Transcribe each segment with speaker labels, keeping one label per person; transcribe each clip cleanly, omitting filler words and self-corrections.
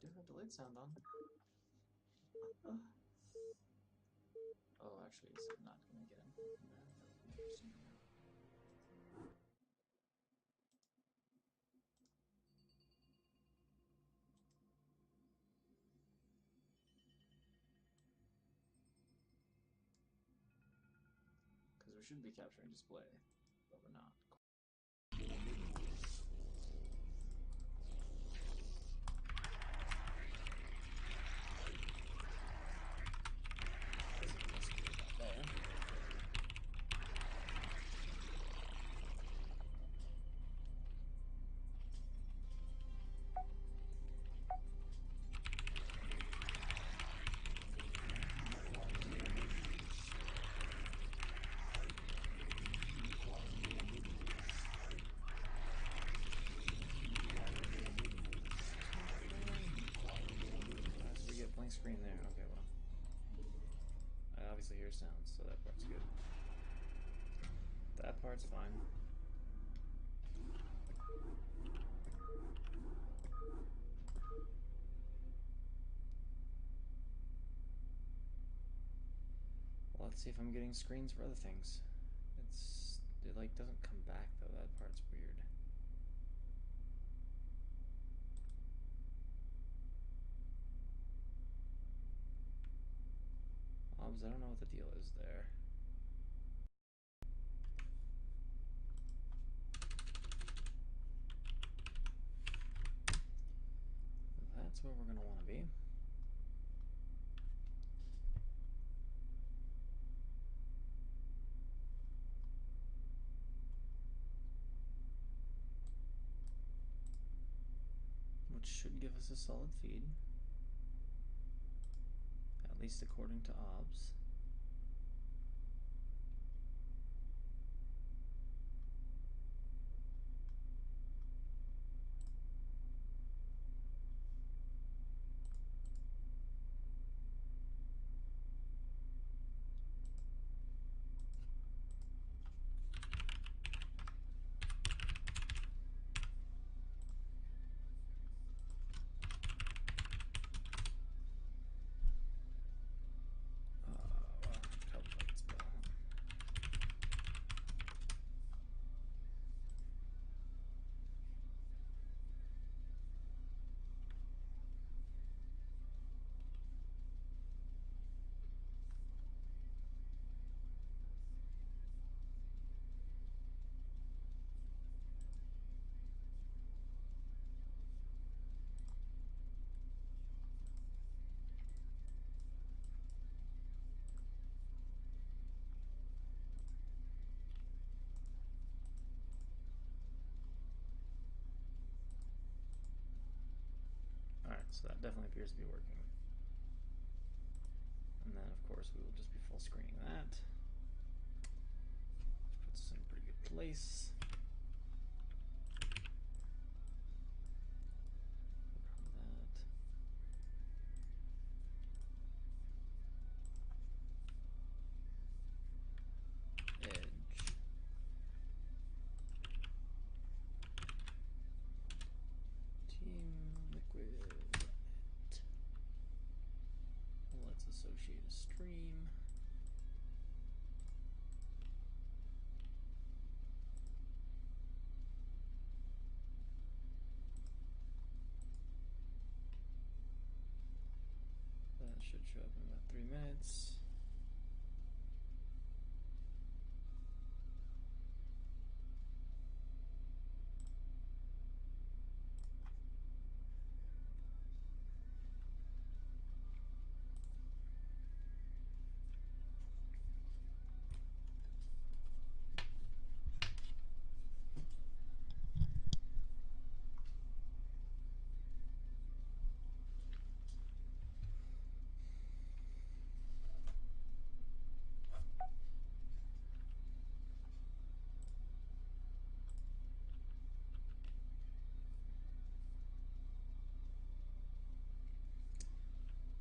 Speaker 1: do have delayed sound on. Oh, actually, it's not going to get anything from there. That would be interesting to know. Because we should be capturing display, but we're not. Screen there. Okay, well, I obviously hear sounds, so that part's good. That part's fine. Well, let's see if I'm getting screens for other things. It like doesn't come back though. That part's weird. I don't know what the deal is there. That's where we're going to want to be. Which should give us a solid feed. At least according to OBS. Alright, so that definitely appears to be working. And then, of course, we will just be full screening that. Which puts us in a pretty good place. Associate a stream. That should show up in about 3 minutes.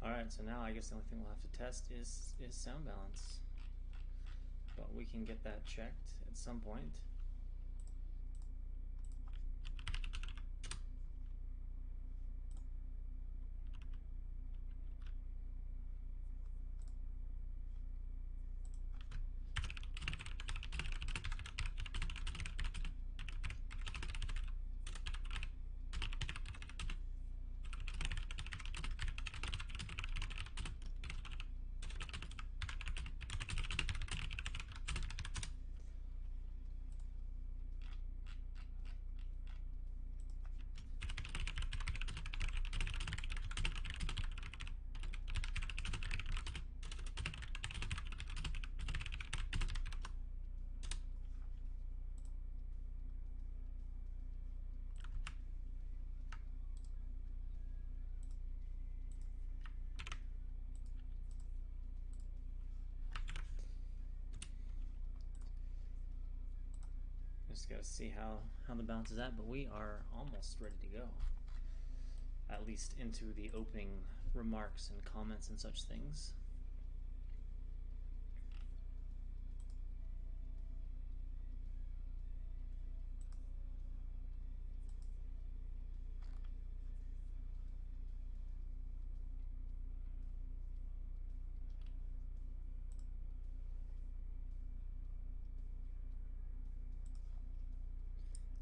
Speaker 1: Alright, so now I guess the only thing we'll have to test is sound balance. But we can get that checked at some point. just gotta see how the balance is at, but we are almost ready to go. At least into the opening remarks and comments and such things.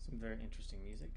Speaker 1: Some very interesting music.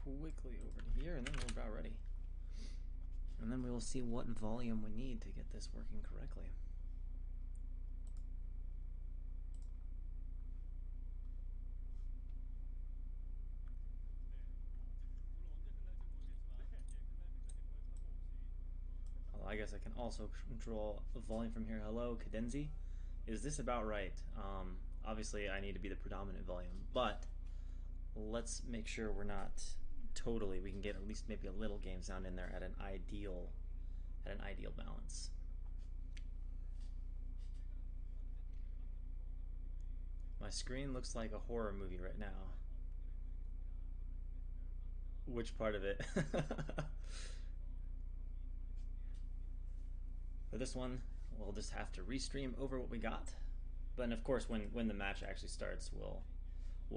Speaker 1: Quickly over to here, and then we're about ready. And then we will see what volume we need to get this working correctly. Well, I guess I can also control the volume from here. Hello, cadenza. Is this about right? Obviously, I need to be the predominant volume, but let's make sure we're not totally. We can get at least maybe a little game sound in there at an ideal balance. My screen looks like a horror movie right now. Which part of it? For this one, we'll just have to restream over what we got. But of course, when the match actually starts, we'll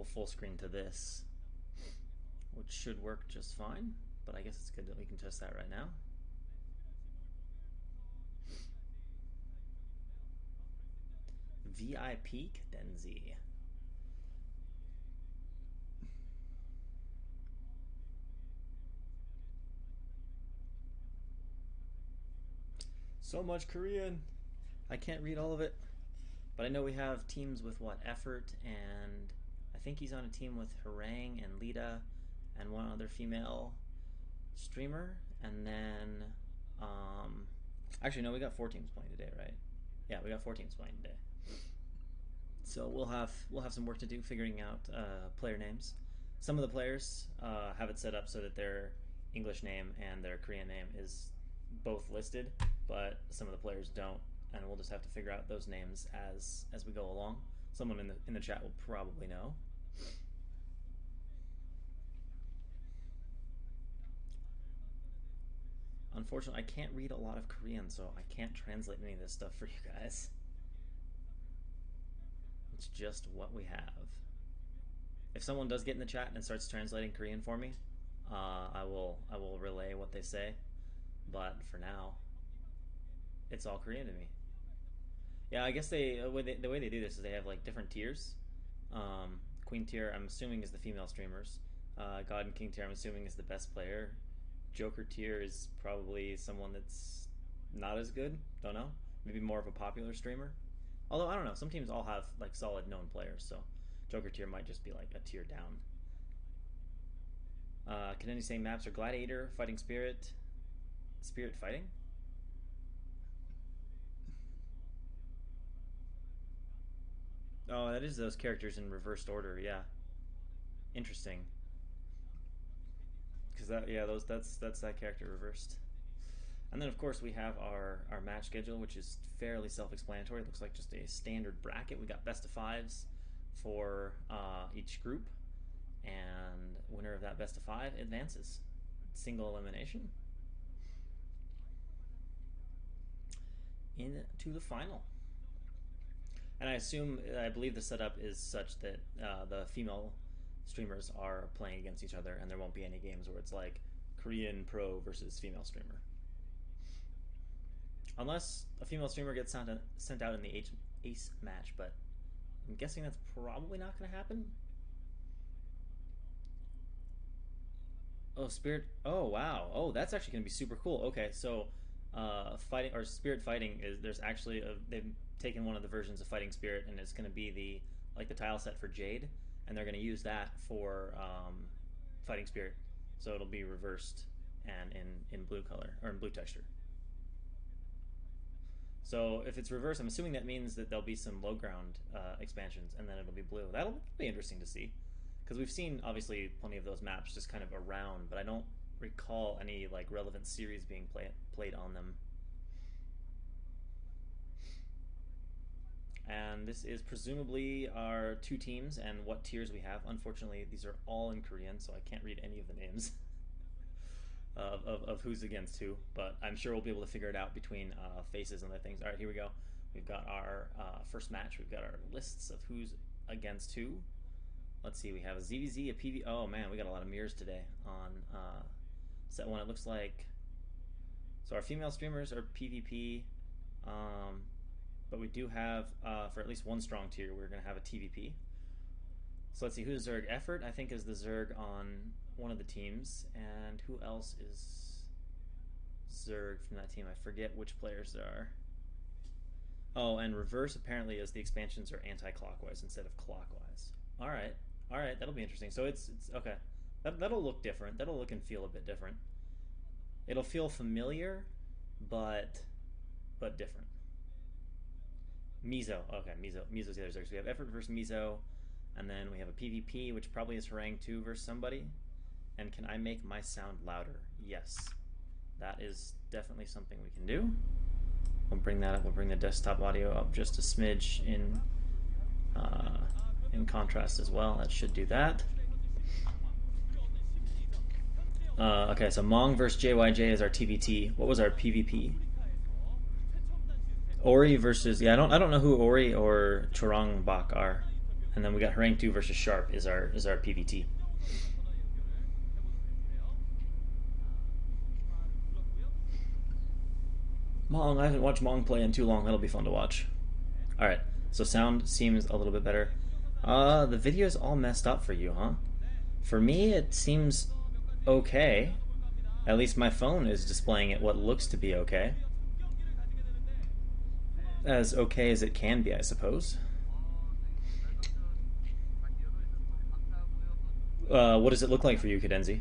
Speaker 1: full screen to this, which should work just fine. But I guess it's good that we can test that right now. VIP cadenza. So much Korean. I can't read all of it. But I know we have teams with what? Effort, and I think he's on a team with Harang and Lita and one other female streamer. And then, actually, no, we got 4 teams playing today, right? Yeah, we got 4 teams playing today. So we'll have some work to do figuring out player names. Some of the players have it set up so that their English name and their Korean name is both listed, but some of the players don't, and we'll just have to figure out those names as we go along. Someone in the chat will probably know. Unfortunately, I can't read a lot of Korean, so I can't translate any of this stuff for you guys. It's just what we have. If someone does get in the chat and starts translating Korean for me, I will relay what they say. But for now, it's all Korean to me. Yeah, I guess the way they do this is they have like different tiers. Queen tier, I'm assuming, is the female streamers. God and King tier, I'm assuming, is the best player. Joker tier is probably someone that's not as good. Don't know. Maybe more of a popular streamer. Although I don't know. Some teams all have like solid known players, so Joker tier might just be like a tier down. Can any say maps are Gladiator, Fighting Spirit, Spirit Fighting? Oh, that is those characters in reversed order. Yeah, interesting. Because that's that character reversed. And then of course we have our match schedule, which is fairly self-explanatory. It looks like just a standard bracket. We got best of 5s for each group, and winner of that best of 5 advances. Single elimination into the final. And I believe the setup is such that the female streamers are playing against each other, and there won't be any games where it's like Korean pro versus female streamer. Unless a female streamer gets sent out in the ace match, but I'm guessing that's probably not going to happen. Oh, spirit. Oh, wow. Oh, that's actually going to be super cool. Okay, so fighting or spirit fighting is there's actually they've taken one of the versions of fighting spirit and it's going to be the like the tile set for Jade, and they're going to use that for fighting spirit. So it'll be reversed and in blue color or in blue texture. So if it's reversed, I'm assuming that means that there'll be some low ground expansions, and then it'll be blue. That'll be interesting to see, because we've seen obviously plenty of those maps just kind of around, but I don't recall any like relevant series being played on them. And this is presumably our two teams and what tiers we have. Unfortunately, these are all in Korean, so I can't read any of the names of who's against who, but I'm sure we'll be able to figure it out between faces and other things. All right, here we go. We've got our first match. We've got our lists of who's against who. Let's see, we have a ZVZ, a PV. Oh man, we got a lot of mirrors today on set one. It looks like, so our female streamers are PvP, but we do have, for at least one strong tier, we're going to have a TVP. So let's see, who's Zerg? Effort, I think, is the Zerg on one of the teams. And who else is Zerg from that team? I forget which players there are. Oh, and reverse apparently is the expansions are anti-clockwise instead of clockwise. All right, that'll be interesting. So it's okay. That'll look different. That'll look and feel a bit different. It'll feel familiar, but different. Mizo. Okay, Mizo's the other Zerg. So we have Effort versus Mizo, and then we have a PvP, which probably is Harang 2 versus somebody. And can I make my sound louder? Yes. That is definitely something we can do. We'll bring that up. We'll bring the desktop audio up just a smidge in contrast as well. That should do that. Okay, so Mong versus JYJ is our TVT. What was our PvP? Ori versus, yeah, I don't know who Ori or Chorongbok are. And then we got Harang 2 versus Sharp is our PvT. Mong, I haven't watched Mong play in too long. That'll be fun to watch. Alright, so sound seems a little bit better. The video's all messed up for you, huh? For me, it seems okay. At least my phone is displaying it what looks to be okay. As okay as it can be, I suppose. What does it look like for you, Cadenzi?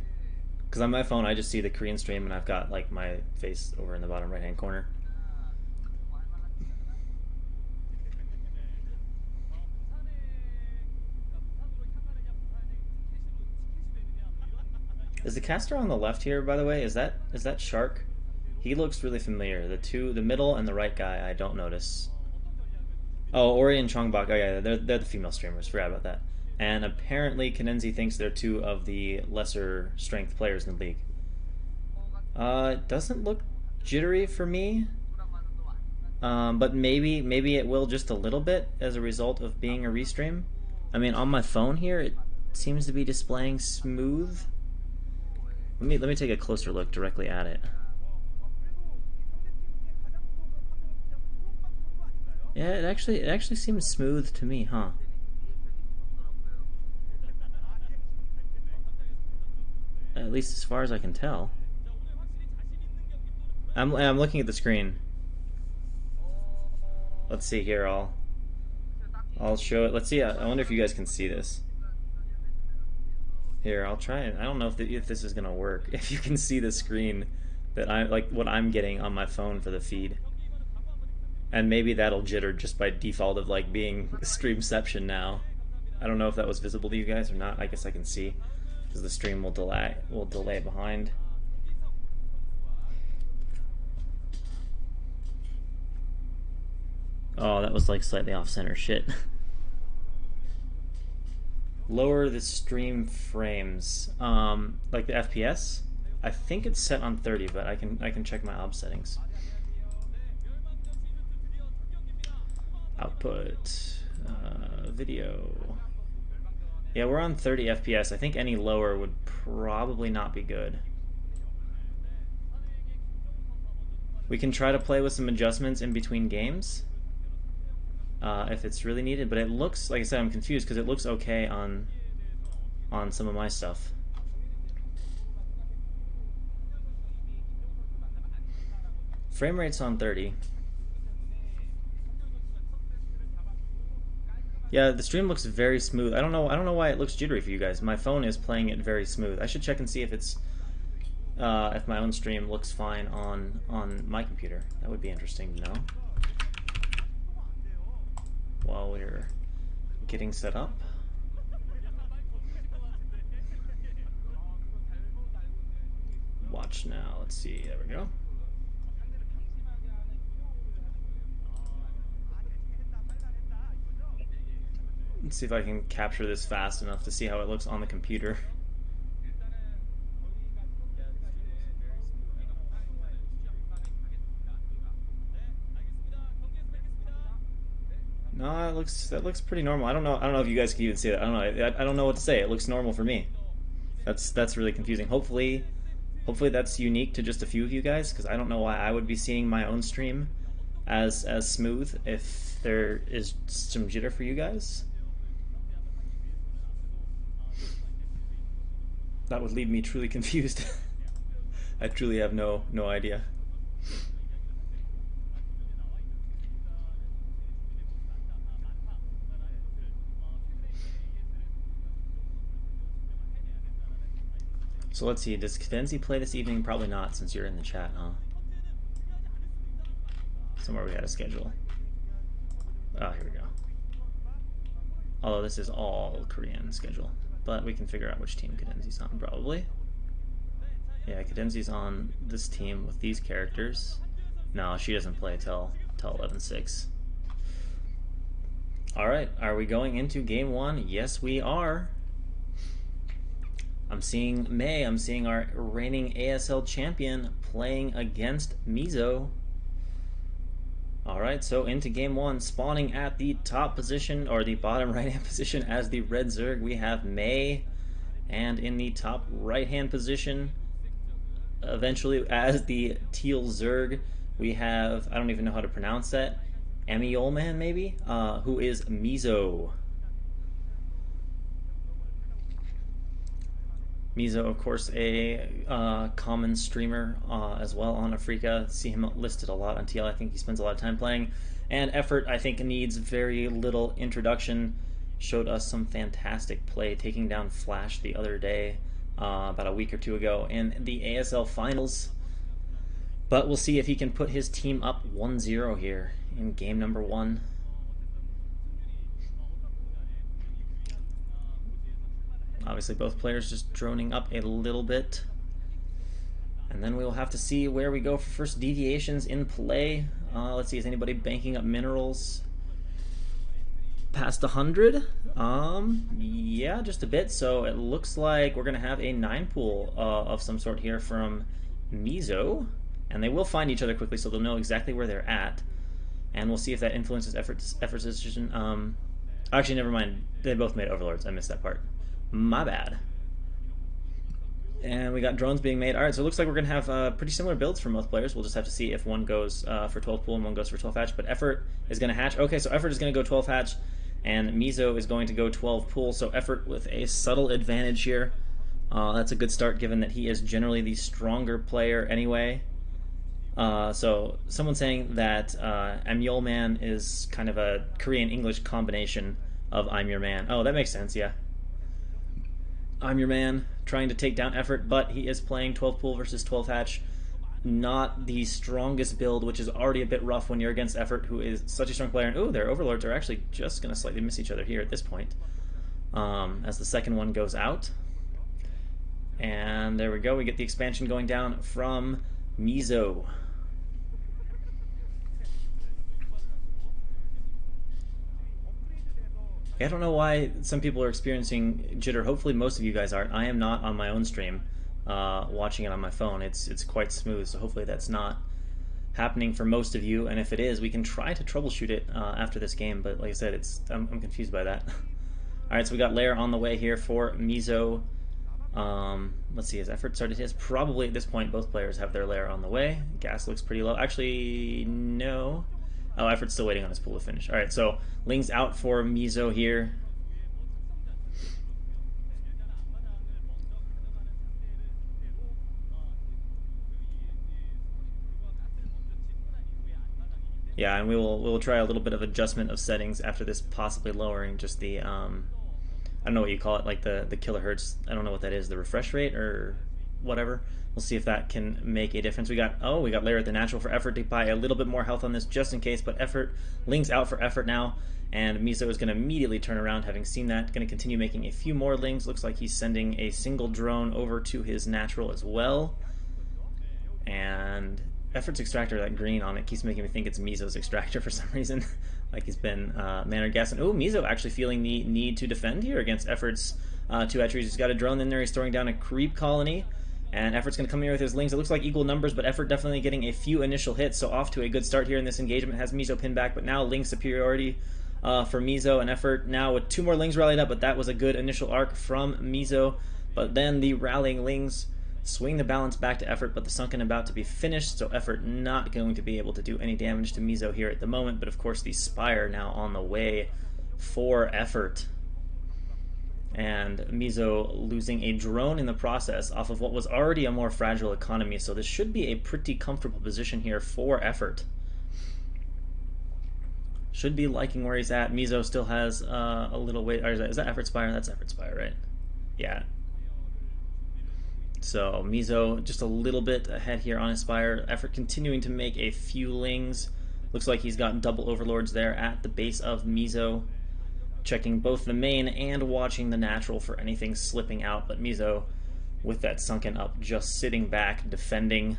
Speaker 1: Because on my phone, I just see the Korean stream, and I've got like my face over in the bottom right-hand corner. Is the caster on the left here, by the way? Is that Shark? He looks really familiar. The middle and the right guy, I don't notice. Oh, Ori and Chongbok. Oh yeah, they're the female streamers. Forgot about that. And apparently, Kanenzi thinks they're two of the lesser strength players in the league. It doesn't look jittery for me, but maybe it will just a little bit as a result of being a restream. I mean, on my phone here, it seems to be displaying smooth. Let me take a closer look directly at it. Yeah, it actually seems smooth to me, huh? At least as far as I can tell. I'm looking at the screen. Let's see here. I'll show it. Let's see. I wonder if you guys can see this. Here, I'll try it. I don't know if this is gonna work. If you can see the screen that I like, what I'm getting on my phone for the feed, and maybe that'll jitter just by default of like being streamception now. I don't know if that was visible to you guys or not. I guess I can see because the stream will delay behind. Oh, that was like slightly off center. Shit. Lower the stream frames, like the FPS. I think it's set on 30, but I can check my OBS settings. Output, video. Yeah, we're on 30 FPS. I think any lower would probably not be good. We can try to play with some adjustments in between games if it's really needed, but it looks, like I said, I'm confused because it looks okay on some of my stuff. Frame rate's on 30. Yeah, the stream looks very smooth. I don't know why it looks jittery for you guys. My phone is playing it very smooth. I should check and see if it's if my own stream looks fine on my computer. That would be interesting to know. While we're getting set up. Watch now. Let's see. There we go. Let's see if I can capture this fast enough to see how it looks on the computer. No, that looks pretty normal. I don't know if you guys can even see that. I don't know. I don't know what to say. It looks normal for me. That's really confusing. Hopefully that's unique to just a few of you guys, because I don't know why I would be seeing my own stream as smooth if there is some jitter for you guys. That would leave me truly confused. I truly have no idea. So let's see, does Cadenzi play this evening? Probably not, since you're in the chat, huh? Somewhere we had a schedule. Oh, here we go. Although this is all Korean schedule. But we can figure out which team Cadenzi's on, probably. Yeah, Cadenzi's on this team with these characters. No, she doesn't play till 11/6. Alright, are we going into game one? Yes, we are. I'm seeing May. I'm seeing our reigning ASL champion playing against Mizo. Alright, so into game one, spawning at the top position, or the bottom right-hand position as the red Zerg, we have May. And in the top right-hand position, eventually as the teal Zerg, we have, I don't even know how to pronounce that, Amiolman maybe, who is Mizo. Mizo, of course, a common streamer as well on Africa. See him listed a lot on TL. I think he spends a lot of time playing. And Effort, I think, needs very little introduction. Showed us some fantastic play, taking down Flash the other day, about a week or two ago, in the ASL Finals. But we'll see if he can put his team up 1-0 here in game number one. Obviously both players just droning up a little bit. And then we will have to see where we go for first deviations in play. Let's see, is anybody banking up minerals past 100? Yeah, just a bit. So it looks like we're going to have a 9 pool of some sort here from Mizo. And they will find each other quickly, so they'll know exactly where they're at. And we'll see if that influences Effort's decision. Actually, never mind. They both made overlords. I missed that part. My bad. And we got drones being made. Alright, so it looks like we're going to have pretty similar builds from both players. We'll just have to see if one goes for 12 pool and one goes for 12 hatch. But Effort is going to hatch. Okay, so Effort is going to go 12 hatch, and Mizo is going to go 12 pool. So Effort with a subtle advantage here. That's a good start, given that he is generally the stronger player anyway. So someone saying that Amiolman is kind of a Korean-English combination of I'm Your Man. Oh, that makes sense, yeah. I'm Your Man, trying to take down Effort, but he is playing 12 pool versus 12 hatch. Not the strongest build, which is already a bit rough when you're against Effort, who is such a strong player. And ooh, their overlords are actually just going to slightly miss each other here at this point, as the second one goes out. And there we go, we get the expansion going down from Mizo. I don't know why some people are experiencing jitter. Hopefully most of you guys aren't. I am not on my own stream, watching it on my phone. It's quite smooth, so hopefully that's not happening for most of you. And if it is, we can try to troubleshoot it after this game. But like I said, I'm confused by that. All right, so we got Lair on the way here for Mizo. Let's see, his Effort started his. Probably at this point, both players have their Lair on the way. Gas looks pretty low. Actually, no. Oh, Effort's still waiting on his pool to finish. All right, so Ling's out for Mizo here. Yeah, and we'll try a little bit of adjustment of settings after this, possibly lowering just the I don't know what you call it, like the kilohertz. I don't know what that is, the refresh rate or whatever. We'll see if that can make a difference. We got Lair at the natural for Effort to buy a little bit more health on this just in case, but Effort Ling's out for Effort now, and Mizo is going to immediately turn around having seen that. Going to continue making a few more Lings. Looks like he's sending a single drone over to his natural as well. And Effort's extractor, that green on it, keeps making me think it's Mizo's extractor for some reason. Like he's been mannered gas. And Mizo actually feeling the need to defend here against Effort's two entries. He's got a drone in there. He's throwing down a creep colony. And Effort's going to come here with his Lings. It looks like equal numbers, but Effort definitely getting a few initial hits. So off to a good start here in this engagement. Has Mizo pinned back, but now Ling superiority for Mizo, and Effort now with 2 more Lings rallied up, but that was a good initial arc from Mizo. But then the rallying Lings swing the balance back to Effort, but the sunken about to be finished, so Effort not going to be able to do any damage to Mizo here at the moment. But of course the Spire now on the way for Effort. And Mizo losing a drone in the process off of what was already a more fragile economy, so this should be a pretty comfortable position here for Effort. Should be liking where he's at. Mizo still has a little way. Or is that Effort Spire? That's Effort Spire, right? Yeah. So Mizo just a little bit ahead here on his Spire. Effort continuing to make a few Lings. Looks like he's got double Overlords there at the base of Mizo. Checking both the main and watching the natural for anything slipping out, but Mizo with that sunken up just sitting back defending.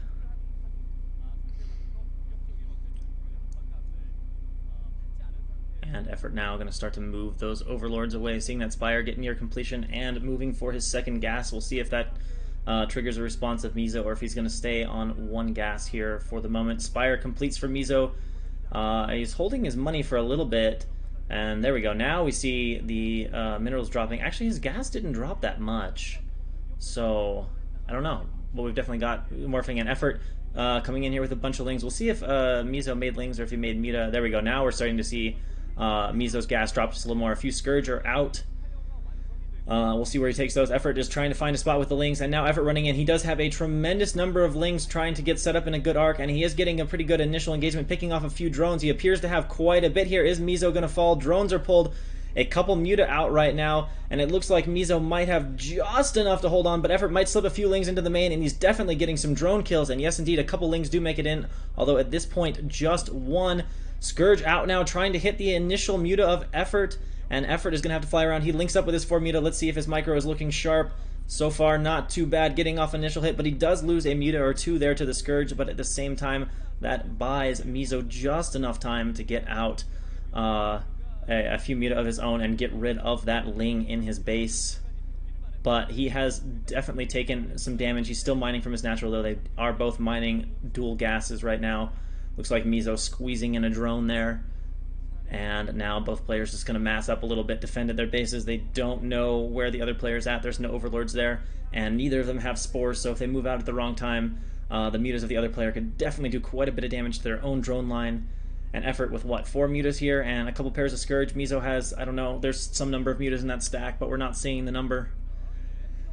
Speaker 1: And Effort now going to start to move those Overlords away, seeing that Spire get near completion and moving for his second gas. We'll see if that triggers a response of Mizo or if he's going to stay on 1 gas here for the moment. Spire completes for Mizo. He's holding his money for a little bit. And there we go. Now we see the minerals dropping. Actually, his gas didn't drop that much. So, I don't know. But we've definitely got morphing and Effort coming in here with a bunch of Lings. We'll see if Mizo made Lings or if he made Muta. There we go. Now we're starting to see Mizo's gas drop just a little more. A few Scourge are out. We'll see where he takes those. Effort is trying to find a spot with the Lings, and now Effort running in. He does have a tremendous number of Lings trying to get set up in a good arc, and he is getting a pretty good initial engagement, picking off a few drones. He appears to have quite a bit here. Is Mizo going to fall? Drones are pulled. A couple Muta out right now, and it looks like Mizo might have just enough to hold on, but Effort might slip a few Lings into the main, and he's definitely getting some drone kills, and yes, indeed, a couple Lings do make it in, although at this point, just 1. Scourge out now, trying to hit the initial Muta of Effort, and Effort is going to have to fly around. He links up with his 4 Muta. Let's see if his micro is looking sharp. So far, not too bad getting off initial hit, but he does lose a Muta or 2 there to the Scourge, but at the same time, that buys Mizo just enough time to get out a few Muta of his own and get rid of that Ling in his base. But he has definitely taken some damage. He's still mining from his natural, though. They are both mining dual gases right now. Looks like Mizo squeezing in a drone there. And now both players just going to mass up a little bit, defended their bases. They don't know where the other player's at. There's no Overlords there, and neither of them have spores, so if they move out at the wrong time, the Mutas of the other player could definitely do quite a bit of damage to their own drone line. And Effort with, what, 4 Mutas here and a couple pairs of Scourge. Mizo has, I don't know, there's some number of Mutas in that stack, but we're not seeing the number.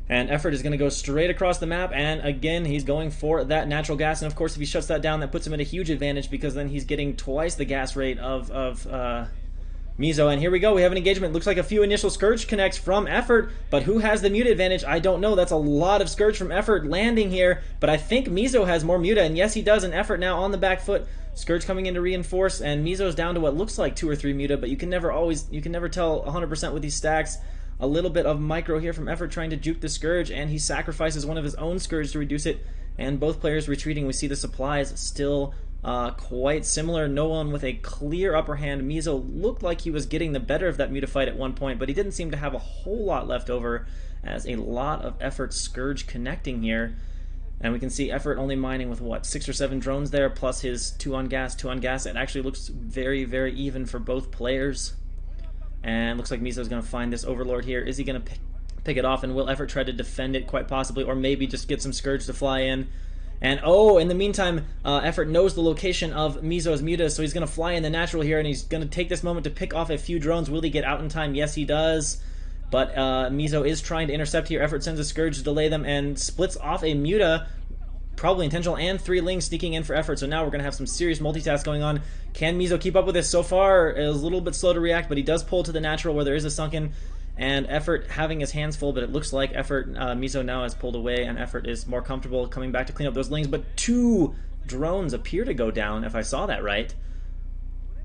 Speaker 1: And Effort is going to go straight across the map, and again, he's going for that natural gas. And of course, if he shuts that down, that puts him at a huge advantage because then he's getting twice the gas rate of Mizo. And here we go, we have an engagement. Looks like a few initial Scourge connects from Effort, but who has the Muta advantage? I don't know. That's a lot of Scourge from Effort landing here, but I think Mizo has more Muta, and yes, he does. And Effort now on the back foot. Scourge coming in to reinforce, and Mizo's down to what looks like 2 or 3 Muta, but you can never tell 100% with these stacks. A little bit of micro here from Effort trying to juke the Scourge, and he sacrifices one of his own Scourge to reduce it, and both players retreating. We see the supplies still quite similar. No one with a clear upper hand. Mizo looked like he was getting the better of that Muta fight at one point, but he didn't seem to have a whole lot left over, as a lot of Effort Scourge connecting here. And we can see Effort only mining with, what, 6 or 7 drones there, plus his 2 on gas, 2 on gas. It actually looks very, very even for both players. And looks like Mizo's going to find this Overlord here. Is he going to pick it off, and will Effort try to defend it? Quite possibly, or maybe just get some Scourge to fly in. And in the meantime, Effort knows the location of Mizo's Muta, so he's going to fly in the natural here, and he's going to take this moment to pick off a few drones. Will he get out in time? Yes, he does. But Mizo is trying to intercept here. Effort sends a Scourge to delay them and splits off a Muta probably intentional, and 3 Lings sneaking in for effort. So now we're going to have some serious multitask going on. Can Mizo keep up with this? So far, it was a little bit slow to react, but he does pull to the natural where there is a sunken, and effort having his hands full, but it looks like effort, Mizo now has pulled away, and effort is more comfortable coming back to clean up those Lings, but 2 drones appear to go down, if I saw that right.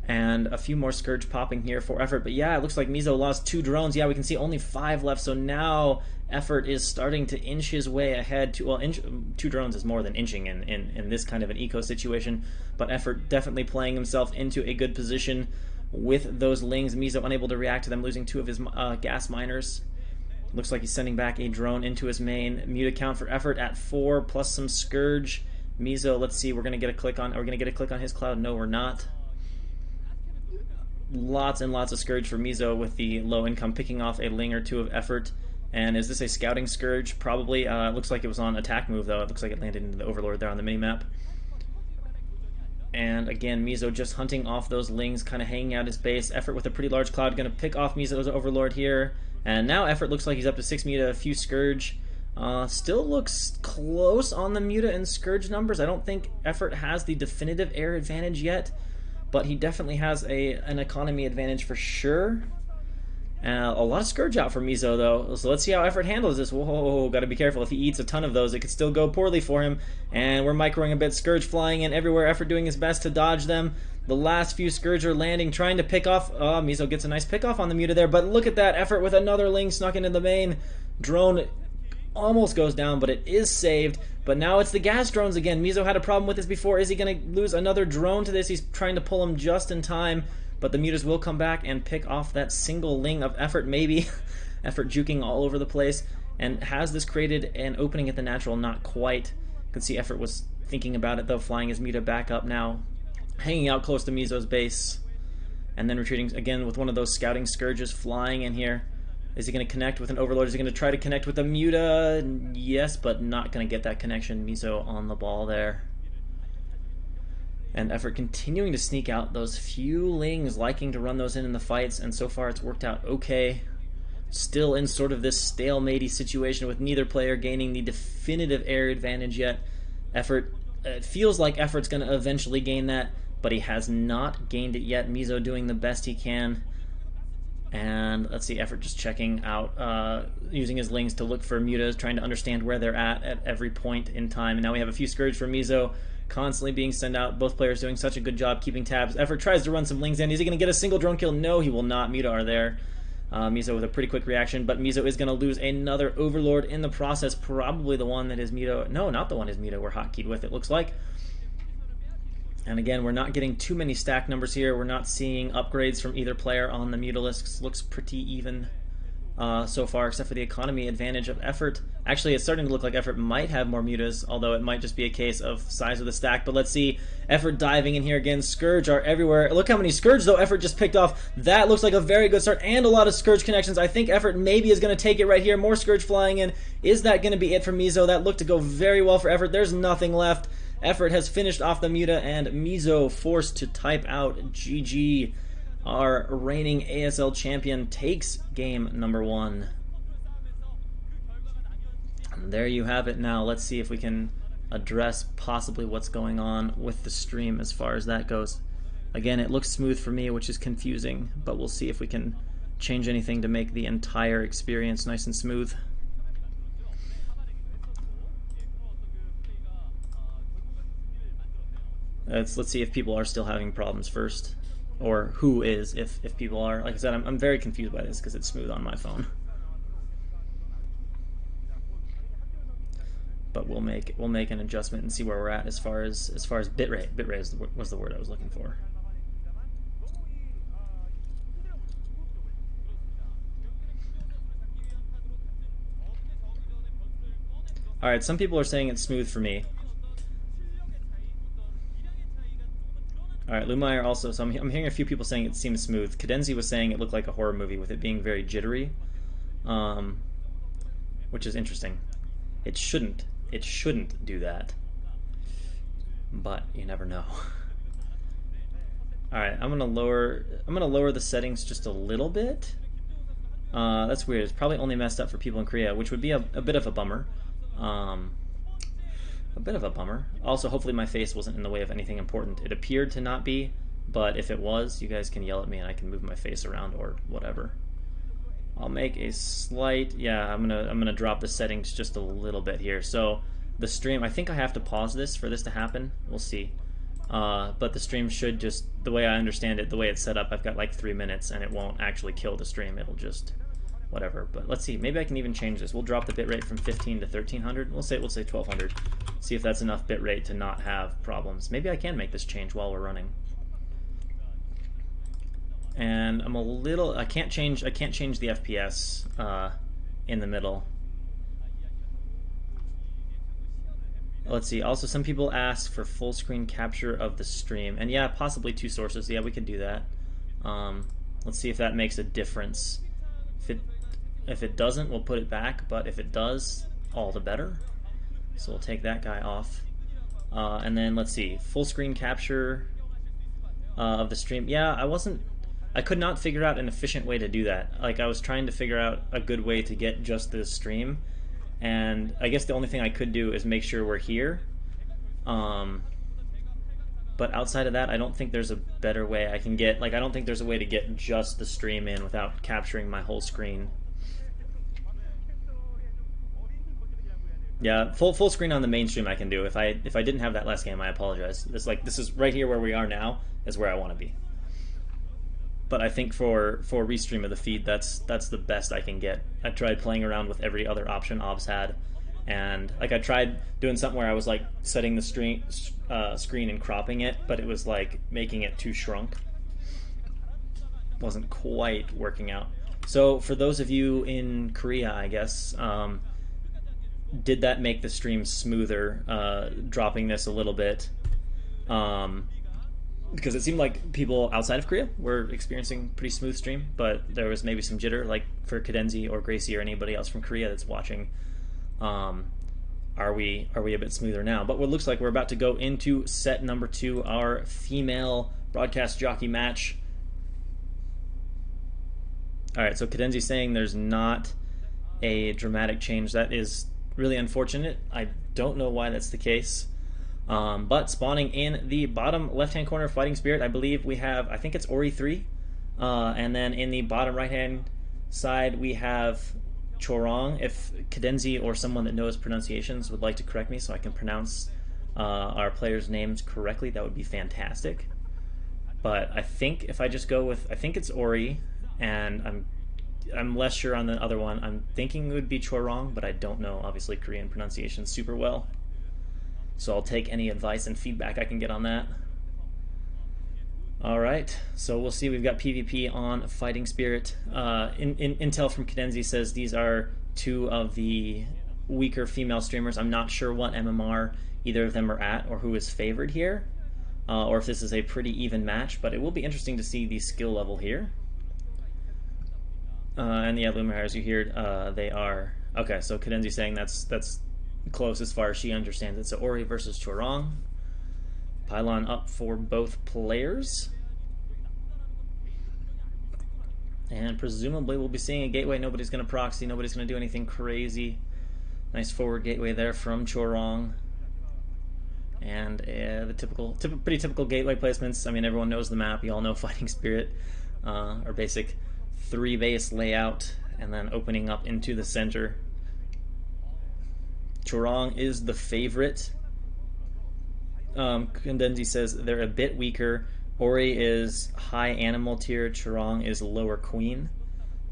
Speaker 1: And a few more Scourge popping here for effort. But yeah, it looks like Mizo lost 2 drones. Yeah, we can see only 5 left. So now effort is starting to inch his way ahead. 2 drones is more than inching in this kind of an eco situation. But effort definitely playing himself into a good position with those Lings. Mizo unable to react to them, losing 2 of his gas miners. Looks like he's sending back a drone into his main. Mute account for effort at 4 plus some Scourge. Mizo, let's see, we're going to get a click on, are we going to get a click on his cloud? No, we're not. Lots and lots of Scourge for Mizo with the low income, picking off a Ling or 2 of effort. And is this a scouting Scourge? Probably. It looks like it was on attack move, though. It looks like it landed into the Overlord there on the minimap. And again, Mizo just hunting off those Lings, kind of hanging out his base. Effort with a pretty large cloud, going to pick off Mizo's Overlord here. And now effort looks like he's up to 6 Muta, a few Scourge. Still looks close on the Muta and Scourge numbers. I don't think effort has the definitive air advantage yet, but he definitely has an economy advantage for sure. A lot of Scourge out for Mizo, though, so let's see how effort handles this. Whoa, gotta be careful. If he eats a ton of those, it could still go poorly for him. And we're microing a bit. Scourge flying in everywhere. Effort doing his best to dodge them. The last few Scourge are landing, trying to pick off. Mizo gets a nice pick off on the Muta there, but look at that. Effort with another Ling snuck into the main. Drone almost goes down, but it is saved. But now it's the gas drones again. Mizo had a problem with this before. Is he going to lose another drone to this? He's trying to pull him just in time, but the Mutas will come back and pick off that single Ling of effort, maybe. Effort juking all over the place. And has this created an opening at the natural? Not quite. You can see effort was thinking about it, though, flying his Muta back up now, hanging out close to Mizo's base, and then retreating again with one of those scouting Scourges flying in here. Is he going to connect with an Overlord? Is he going to try to connect with a Muta? Yes, but not going to get that connection. Mizo on the ball there. And effort continuing to sneak out those few Lings, liking to run those in the fights, and so far it's worked out okay. Still in sort of this stalematey situation with neither player gaining the definitive air advantage yet. Effort, it feels like effort's going to eventually gain that, but he has not gained it yet. Mizo doing the best he can. And let's see, effort just checking out, using his Lings to look for Mutas, trying to understand where they're at every point in time. And now we have a few Scourge for Mizo, constantly being sent out. Both players doing such a good job keeping tabs. Effort tries to run some Lings in. Is he going to get a single drone kill? No, he will not. Muta are there. Mizo with a pretty quick reaction, but Mizo is going to lose another Overlord in the process. Probably the one that his Muta... No, not the one his Muta were hotkeyed with, it looks like. And again, we're not getting too many stack numbers here. We're not seeing upgrades from either player on the Mutalisks. Looks pretty even so far, except for the economy advantage of effort. Actually, it's starting to look like effort might have more Mutas, although it might just be a case of size of the stack. But let's see, effort diving in here again. Scourge are everywhere. Look how many Scourge, though, effort just picked off. That looks like a very good start, and a lot of Scourge connections. I think effort maybe is going to take it right here. More Scourge flying in. Is that going to be it for Mizo? That looked to go very well for effort. There's nothing left. Effort has finished off the Muta, and Mizo forced to type out. GG. Our reigning ASL champion takes game number 1. And there you have it now. Let's see if we can address possibly what's going on with the stream as far as that goes. Again, it looks smooth for me, which is confusing, but we'll see if we can change anything to make the entire experience nice and smooth. Let's see if people are still having problems first, or who is, if people are. Like I said, I'm very confused by this because it's smooth on my phone. But we'll make an adjustment and see where we're at as far as bitrate. Bitrate was the word I was looking for. All right, some people are saying it's smooth for me. Alright, Lumeyer also, so I'm hearing a few people saying it seems smooth. Cadenzi was saying it looked like a horror movie with it being very jittery, which is interesting. It shouldn't do that, but you never know. Alright, I'm gonna lower the settings just a little bit. That's weird. It's probably only messed up for people in Korea, which would be a bit of a bummer. a bit of a bummer. Also, hopefully my face wasn't in the way of anything important. It appeared to not be, but if it was, you guys can yell at me and I can move my face around or whatever. I'll make a slight, yeah, I'm gonna drop the settings just a little bit here. So the stream, I think I have to pause this for this to happen. We'll see. But the stream should just, the way I understand it, the way it's set up, I've got like 3 minutes and it won't actually kill the stream. It'll just whatever. But let's see, maybe I can even change this. We'll drop the bitrate from 15 to 1300. We'll say 1200. See if that's enough bitrate to not have problems. Maybe I can make this change while we're running. And I'm a little, I can't change the FPS in the middle. Let's see. Also, some people ask for full screen capture of the stream, and yeah, possibly 2 sources. Yeah, we could do that. Let's see if that makes a difference. If it doesn't, we'll put it back. But if it does, all the better. So we'll take that guy off. And then let's see, full screen capture of the stream. Yeah, I could not figure out an efficient way to do that. Like, I was trying to figure out a good way to get just this stream, and I guess the only thing I could do is make sure we're here. But outside of that, I don't think there's a better way I can get, like, I don't think there's a way to get just the stream in without capturing my whole screen. Yeah, full screen on the main stream I can do. If I didn't have that last game, I apologize. This is right here where we are now is where I want to be. But I think for restream of the feed, that's the best I can get. I tried playing around with every other option OBS had, and like I tried doing something where I was like setting the screen and cropping it, but it was like making it too shrunk. Wasn't quite working out. So for those of you in Korea, I guess, did that make the stream smoother? Dropping this a little bit. Because it seemed like people outside of Korea were experiencing pretty smooth stream, but there was maybe some jitter, like for Cadenzi or Gracie or anybody else from Korea that's watching. Are we a bit smoother now? But what looks like we're about to go into set number 2, our female broadcast jockey match. All right, so Cadenzi's saying there's not a dramatic change. That is really unfortunate. I don't know why that's the case. But spawning in the bottom left-hand corner of Fighting Spirit, I believe we have, I think it's Ori 3. And then in the bottom right-hand side, we have Chorong. If Cadenzi or someone that knows pronunciations would like to correct me so I can pronounce our players' names correctly, that would be fantastic. But I think if I just go with, I think it's Ori, and I'm less sure on the other one. I'm thinking it would be Chorong, but I don't know, obviously, Korean pronunciation super well. So I'll take any advice and feedback I can get on that. All right, so we'll see. We've got PvP on Fighting Spirit. Intel from Cadenzi says these are 2 of the weaker female streamers. I'm not sure what MMR either of them are at or who is favored here, or if this is a pretty even match, but it will be interesting to see the skill level here. And yeah, Luminar, as you heard, they are... Okay, so Cadenzi saying that's close as far as she understands it. So Ori versus Chorong. Pylon up for both players. And presumably we'll be seeing a gateway. Nobody's going to proxy. Nobody's going to do anything crazy. Nice forward gateway there from Chorong. And the pretty typical gateway placements. I mean, everyone knows the map. You all know Fighting Spirit. Our basic 3 base layout. And then opening up into the center. Chorong is the favorite. Cadenzi says they're a bit weaker. Ori is high animal tier. Chorong is lower queen.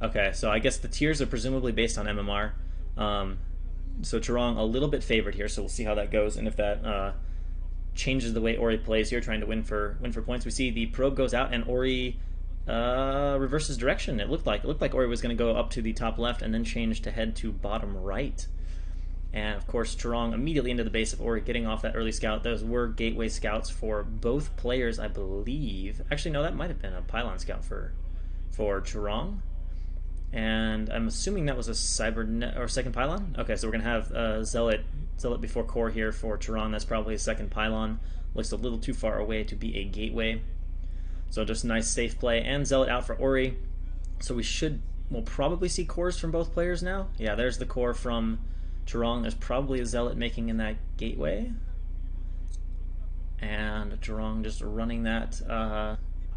Speaker 1: Okay, so I guess the tiers are presumably based on MMR. So Chorong a little bit favored here, so we'll see how that goes, and if that changes the way Ori plays here, trying to win for points. We see the probe goes out and Ori reverses direction. It looked like Ori was going to go up to the top left and then change to head to bottom right. And of course, Chorong immediately into the base of Ori, getting off that early scout. Those were gateway scouts for both players, I believe. Actually, no, that might have been a pylon scout for Chorong. And I'm assuming that was a second pylon. Okay, so we're gonna have Zealot before core here for Chorong. That's probably a second pylon. Looks a little too far away to be a gateway. So just nice safe play, and Zealot out for Ori. So we'll probably see cores from both players now. Yeah, there's the core from Chorong, there's probably a Zealot making in that gateway. And Chorong just running that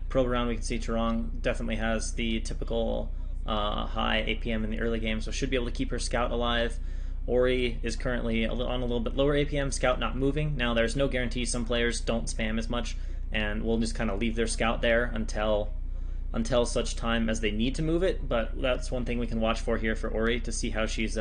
Speaker 1: probe around. We can see Chorong definitely has the typical high APM in the early game, so should be able to keep her Scout alive. Ori is currently on a little bit lower APM, Scout not moving. Now there's no guarantee, some players don't spam as much, and we'll just kind of leave their Scout there until such time as they need to move it, but that's one thing we can watch for here for Ori to see how she's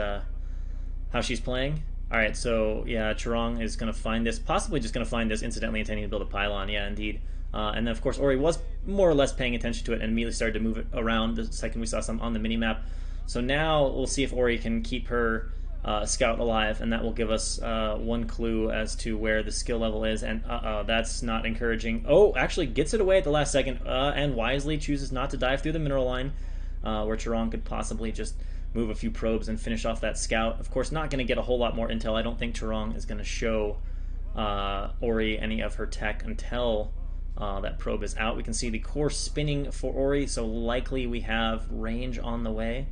Speaker 1: playing. Alright, so yeah, Chorong is going to find this, possibly just going to find this incidentally intending to build a pylon, yeah, indeed. And then of course Ori was more or less paying attention to it and immediately started to move it around the second we saw some on the minimap. So now we'll see if Ori can keep her Scout alive, and that will give us one clue as to where the skill level is, and that's not encouraging. Oh, actually gets it away at the last second, and wisely chooses not to dive through the mineral line, where Chorong could possibly just move a few probes and finish off that Scout. Of course, not going to get a whole lot more intel. I don't think Chorong is going to show Ori any of her tech until that probe is out. We can see the core spinning for Ori, so likely we have range on the way.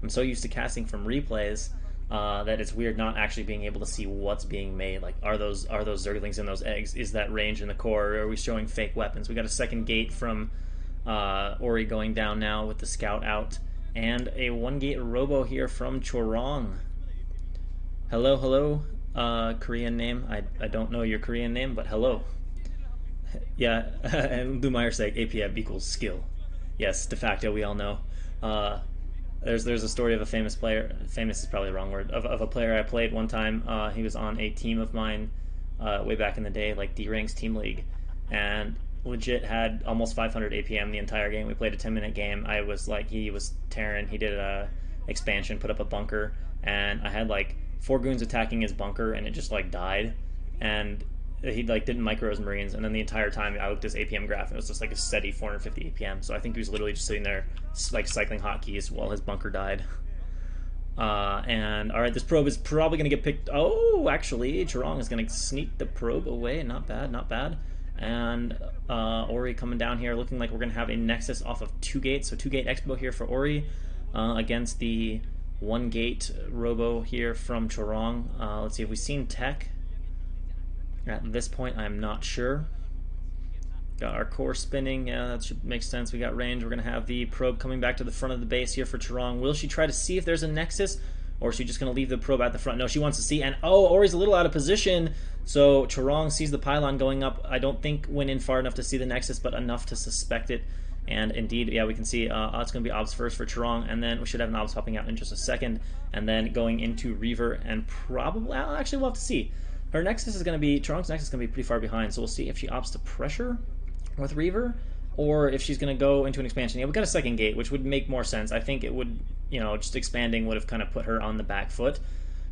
Speaker 1: I'm so used to casting from replays that it's weird not actually being able to see what's being made. Like, are those Zerglings in those eggs? Is that range in the core? Or are we showing fake weapons? We got a second gate from Ori going down now with the Scout out, and a 1-gate robo here from Chorong. Hello, Korean name. I don't know your Korean name, but hello. Yeah, and Lumeyer saying APM equals skill. Yes, de facto, we all know. There's a story of a famous player. Famous is probably the wrong word. Of a player I played one time. He was on a team of mine way back in the day, like D-Ranks Team League, and legit had almost 500 APM the entire game. We played a 10-minute game. I was like, he was tearing. He did a expansion, put up a bunker, and I had like 4 goons attacking his bunker, and it just like died. And he like didn't micro his Marines, and then the entire time I looked at his APM graph, and it was just like a steady 450 APM. So I think he was literally just sitting there like cycling hotkeys while his bunker died. And alright, this probe is probably going to get picked. Oh, actually, Chorong is going to sneak the probe away. Not bad, not bad. And Ori coming down here, looking like we're going to have a Nexus off of 2 gates. So 2-gate Expo here for Ori against the 1-gate Robo here from Chorong. Let's see, have we seen tech? At this point, I'm not sure. Got our core spinning. Yeah, that should make sense. We got range. We're going to have the probe coming back to the front of the base here for Chorong. Will she try to see if there's a Nexus, or is she just going to leave the probe at the front? No, she wants to see. And oh, Ori's a little out of position. So Chorong sees the pylon going up. I don't think went in far enough to see the Nexus, but enough to suspect it. And indeed, yeah, we can see it's going to be Obs first for Chorong, and then we should have an Obs popping out in just a second, and then going into Reaver, and probably, well, actually we'll have to see. Her Nexus is going to be, Chorong's Nexus is going to be pretty far behind, so we'll see if she opts to pressure with Reaver, or if she's going to go into an expansion. Yeah, we got a second gate, which would make more sense. I think it would, you know, just expanding would have kind of put her on the back foot.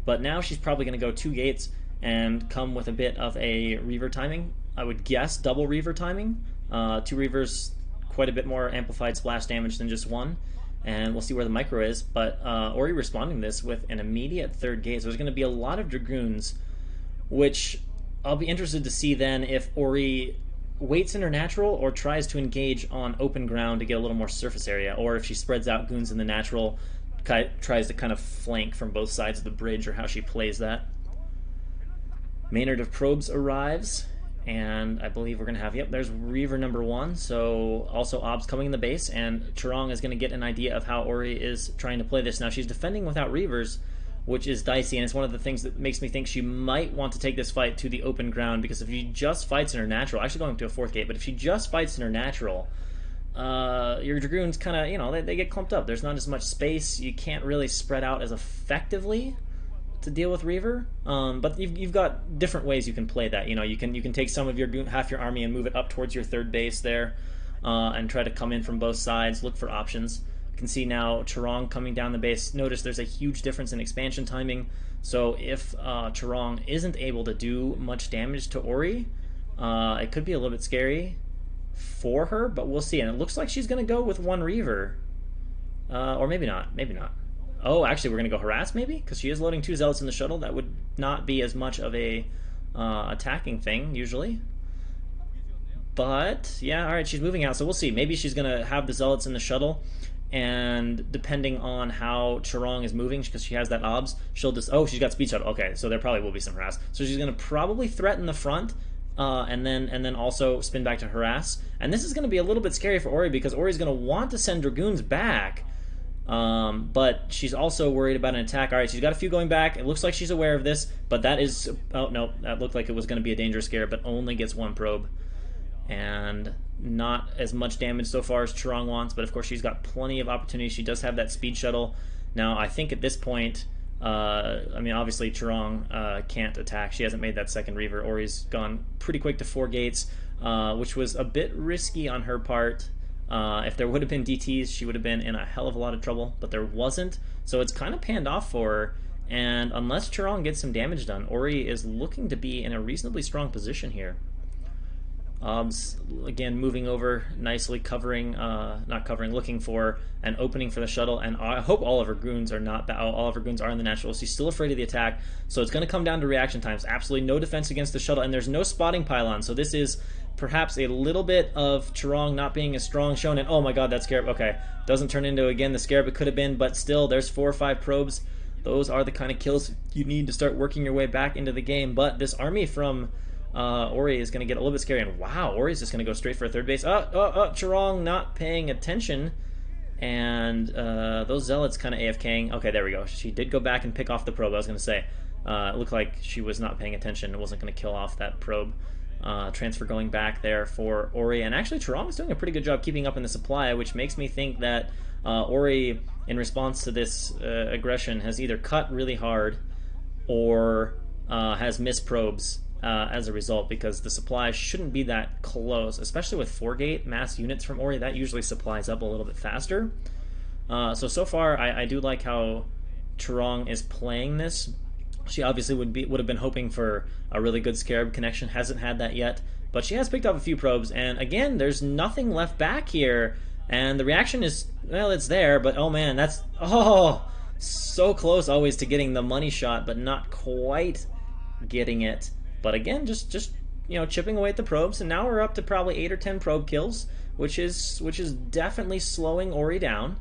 Speaker 1: But now she's probably going to go 2 gates and come with a bit of a Reaver timing. I would guess double Reaver timing. 2 Reavers, quite a bit more amplified splash damage than just 1. And we'll see where the micro is. But Ori responding to this with an immediate 3rd gate. So there's going to be a lot of Dragoons, which I'll be interested to see then if Ori waits in her natural or tries to engage on open ground to get a little more surface area, or if she spreads out goons in the natural, tries to kind of flank from both sides of the bridge, or how she plays that. Maynard of Probes arrives, and I believe we're going to have, yep, there's Reaver number 1, so also Obs coming in the base, and Chorong is going to get an idea of how Ori is trying to play this. Now she's defending without Reavers, which is dicey, and it's one of the things that makes me think she might want to take this fight to the open ground, because if she just fights in her natural, actually going to a 4th gate, but if she just fights in her natural, your Dragoons kind of, you know, they get clumped up. There's not as much space. You can't really spread out as effectively to deal with Reaver, but you've got different ways you can play that. You know, you can take some of your half your army and move it up towards your 3rd base there, and try to come in from both sides, look for options. You can see now Chorong coming down the base. Notice there's a huge difference in expansion timing. So if Chorong isn't able to do much damage to Ori, it could be a little bit scary for her, but we'll see. And it looks like she's going to go with 1 Reaver. Or maybe not. Maybe not. Oh, actually, we're going to go Harass, maybe? Because she is loading 2 Zealots in the shuttle. That would not be as much of a attacking thing, usually. But, yeah, alright, she's moving out, so we'll see. Maybe she's going to have the Zealots in the shuttle and depending on how Charong is moving, because she has that obs, she'll just, oh, she's got speed shuttle. Okay, so there probably will be some harass. So she's going to probably threaten the front, and then also spin back to harass. And this is going to be a little bit scary for Ori, because Ori's going to want to send Dragoons back, but she's also worried about an attack. All right, she's got a few going back. It looks like she's aware of this, but that is, oh no, that looked like it was going to be a dangerous scare, but only gets one probe. And not as much damage so far as Charong wants, but of course she's got plenty of opportunities. She does have that speed shuttle. Now, I think at this point, I mean, obviously Charong can't attack. She hasn't made that second Reaver. Ori's gone pretty quick to 4 gates, which was a bit risky on her part. If there would have been DTs, she would have been in a hell of a lot of trouble, but there wasn't. So it's kind of panned off for her, and unless Charong gets some damage done, Ori is looking to be in a reasonably strong position here. Again, moving over nicely, covering, not covering, looking for an opening for the shuttle, and I hope all of her goons are not, all of her goons are in the natural. She's still afraid of the attack, so it's going to come down to reaction times. Absolutely no defense against the shuttle, and there's no spotting pylon, so this is perhaps a little bit of Charong not being as strong shown, and oh my god, that scarab, okay, doesn't turn into, again, the scarab it could have been, but still, there's 4 or 5 probes. Those are the kind of kills you need to start working your way back into the game, but this army from Ori is going to get a little bit scary, and wow, Ori's just going to go straight for a third base. Charong not paying attention, and those zealots kind of AFKing. Okay, there we go. She did go back and pick off the probe. I was going to say, it looked like she was not paying attention and wasn't going to kill off that probe. Transfer going back there for Ori, and actually Charong is doing a pretty good job keeping up in the supply, which makes me think that Ori, in response to this aggression, has either cut really hard or has missed probes as a result, because the supply shouldn't be that close, especially with 4-gate mass units from Ori. That usually supplies up a little bit faster. So far, I do like how Charong is playing this. She obviously would have been hoping for a really good Scarab connection. Hasn't had that yet, but she has picked up a few probes, and again, there's nothing left back here, and the reaction is, well, it's there, but oh man, that's, oh, so close always to getting the money shot, but not quite getting it. But again, just you know, chipping away at the probes, and now we're up to probably 8 or 10 probe kills, which is definitely slowing Ori down.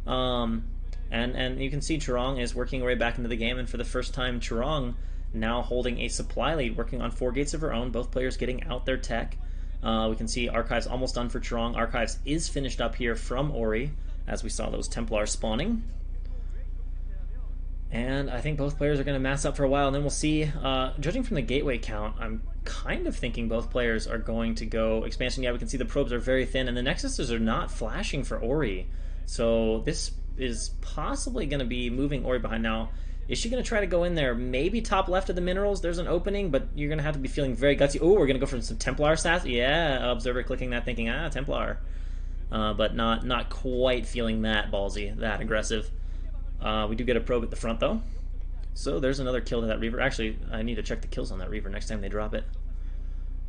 Speaker 1: And you can see Charong is working her way back into the game, and for the first time, Charong now holding a supply lead, working on 4 gates of her own, both players getting out their tech. We can see Archives almost done for Charong. Archives is finished up here from Ori, as we saw those Templars spawning. And I think both players are going to mass up for a while, and then we'll see. Judging from the gateway count, I'm kind of thinking both players are going to go expansion. Yeah, we can see the probes are very thin, and the Nexuses are not flashing for Ori. So this is possibly going to be moving Ori behind now. Is she going to try to go in there? Maybe top left of the minerals, there's an opening, but you're going to have to be feeling very gutsy. Oh, we're going to go for some Templar sass. Yeah, Observer clicking that, thinking, Templar. But not quite feeling that ballsy, that aggressive. We do get a probe at the front, though. So there's another kill to that Reaver. Actually, I need to check the kills on that Reaver next time they drop it.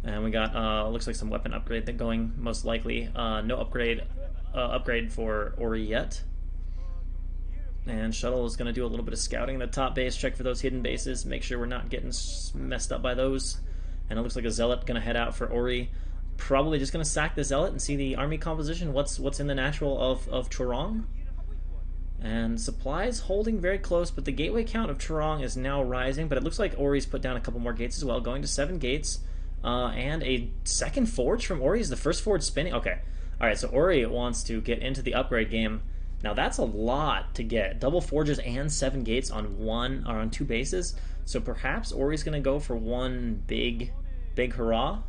Speaker 1: And we got, looks like some weapon upgrade that going, most likely. No upgrade for Ori yet. And Shuttle is going to do a little bit of scouting in the top base, check for those hidden bases, make sure we're not getting messed up by those. And it looks like a Zealot going to head out for Ori. Probably just going to sack the Zealot and see the army composition, what's in the natural of Charong. And supplies holding very close, but the gateway count of Charong is now rising, but it looks like Ori's put down a couple more gates as well, going to 7 gates. And a second forge from Ori. Is the first forge spinning? Okay. Alright, so Ori wants to get into the upgrade game. Now that's a lot to get. Double forges and 7 gates on 2 bases. So perhaps Ori's going to go for one big hurrah.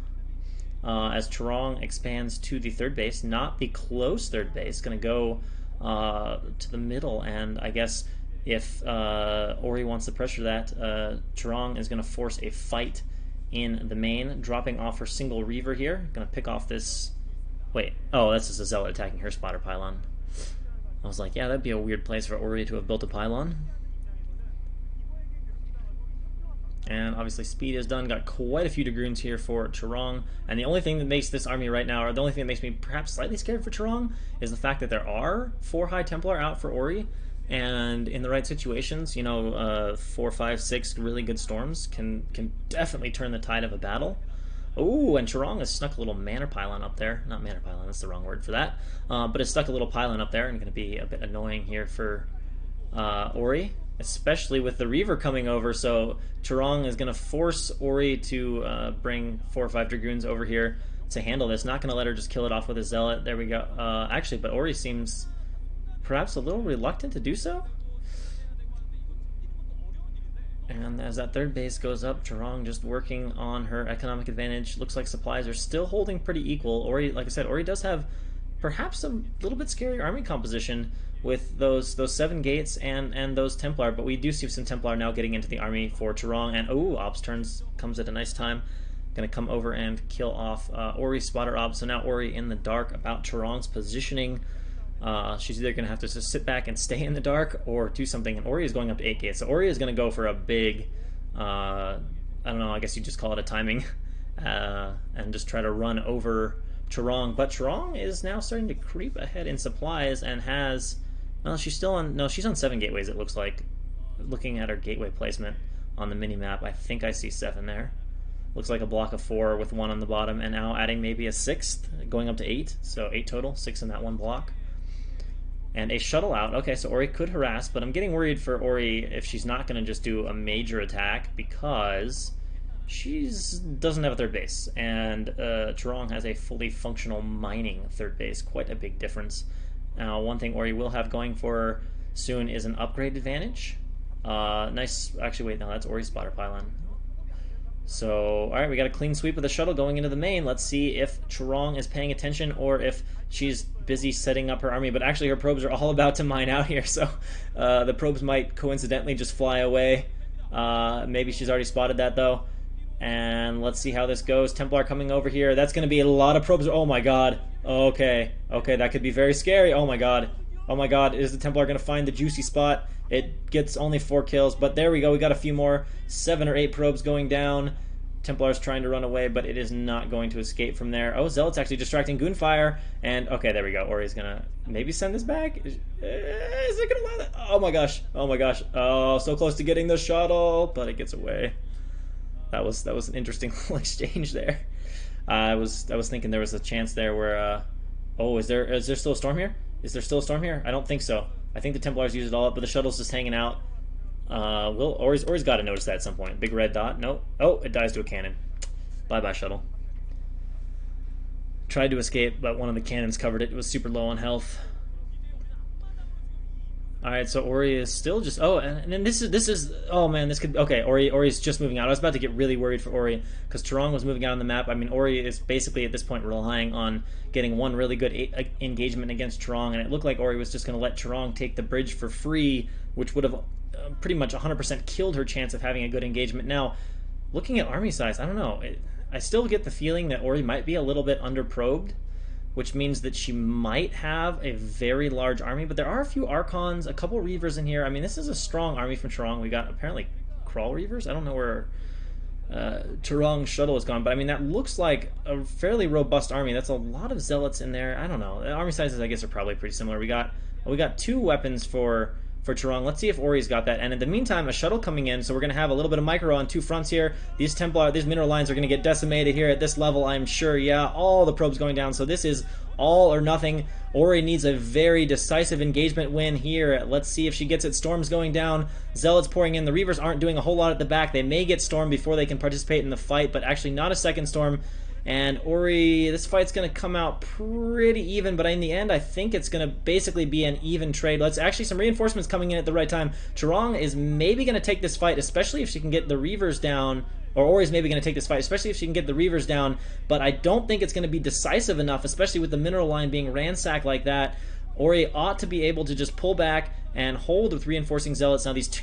Speaker 1: As Charong expands to the 3rd base, not the close 3rd base, going to go to the middle, and I guess if Ori wants to pressure that, Charong is going to force a fight in the main, dropping off her single Reaver here. Going to pick off this... Wait, oh, that's just a Zealot attacking her spotter pylon. I was like, yeah, that'd be a weird place for Ori to have built a pylon. And obviously speed is done. Got quite a few Dragoons here for Charong. And the only thing that makes this army right now, or the only thing that makes me perhaps slightly scared for Charong, is the fact that there are 4 High Templar out for Ori. And in the right situations, you know, 4, 5, 6 really good storms can definitely turn the tide of a battle. Oh, and Charong has snuck a little manor pylon up there. Not manor pylon, that's the wrong word for that. But it's stuck a little pylon up there and going to be a bit annoying here for Ori, especially with the Reaver coming over. So Charong is going to force Ori to bring 4 or 5 Dragoons over here to handle this. Not going to let her just kill it off with a Zealot. There we go. Actually, but Ori seems perhaps a little reluctant to do so. And as that third base goes up, Charong just working on her economic advantage. Looks like supplies are still holding pretty equal. Ori, like I said, Ori does have perhaps a little bit scary army composition with those 7 gates and those Templar, but we do see some Templar now getting into the army for Charong. And oh, Ops turns comes at a nice time. Going to come over and kill off Ori's spotter Ops. So now Ori in the dark about Charong's positioning. She's either going to have to just sit back and stay in the dark or do something. And Ori is going up to 8 gates. So Ori is going to go for a big, I don't know, I guess you just call it a timing, and just try to run over Charong. But Charong is now starting to creep ahead in supplies and has, well, she's still on, no, she's on 7 gateways, it looks like. Looking at her gateway placement on the mini-map, I think I see 7 there. Looks like a block of 4 with 1 on the bottom, and now adding maybe a 6th, going up to 8. So 8 total, 6 in that one block. And a shuttle out. Okay, so Ori could harass, but I'm getting worried for Ori if she's not going to just do a major attack because she doesn't have a third base. And Charong has a fully functional mining third base. Quite a big difference. Now, one thing Ori will have going for her soon is an upgrade advantage. Nice. Actually, wait, no, that's Ori's spotter pylon. So, alright, we got a clean sweep of the shuttle going into the main. Let's see if Charong is paying attention or if she's busy setting up her army. But actually, her probes are all about to mine out here, so the probes might coincidentally just fly away. Maybe she's already spotted that, though. And let's see how this goes. Templar coming over here. That's going to be a lot of probes. Oh, my God. Okay, that could be very scary. Oh, my God. Oh, my God. Is the Templar going to find the juicy spot? It gets only 4 kills, but there we go. We got a few more. 7 or 8 probes going down. Templar's trying to run away, but it is not going to escape from there. Oh, Zealot's actually distracting Goonfire. And, okay, there we go. Ori's going to maybe send this back. Is it going to allow that? Oh, my gosh. Oh, my gosh. Oh, so close to getting the shuttle, but it gets away. That was an interesting little exchange there. I was thinking there was a chance there where... oh, is there still a storm here? Is there still a storm here? I don't think so. I think the Templars used it all up, but the shuttle's just hanging out. Ori's got to notice that at some point. Big red dot. Nope. Oh, it dies to a cannon. Bye-bye, shuttle. Tried to escape, but one of the cannons covered it. It was super low on health. Alright, so Ori is still just... Oh, and then this is... Oh, man, this could... Okay, Ori's just moving out. I was about to get really worried for Ori, because Charong was moving out on the map. I mean, Ori is basically, at this point, relying on getting one really good engagement against Charong, and it looked like Ori was just going to let Charong take the bridge for free, which would have pretty much 100% killed her chance of having a good engagement. Now, looking at army size, I don't know. I still get the feeling that Ori might be a little bit under-probed, which means that she might have a very large army, but there are a few Archons, a couple Reavers in here. I mean, this is a strong army from Charong. We got, apparently, Crawl Reavers? I don't know where Charong's shuttle has gone, but I mean, that looks like a fairly robust army. That's a lot of Zealots in there. I don't know. The army sizes, I guess, are probably pretty similar. We got 2 weapons for Charong. Let's see if Ori's got that. And in the meantime, a shuttle coming in, so we're going to have a little bit of micro on 2 fronts here. These mineral lines are going to get decimated here at this level, I'm sure. Yeah, all the probes going down, so this is all or nothing. Ori needs a very decisive engagement win here. Let's see if she gets it. Storm's going down. Zealots pouring in. The Reavers aren't doing a whole lot at the back. They may get Storm before they can participate in the fight, but actually not a second Storm. And Ori, this fight's going to come out pretty even, but in the end, I think it's going to basically be an even trade. Let's actually, some reinforcements coming in at the right time. Charong is maybe going to take this fight, especially if she can get the Reavers down, or Ori's maybe going to take this fight, especially if she can get the Reavers down, but I don't think it's going to be decisive enough, especially with the mineral line being ransacked like that. Ori ought to be able to just pull back and hold with reinforcing Zealots. Now, these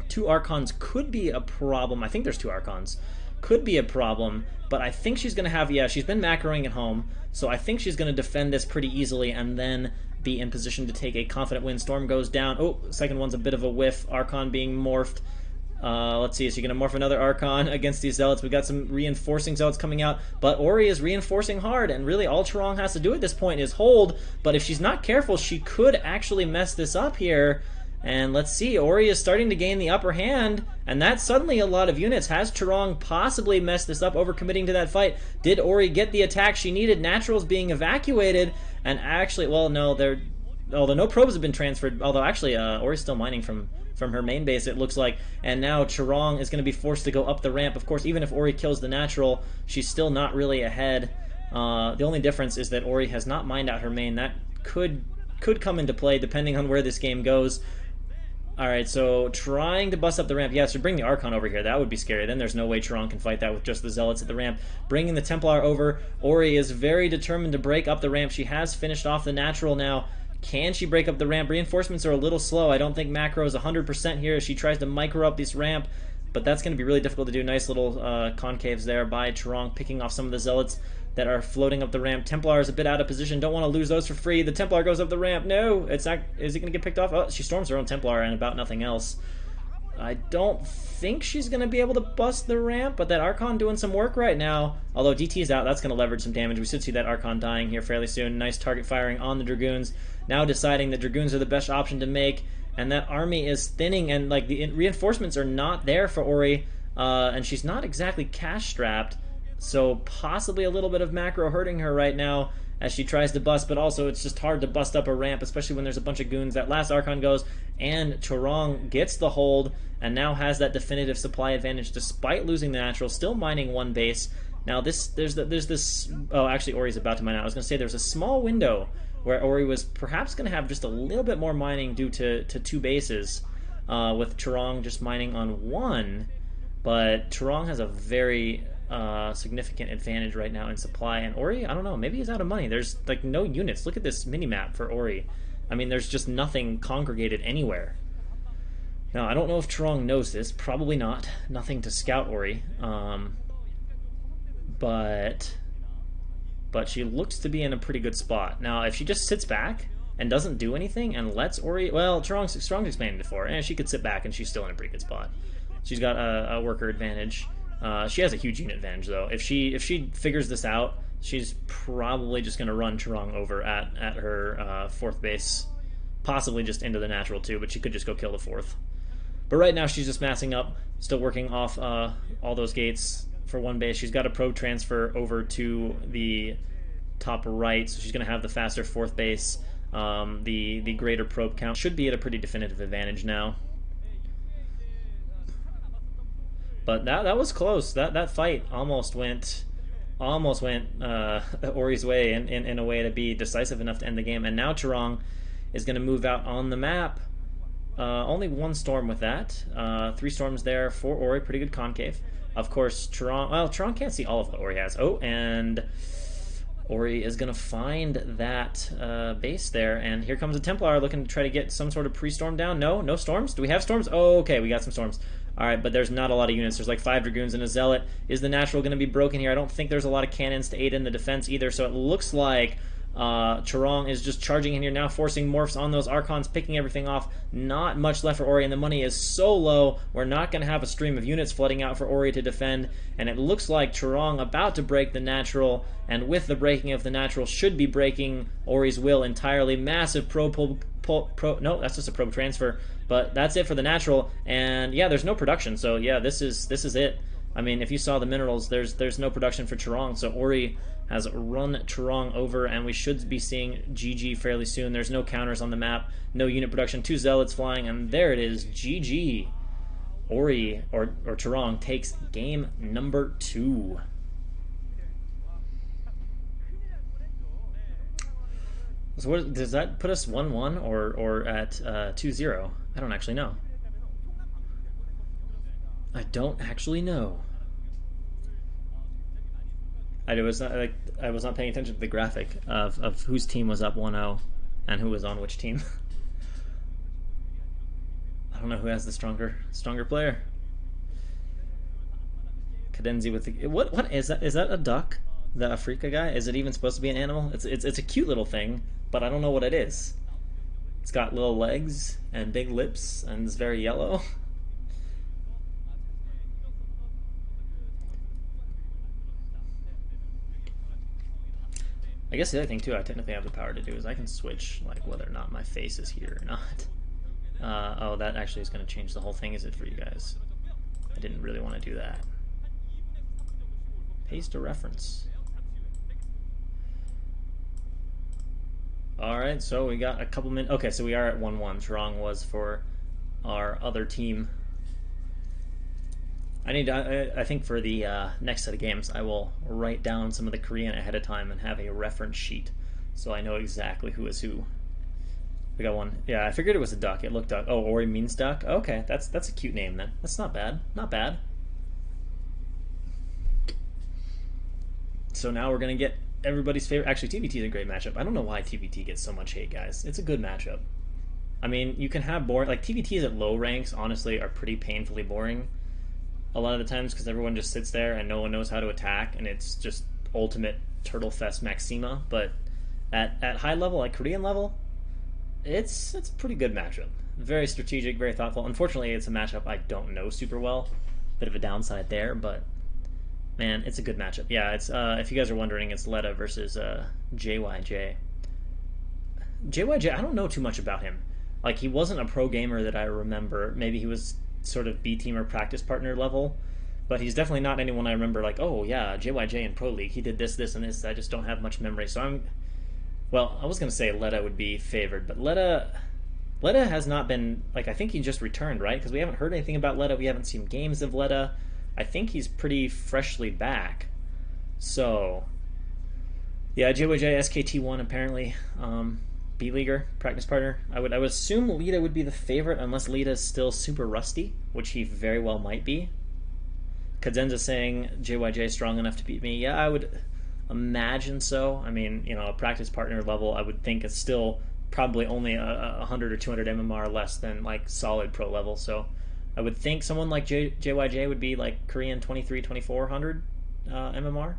Speaker 1: two Archons could be a problem. I think there's 2 Archons. Could be a problem, but I think she's going to have, yeah, she's been macroing at home, so I think she's going to defend this pretty easily and then be in position to take a confident win. Storm goes down. Oh, second one's a bit of a whiff. Archon being morphed. Let's see, is she going to morph another Archon against these Zealots? We've got some reinforcing Zealots coming out, but Ori is reinforcing hard, and really all Charong has to do at this point is hold, but if she's not careful, she could actually mess this up here. And let's see, Ori is starting to gain the upper hand, and that's suddenly a lot of units. Has Charong possibly messed this up, overcommitting to that fight? Did Ori get the attack she needed? Natural's being evacuated, and actually, well, no, although no probes have been transferred, although actually Ori's still mining from her main base, it looks like, and now Charong is going to be forced to go up the ramp. Of course, even if Ori kills the natural, she's still not really ahead. The only difference is that Ori has not mined out her main. That could come into play depending on where this game goes. Alright, so trying to bust up the ramp. Yeah, so bring the Archon over here. That would be scary. Then there's no way Charong can fight that with just the Zealots at the ramp. Bringing the Templar over. Ori is very determined to break up the ramp. She has finished off the natural now. Can she break up the ramp? Reinforcements are a little slow. I don't think Macro is 100% here as she tries to micro up this ramp, but that's going to be really difficult to do. Nice little concaves there by Charong, picking off some of the Zealots that are floating up the ramp. Templar is a bit out of position. Don't want to lose those for free. The Templar goes up the ramp. No, it's not. Is it going to get picked off? Oh, she storms her own Templar and about nothing else. I don't think she's going to be able to bust the ramp, but that Archon doing some work right now. Although DT's out, that's going to leverage some damage. We should see that Archon dying here fairly soon. Nice target firing on the Dragoons. Now deciding that Dragoons are the best option to make, and that army is thinning, and like the reinforcements are not there for Ori, and she's not exactly cash-strapped. So possibly a little bit of macro hurting her right now as she tries to bust, but also it's just hard to bust up a ramp, especially when there's a bunch of goons. That last Archon goes, and Charong gets the hold, and now has that definitive supply advantage despite losing the natural, still mining one base. Now there's this, oh, actually Ori's about to mine out. I was going to say there's a small window where Ori was perhaps going to have just a little bit more mining due to two bases, with Charong just mining on one, but Charong has a very significant advantage right now in supply, and Ori, I don't know, maybe he's out of money. There's like no units. Look at this mini-map for Ori. I mean, there's just nothing congregated anywhere. Now, I don't know if Charong knows this. Probably not. Nothing to scout Ori. But she looks to be in a pretty good spot. Now, if she just sits back and doesn't do anything and lets Ori... Well, Strong's explained before, and she could sit back and she's still in a pretty good spot. She's got a worker advantage. She has a huge unit advantage, though. If she figures this out, she's probably just going to run Charong over at her fourth base. Possibly just into the natural, too, but she could just go kill the fourth. But right now, she's just massing up, still working off all those gates for one base. She's got a probe transfer over to the top right, so she's going to have the faster fourth base. The greater probe count should be at a pretty definitive advantage now. But that was close. That fight almost went Ori's way in a way to be decisive enough to end the game. And now Charong is going to move out on the map. Only one storm with that. 3 storms there for Ori. Pretty good concave. Of course, Charong... Well, Charong can't see all of what Ori has. Oh, and Ori is going to find that base there. And here comes a Templar looking to try to get some sort of pre-storm down. No storms? Do we have storms? Oh, okay, we got some storms. Alright, but there's not a lot of units. There's like 5 Dragoons and a Zealot. Is the natural going to be broken here? I don't think there's a lot of cannons to aid in the defense either, so it looks like Charong is just charging in here now, forcing morphs on those Archons, picking everything off. Not much left for Ori, and the money is so low, we're not going to have a stream of units flooding out for Ori to defend, and it looks like Charong about to break the natural, and with the breaking of the natural should be breaking Ori's will entirely. Massive no, that's just a probe transfer, but that's it for the natural, and yeah, there's no production, so yeah, this is it. I mean, if you saw the minerals, there's no production for Charong, so Ori has run Charong over, and we should be seeing GG fairly soon. There's no counters on the map, no unit production, 2 Zealots flying, and there it is, GG. Ori, or Charong, takes game number 2. So what, does that put us 1-1 or at 2-0? I don't actually know. I don't actually know. I was not paying attention to the graphic of whose team was up 1-0 and who was on which team. I don't know who has the stronger player. Cadenzi with the what is that? Is that a duck? The Africa guy? Is it even supposed to be an animal? It's a cute little thing, but I don't know what it is. It's got little legs and big lips and it's very yellow. I guess the other thing too I technically have the power to do is I can switch like whether or not my face is here or not. Oh, that actually is going to change the whole thing, is it, for you guys? I didn't really want to do that. Paste a reference. Alright, so we got a couple minutes. Okay, so we are at 1-1. Zhuang was for our other team. I think for the next set of games, I will write down some of the Korean ahead of time and have a reference sheet so I know exactly who is who. We got one. Yeah, I figured it was a duck. It looked duck. Oh, Ori means duck. Okay, that's a cute name then. That's not bad. Not bad. So now we're gonna get everybody's favorite. Actually, TVT is a great matchup. I don't know why TVT gets so much hate, guys. It's a good matchup. I mean, you can have boring, like TVTs at low ranks. Honestly, are pretty painfully boring a lot of the times because everyone just sits there and no one knows how to attack, and it's just ultimate Turtle Fest Maxima. But at high level, like Korean level, it's a pretty good matchup. Very strategic, very thoughtful. Unfortunately, it's a matchup I don't know super well. Bit of a downside there, but man, it's a good matchup. Yeah, it's if you guys are wondering, it's Letta versus JYJ. JYJ, I don't know too much about him. Like, he wasn't a pro gamer that I remember. Maybe he was sort of B team or practice partner level, but he's definitely not anyone I remember like, oh yeah, JYJ in Pro League, he did this, this, and this. I just don't have much memory. So I was going to say Letta would be favored, but Letta has not been, like, I think he just returned, right? Because we haven't heard anything about Letta. We haven't seen games of Letta. I think he's pretty freshly back. So, yeah, JYJ, SKT1 apparently. B-Leaguer, practice partner. I would assume Lita would be the favorite unless Lita's still super rusty, which he very well might be. Kazenza saying JYJ strong enough to beat me. Yeah, I would imagine so. I mean, you know, a practice partner level, I would think it's still probably only 100 or 200 MMR less than like solid pro level. So I would think someone like JYJ would be like Korean 23, 2400 MMR.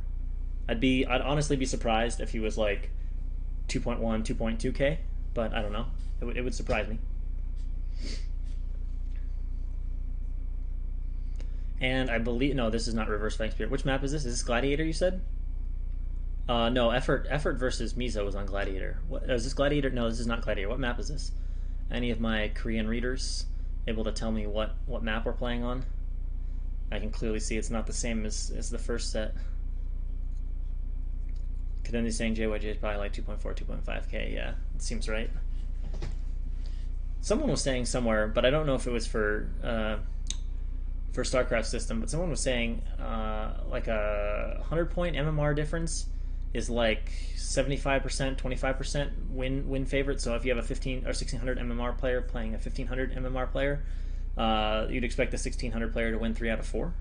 Speaker 1: I'd honestly be surprised if he was like 2.1, 2.2k, but I don't know. It would surprise me. And I believe, no, this is not Reverse Fang Spirit. Which map is this? Is this Gladiator, you said? No, Effort versus Mizo was on Gladiator. What, is this Gladiator? No, this is not Gladiator. What map is this? Any of my Korean readers able to tell me what map we're playing on? I can clearly see it's not the same as the first set. Kadenzi's saying JYJ is probably like 2.4, 2.5k. Yeah, it seems right. Someone was saying somewhere, but I don't know if it was for StarCraft system, but someone was saying like a 100-point MMR difference is like 75%, 25% win favorite. So if you have a 15 or 1600 MMR player playing a 1500 MMR player, you'd expect the 1600 player to win 3 out of 4.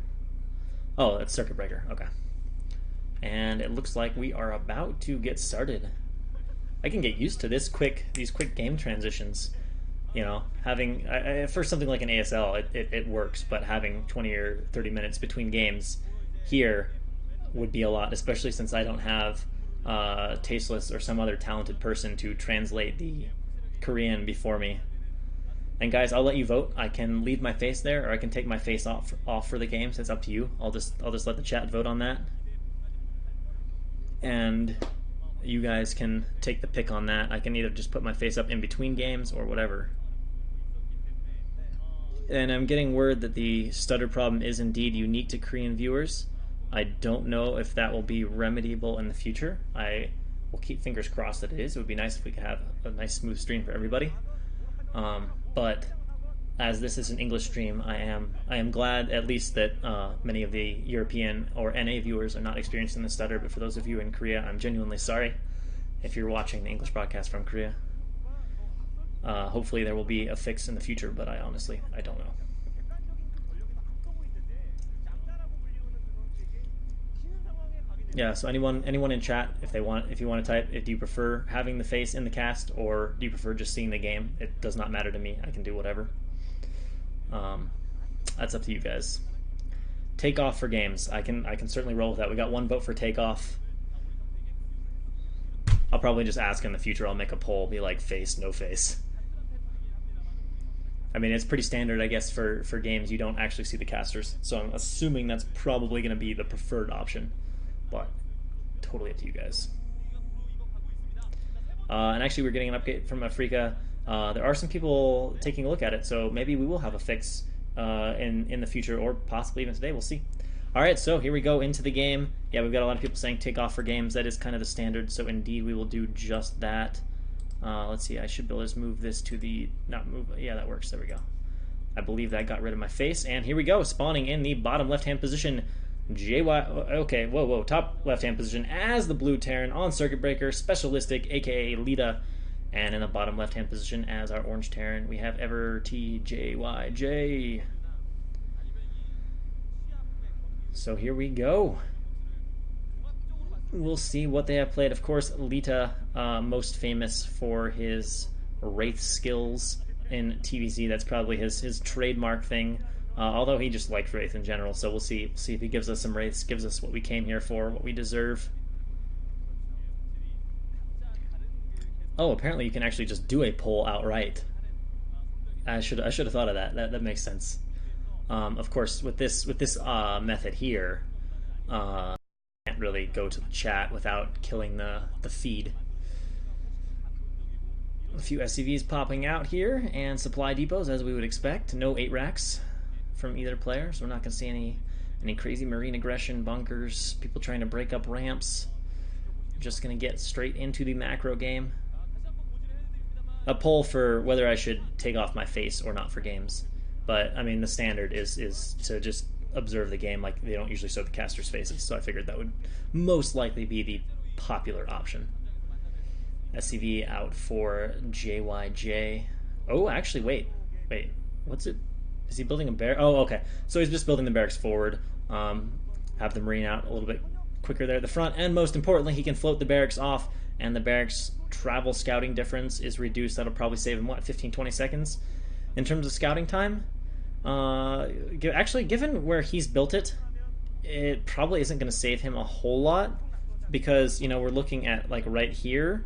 Speaker 1: Oh, that's Circuit Breaker. Okay. And it looks like we are about to get started. I can get used to these quick game transitions. You know, having for something like an ASL, it works, but having 20 or 30 minutes between games here would be a lot, especially since I don't have Tasteless or some other talented person to translate the Korean before me. And guys, I'll let you vote. I can leave my face there, or I can take my face off for the games. It's up to you. I'll just let the chat vote on that. And you guys can take the pick on that. I can either just put my face up in between games or whatever. And I'm getting word that the stutter problem is indeed unique to Korean viewers. I don't know if that will be remediable in the future. I will keep fingers crossed that it is. It would be nice if we could have a nice smooth stream for everybody. But as this is an English stream, I am glad at least that many of the European or NA viewers are not experiencing the stutter. But for those of you in Korea, I'm genuinely sorry if you're watching the English broadcast from Korea. Hopefully there will be a fix in the future, but I don't know. Yeah, so anyone in chat, if you want to type, do you prefer having the face in the cast or do you prefer just seeing the game? It does not matter to me. I can do whatever. That's up to you guys. Takeoff for games. I can certainly roll with that. We got one vote for takeoff. I'll probably just ask in the future. I'll make a poll, be like face, no face. I mean, it's pretty standard, I guess, for games. You don't actually see the casters, so I'm assuming that's probably going to be the preferred option. But totally up to you guys. And actually, we're getting an update from Africa. there are some people taking a look at it, so maybe we will have a fix in the future, or possibly even today. We'll see. All right, so here we go into the game. Yeah, we've got a lot of people saying take off for games. That is kind of the standard, so indeed we will do just that. Let's see, I should be able to just move this to the, not move, yeah, that works, there we go. I believe that got rid of my face, and here we go, spawning in the bottom left-hand position, okay, whoa, top left-hand position as the blue Terran on Circuit Breaker, Specialistic, aka Lita, and in the bottom left-hand position as our orange Terran, we have EverTJYJ. So here we go. We'll see what they have played. Of course, Lita, most famous for his Wraith skills in TVZ. That's probably his trademark thing. Although he just liked Wraith in general, so we'll see if he gives us some Wraiths, gives us what we came here for, what we deserve. Oh, apparently you can actually just do a poll outright. I should have thought of that. That makes sense. Of course, with this method here, can't really go to the chat without killing the feed. A few SCVs popping out here, and supply depots as we would expect. No 8 racks from either player, so we're not going to see any crazy marine aggression, bunkers, people trying to break up ramps. Just going to get straight into the macro game. A poll for whether I should take off my face or not for games. But, I mean, the standard is to just observe the game. Like, they don't usually show the casters' faces, so I figured that would most likely be the popular option. SCV out for JYJ. Oh, actually, wait. What's it? Is he building a barrack? Oh, okay. So he's just building the barracks forward. Have the marine out a little bit quicker there at the front. And most importantly, he can float the barracks off, and the barracks travel scouting difference is reduced. That'll probably save him, what, 15-20 seconds? In terms of scouting time? Actually, given where he's built it, it probably isn't going to save him a whole lot, because, you know, we're looking at, like, right here,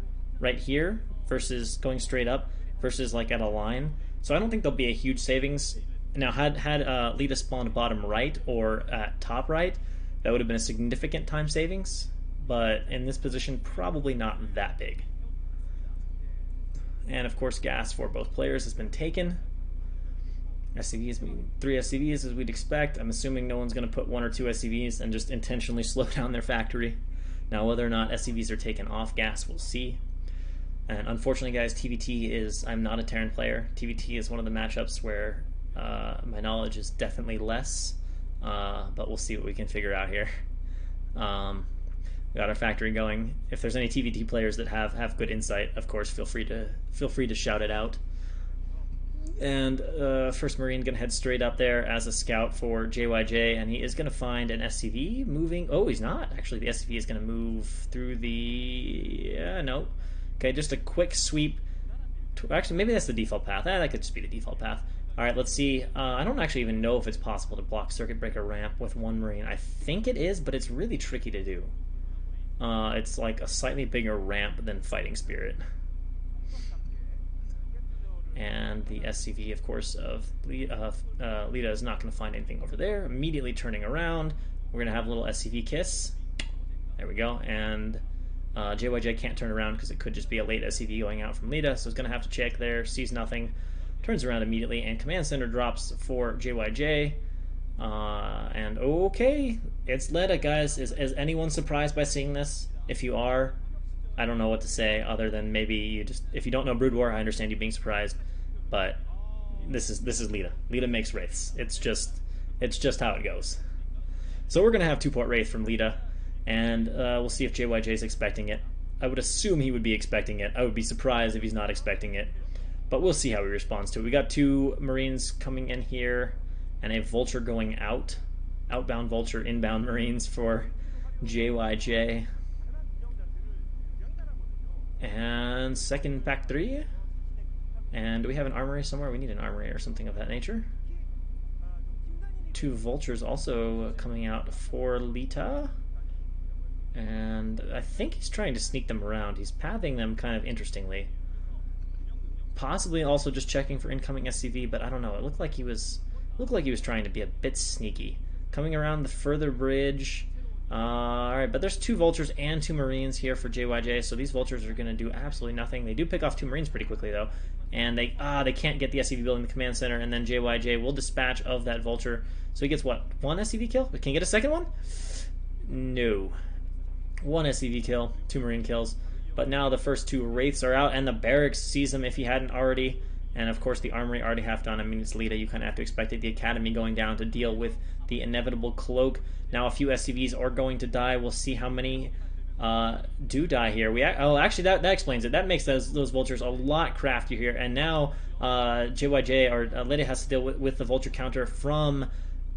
Speaker 1: versus going straight up, versus, like, at a line. So I don't think there'll be a huge savings. Now, had Lita spawned bottom right or at top right, that would have been a significant time savings, but in this position, probably not that big. And of course, gas for both players has been taken. SCVs, 3 SCVs as we'd expect. I'm assuming no one's going to put 1 or 2 SCVs and just intentionally slow down their factory. Now, whether or not SCVs are taken off gas, we'll see. And unfortunately, guys, TVT is, I'm not a Terran player. TVT is one of the matchups where my knowledge is definitely less, but we'll see what we can figure out here. We got our factory going. If there's any TVT players that have good insight, of course, feel free to shout it out. And first Marine gonna head straight up there as a scout for JYJ, and he is gonna find an SCV moving. Oh, he's not. Actually, the SCV is gonna move through the. No. Okay, just a quick sweep. Actually, maybe that's the default path. That could just be the default path. All right, let's see. I don't actually even know if it's possible to block Circuit Breaker ramp with 1 Marine. I think it is, but it's really tricky to do. It's like a slightly bigger ramp than Fighting Spirit. And the SCV, of course, of Lita is not going to find anything over there. Immediately turning around, we're going to have a little SCV kiss. There we go. And JYJ can't turn around because it could just be a late SCV going out from Lita, so it's going to have to check there, sees nothing, turns around immediately, and Command Center drops for JYJ. And okay, it's Lita, guys. Is anyone surprised by seeing this? If you are, I don't know what to say other than maybe you just, if you don't know Brood War, I understand you being surprised, but this is Lita. Lita makes Wraiths. It's just how it goes. So we're gonna have 2-port Wraith from Lita, and we'll see if JYJ is expecting it. I would assume he would be expecting it. I would be surprised if he's not expecting it, but we'll see how he responds to it. We got 2 Marines coming in here, and a Vulture going out. Outbound Vulture, inbound Marines for JYJ. And second pack 3. And do we have an armory somewhere? We need an armory or something of that nature. 2 Vultures also coming out for Lita. And I think he's trying to sneak them around. He's pathing them kind of interestingly. Possibly also just checking for incoming SCV, but I don't know. It looked like he was trying to be a bit sneaky. Coming around the further bridge. Alright, but there's 2 Vultures and 2 Marines here for JYJ, so these Vultures are going to do absolutely nothing. They do pick off 2 Marines pretty quickly, though. and they can't get the SCV building the command center, and then JYJ will dispatch of that vulture. So he gets what, 1 SCV kill? Can he get a second one? No. 1 SCV kill, 2 Marine kills. But now the first 2 Wraiths are out, and the Barracks sees him if he hadn't already. And of course the Armory already half done. I mean, it's Lita, you kind of have to expect it. The Academy going down to deal with the inevitable Cloak. Now a few SCVs are going to die. We'll see how many do die here. Actually that explains it. That makes those vultures a lot craftier here. And now JYJ or Lita has to deal with the vulture counter from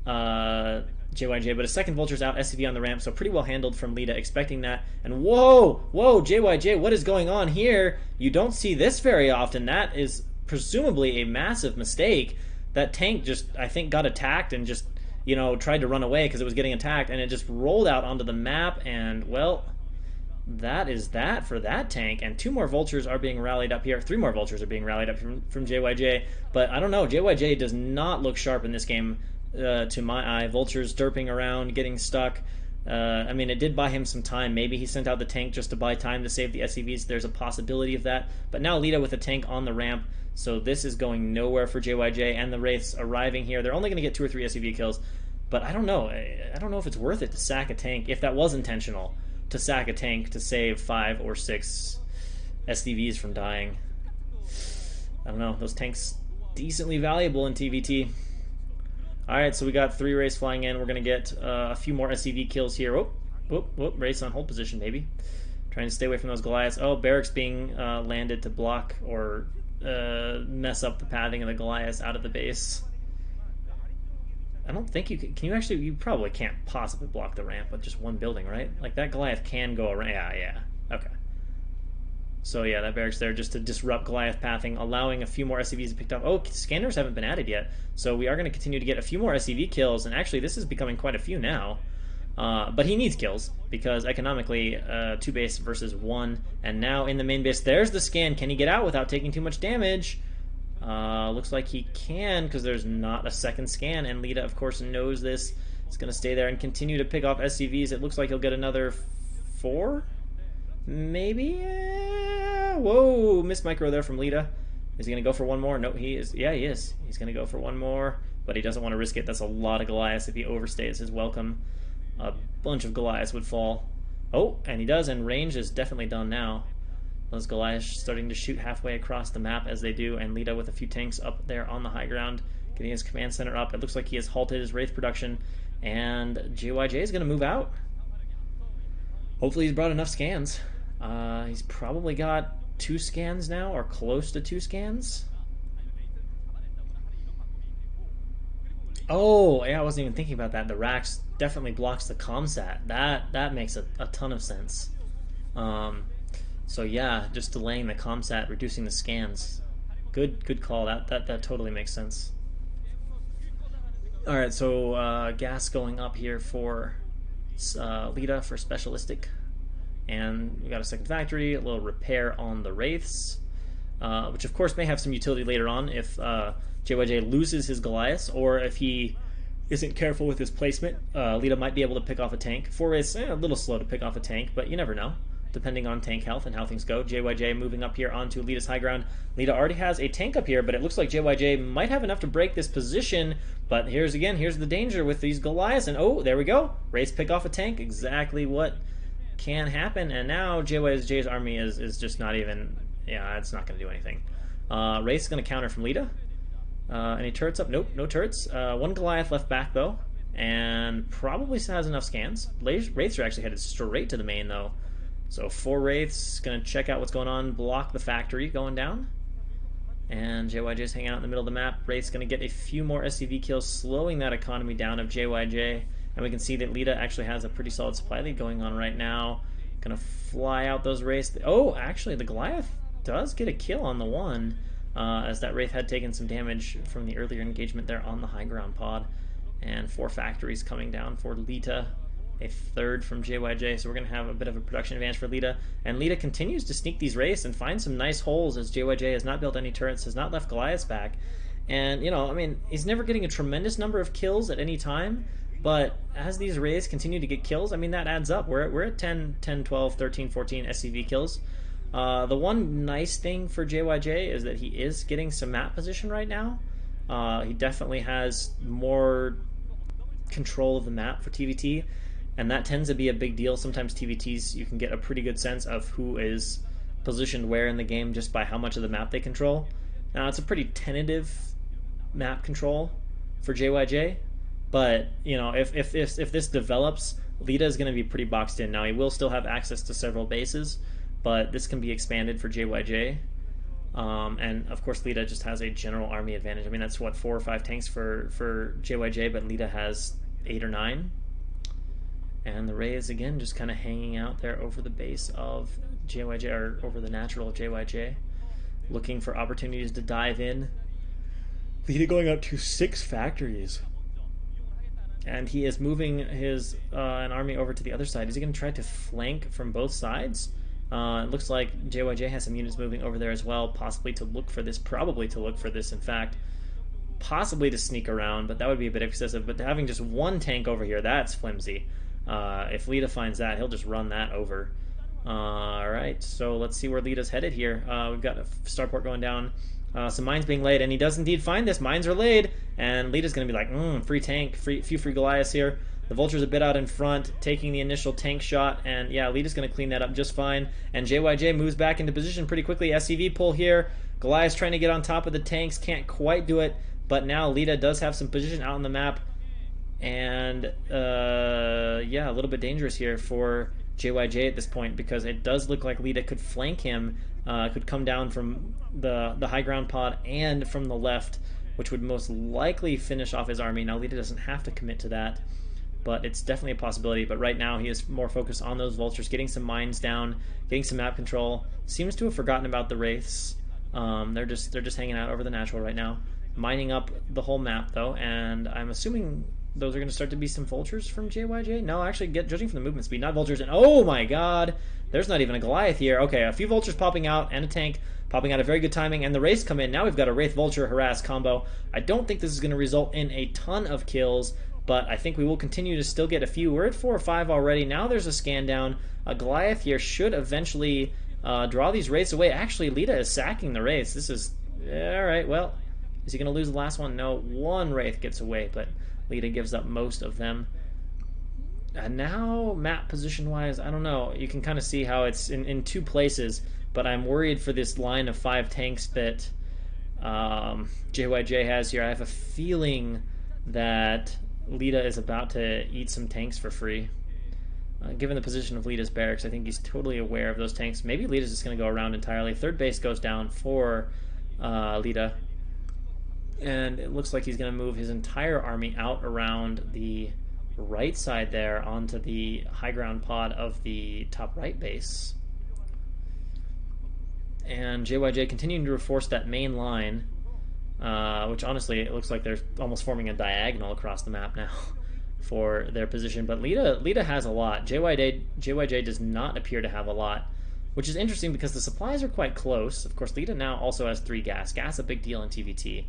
Speaker 1: JYJ, but a second vulture's out, SCV on the ramp, so pretty well handled from Lita, expecting that. And whoa, JYJ, what is going on here? You don't see this very often. That is presumably a massive mistake. That tank just, I think, got attacked and just, tried to run away because it was getting attacked, and it just rolled out onto the map, and, well, that is that for that tank. And 2 more vultures are being rallied up here. 3 more vultures are being rallied up from JYJ, but I don't know, JYJ does not look sharp in this game. To my eye, vultures derping around, getting stuck. I mean, it did buy him some time. Maybe he sent out the tank just to buy time to save the SCVs. There's a possibility of that. But now Lita with a tank on the ramp, so this is going nowhere for JYJ, and the Wraiths arriving here. They're only going to get 2 or 3 SCV kills, but I don't know. I don't know if it's worth it to sack a tank, if that was intentional, to sack a tank to save 5 or 6 SCVs from dying. I don't know. Those tanks decently valuable in TVT. Alright, so we got 3 Wraiths flying in. We're going to get a few more SCV kills here. Wraiths on hold position, maybe. Trying to stay away from those Goliaths. Oh, Barracks being landed to block or mess up the pathing of the Goliaths out of the base. I don't think you can you actually, you probably can't possibly block the ramp with just 1 building, right? Like, that Goliath can go around. Yeah. Okay. So yeah, that Barracks there just to disrupt Goliath pathing, allowing a few more SCVs to be picked up. Oh, scanners haven't been added yet, so we are going to continue to get a few more SCV kills, and actually this is becoming quite a few now. But he needs kills, because economically, 2 base versus 1, and now in the main base, there's the scan. Can he get out without taking too much damage? Looks like he can, because there's not a second scan, and Lita, of course, knows this. He's going to stay there and continue to pick off SCVs. It looks like he'll get another 4? Maybe? Whoa, missed micro there from Lita. Is he going to go for 1 more? No, he is. Yeah, he is. He's going to go for 1 more, but he doesn't want to risk it. That's a lot of Goliaths. If he overstays his welcome, a bunch of Goliaths would fall. Oh, and he does, and range is definitely done now. Those Goliaths starting to shoot halfway across the map as they do, and Lita with a few tanks up there on the high ground, getting his command center up. It looks like he has halted his Wraith production, and JYJ is going to move out. Hopefully he's brought enough scans. He's probably got 2 scans now, or close to 2 scans. Oh, yeah, I wasn't even thinking about that. The Rax definitely blocks the comsat. That makes a ton of sense. So yeah, just delaying the comsat, reducing the scans. Good call. That totally makes sense. All right, so gas going up here for Lita for specialistic, and we got a second factory, a little repair on the Wraiths, which of course may have some utility later on if JYJ loses his Goliaths, or if he isn't careful with his placement. Lita might be able to pick off a tank. 4 Wraiths, a little slow to pick off a tank, but you never know, depending on tank health and how things go. JYJ moving up here onto Lita's high ground. Lita already has a tank up here, but it looks like JYJ might have enough to break this position. But here's the danger with these Goliaths. And oh, there we go. Wraiths pick off a tank. Exactly what can happen. And now JYJ's army is just not even, yeah, it's not going to do anything. Wraith's going to counter from Lita. Any turrets up? Nope, no turrets. 1 Goliath left back, though. And probably has enough scans. Wraiths are actually headed straight to the main, though. So 4 Wraiths, going to check out what's going on, block the factory going down. And JYJ's hanging out in the middle of the map. Wraith's going to get a few more SCV kills, slowing that economy down of JYJ. And we can see that Lita actually has a pretty solid supply lead going on right now. Going to fly out those Wraiths. Oh, actually, the Goliath does get a kill on the 1, as that Wraith had taken some damage from the earlier engagement there on the high ground pod. And 4 factories coming down for Lita. A 3rd from JYJ, so we're going to have a bit of a production advantage for Lita. And Lita continues to sneak these Wraiths and find some nice holes, as JYJ has not built any turrets, has not left Goliaths back. And, you know, I mean, he's never getting a tremendous number of kills at any time, but as these Wraiths continue to get kills, I mean, that adds up. We're at 10, 12, 13, 14 SCV kills. The one nice thing for JYJ is that he is getting some map position right now. He definitely has more control of the map for TVT, and that tends to be a big deal. Sometimes TVTs, you can get a pretty good sense of who is positioned where in the game just by how much of the map they control. Now, it's a pretty tentative map control for JYJ, but you know, if this develops, Lita is going to be pretty boxed in. Now, he will still have access to several bases, but this can be expanded for JYJ. And of course, Lita just has a general army advantage. I mean, that's what, 4 or 5 tanks for JYJ, but Lita has 8 or 9. And the Ray is again just kind of hanging out there over the base of JYJ, or over the natural of JYJ, looking for opportunities to dive in. Lita going up to 6 factories. And he is moving his an army over to the other side. Is he going to try to flank from both sides? It looks like JYJ has some units moving over there as well, possibly to look for this, probably to look for this, in fact. Possibly to sneak around, but that would be a bit excessive. But having just one tank over here, that's flimsy. If Lita finds that, he'll just run that over. Alright, so let's see where Lita's headed here. We've got a starport going down. Some mines being laid, and he does indeed find this. Mines are laid, and Lita's going to be like, free tank, few free Goliaths here. The Vulture's a bit out in front, taking the initial tank shot, and yeah, Lita's going to clean that up just fine. And JYJ moves back into position pretty quickly. SCV pull here. Goliath's trying to get on top of the tanks, can't quite do it, but now Lita does have some position out on the map, and yeah, a little bit dangerous here for JYJ at this point, because it does look like Lita could flank him, could come down from the high ground pod and from the left, which would most likely finish off his army. Now Lita doesn't have to commit to that, but it's definitely a possibility. But right now he is more focused on those vultures, getting some mines down, getting some map control. Seems to have forgotten about the wraiths. They're just hanging out over the natural right now, mining up the whole map though, and I'm assuming those are going to start to be some vultures from JYJ. No, actually, judging from the movement speed, not vultures. And oh my god, there's not even a Goliath here. Okay, a few vultures popping out and a tank popping out at very good timing, and the wraiths come in. Now we've got a wraith vulture harass combo. I don't think this is going to result in a ton of kills, but I think we will continue to still get a few. We're at 4 or 5 already. Now there's a scan down. A Goliath here should eventually draw these wraiths away. Actually, Lita is sacking the wraiths. This is... Alright, well, is he going to lose the last one? No, one wraith gets away, but Lita gives up most of them. And now, map position-wise, I don't know. You can kind of see how it's in 2 places, but I'm worried for this line of 5 tanks that JYJ has here. I have a feeling that Lita is about to eat some tanks for free. Given the position of Lita's barracks, I think he's totally aware of those tanks. Maybe Lita's just going to go around entirely. Third base goes down for Lita. And it looks like he's going to move his entire army out around the right side there onto the high ground pod of the top right base. And JYJ continuing to reinforce that main line, which honestly it looks like they're almost forming a diagonal across the map now for their position. But Lita has a lot. JYJ does not appear to have a lot, which is interesting because the supplies are quite close. Of course, Lita now also has 3 gas. Gas a big deal in TVT.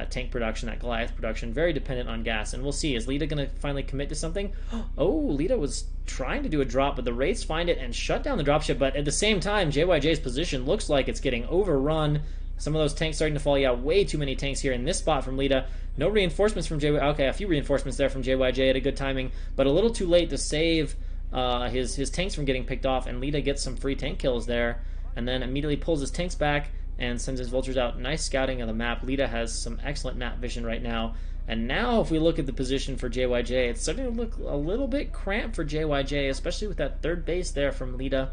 Speaker 1: Tank production, that Goliath production, very dependent on gas. And we'll see, is Lita going to finally commit to something? Oh, Lita was trying to do a drop, but the Wraiths find it and shut down the dropship. But at the same time, JYJ's position looks like it's getting overrun. Some of those tanks starting to fall. Yeah, way too many tanks here in this spot from Lita. No reinforcements from JYJ. Okay, a few reinforcements there from JYJ at a good timing, but a little too late to save his tanks from getting picked off, and Lita gets some free tank kills there, and then immediately pulls his tanks back and sends his vultures out. Nice scouting of the map. Lita has some excellent map vision right now. And now if we look at the position for JYJ, it's starting to look a little bit cramped for JYJ, especially with that third base there from Lita.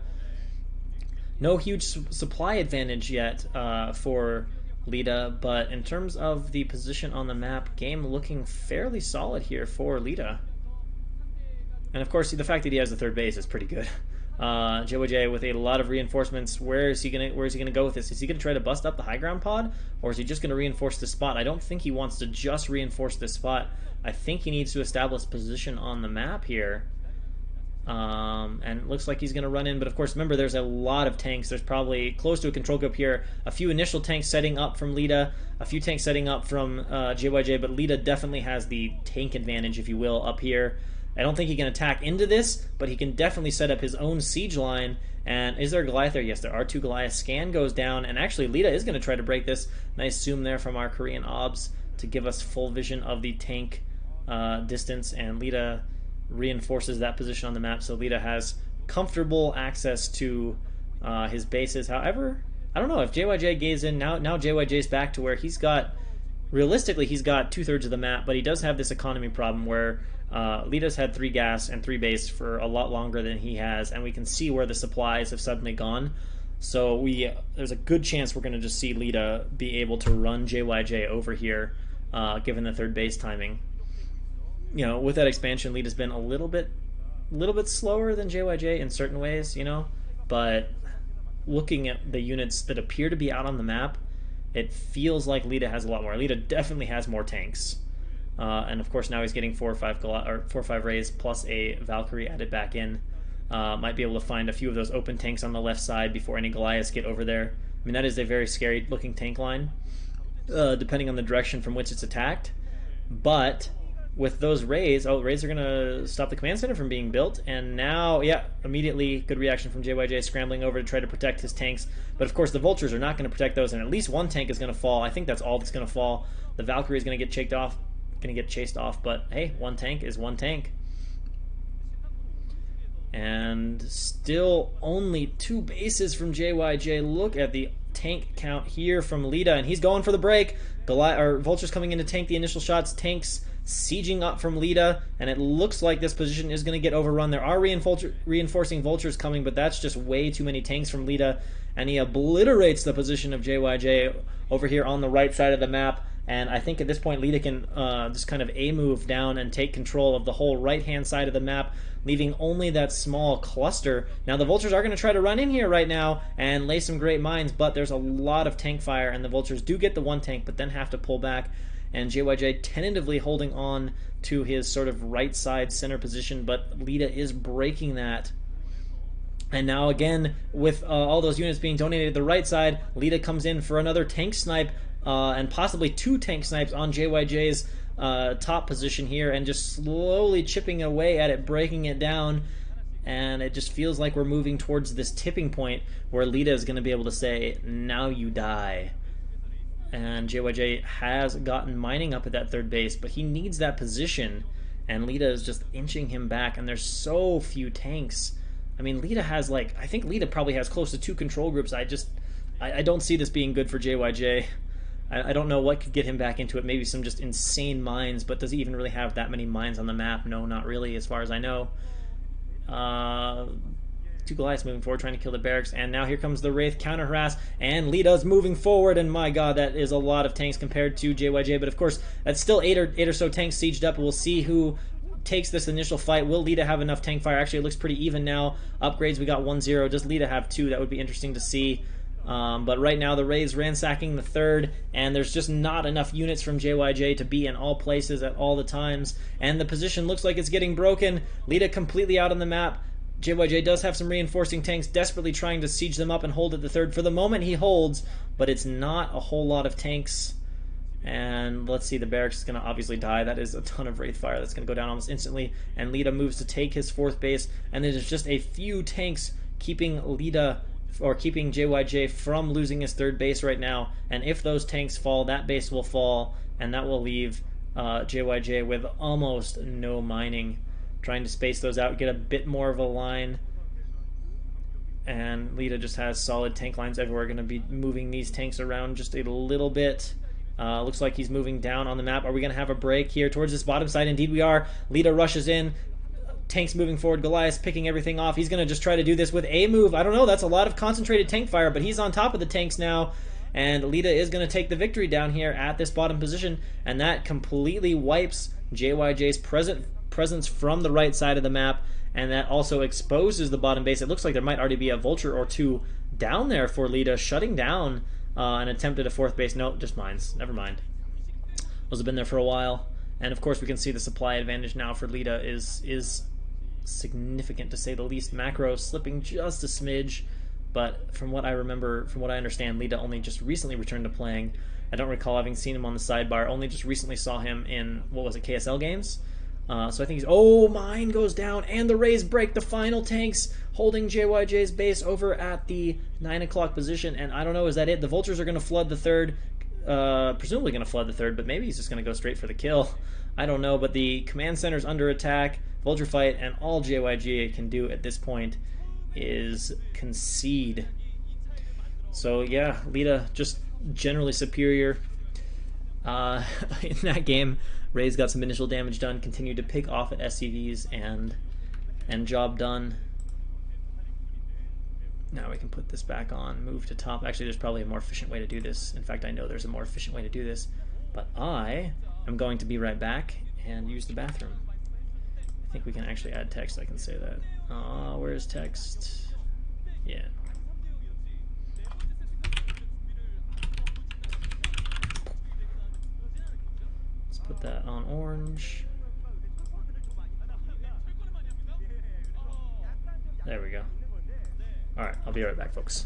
Speaker 1: No huge supply advantage yet for Lita, but in terms of the position on the map, game looking fairly solid here for Lita. And of course, the fact that he has the third base is pretty good. JYJ with a lot of reinforcements. Where is he gonna go with this? Is he gonna try to bust up the high ground pod, or is he just gonna reinforce the spot? I don't think he wants to just reinforce this spot. I think he needs to establish position on the map here. And it looks like he's gonna run in, but of course, remember, there's a lot of tanks. There's probably close to a control group here. A few initial tanks setting up from Lita, a few tanks setting up from JYJ, but Lita definitely has the tank advantage, if you will, up here. I don't think he can attack into this, but he can definitely set up his own siege line. And is there a Goliath there? Yes, there are 2 Goliaths. Scan goes down, and actually Lita is going to try to break this. Nice zoom there from our Korean obs to give us full vision of the tank distance, and Lita reinforces that position on the map, so Lita has comfortable access to his bases. However, I don't know if JYJ gaze in now. JYJ's back to where he's got, realistically, he's got 2/3 of the map, but he does have this economy problem where Lita's had 3 gas and 3 base for a lot longer than he has, and we can see where the supplies have suddenly gone. So there's a good chance we're going to just see Lita be able to run JYJ over here, given the 3rd base timing. You know, with that expansion, Lita's been a little bit slower than JYJ in certain ways, you know, but looking at the units that appear to be out on the map, it feels like Lita has a lot more. Lita definitely has more tanks. And of course now he's getting 4 or 5 rays plus a Valkyrie added back in. Might be able to find a few of those open tanks on the left side before any Goliaths get over there. I mean, that is a very scary looking tank line, depending on the direction from which it's attacked. But with those rays, rays are going to stop the command center from being built. And now, yeah, immediately good reaction from JYJ, scrambling over to try to protect his tanks. But of course the vultures are not going to protect those, and at least 1 tank is going to fall. I think that's all that's going to fall. The Valkyrie is going to get chased off, but hey, 1 tank is 1 tank. And still only 2 bases from JYJ. Look at the tank count here from Lita, and he's going for the break. Vultures coming in to tank the initial shots. Tanks sieging up from Lita, and it looks like this position is going to get overrun. There are reinforcing vultures coming, but that's just way too many tanks from Lita, and he obliterates the position of JYJ over here on the right side of the map. And I think at this point Lita can just kind of A-move down and take control of the whole right-hand side of the map, leaving only that small cluster. Now the vultures are going to try to run in here right now and lay some great mines, but there's a lot of tank fire, and the vultures do get the 1 tank, but then have to pull back. And JYJ tentatively holding on to his sort of right side center position, but Lita is breaking that. And now again, with all those units being donated to the right side, Lita comes in for another tank snipe, and possibly 2 tank snipes on JYJ's top position here, and just slowly chipping away at it, breaking it down. And it just feels like we're moving towards this tipping point where Lita is going to be able to say, now you die. And JYJ has gotten mining up at that 3rd base, but he needs that position, and Lita is just inching him back, and there's so few tanks. I mean, Lita has I think Lita probably has close to 2 control groups. I don't see this being good for JYJ. I don't know what could get him back into it. Maybe some just insane mines, but does he even really have that many mines on the map? No, not really, as far as I know. 2 Goliaths moving forward, trying to kill the barracks, and now here comes the Wraith counter harass, and Lita's moving forward, and my god, that is a lot of tanks compared to JYJ, but of course, that's still 8 or so tanks sieged up. We'll see who takes this initial fight. Will Lita have enough tank fire? Actually, it looks pretty even now. Upgrades, we got 1-0. Does Lita have 2? That would be interesting to see. But right now, the Wraiths ransacking the 3rd, and there's just not enough units from JYJ to be in all places at all the times, and the position looks like it's getting broken. Lita completely out on the map. JYJ does have some reinforcing tanks, desperately trying to siege them up and hold at the 3rd. For the moment, he holds, but it's not a whole lot of tanks. And let's see, the barracks is going to obviously die. That is a ton of Wraith fire that's going to go down almost instantly. And Lita moves to take his 4th base, and there's just a few tanks keeping Lita, or keeping JYJ from losing his 3rd base right now. And if those tanks fall, that base will fall, and that will leave JYJ with almost no mining. Trying to space those out, get a bit more of a line. And Lita just has solid tank lines everywhere. Going to be moving these tanks around just a little bit. Looks like he's moving down on the map. Are we going to have a break here towards this bottom side? Indeed we are. Lita rushes in. Tanks moving forward. Goliath's picking everything off. He's going to just try to do this with a move. I don't know. That's a lot of concentrated tank fire, but he's on top of the tanks now. And Lita is going to take the victory down here at this bottom position. And that completely wipes JYJ's presence from the right side of the map, and that also exposes the bottom base. It looks like there might already be a vulture or 2 down there for Lita, shutting down an attempt at a 4th base. No, just mines. Never mind. Those have been there for a while. And of course we can see the supply advantage now for Lita is significant, to say the least. Macro slipping just a smidge, but from what I remember, from what I understand, Lita only just recently returned to playing. I don't recall having seen him on the sidebar. Only just recently saw him in, what was it, KSL games? So I think he's... Oh, mine goes down, and the Rays break the final tanks, holding JYJ's base over at the 9 o'clock position. And I don't know, is that it? The Vultures are going to flood the third. Presumably going to flood the third, but maybe he's just going to go straight for the kill. I don't know, but the command center's under attack. Vulture fight, and all JYJ can do at this point is concede. So yeah, Lita just generally superior. In that game, Rays got some initial damage done, continued to pick off at SCVs, and job done. Now we can put this back on, move to top. Actually, there's probably a more efficient way to do this. In fact, I know there's a more efficient way to do this. But I am going to be right back and use the bathroom. I think we can actually add text, I can say that. Where's text? Yeah. Let's put that on orange. There we go. Alright, I'll be right back, folks.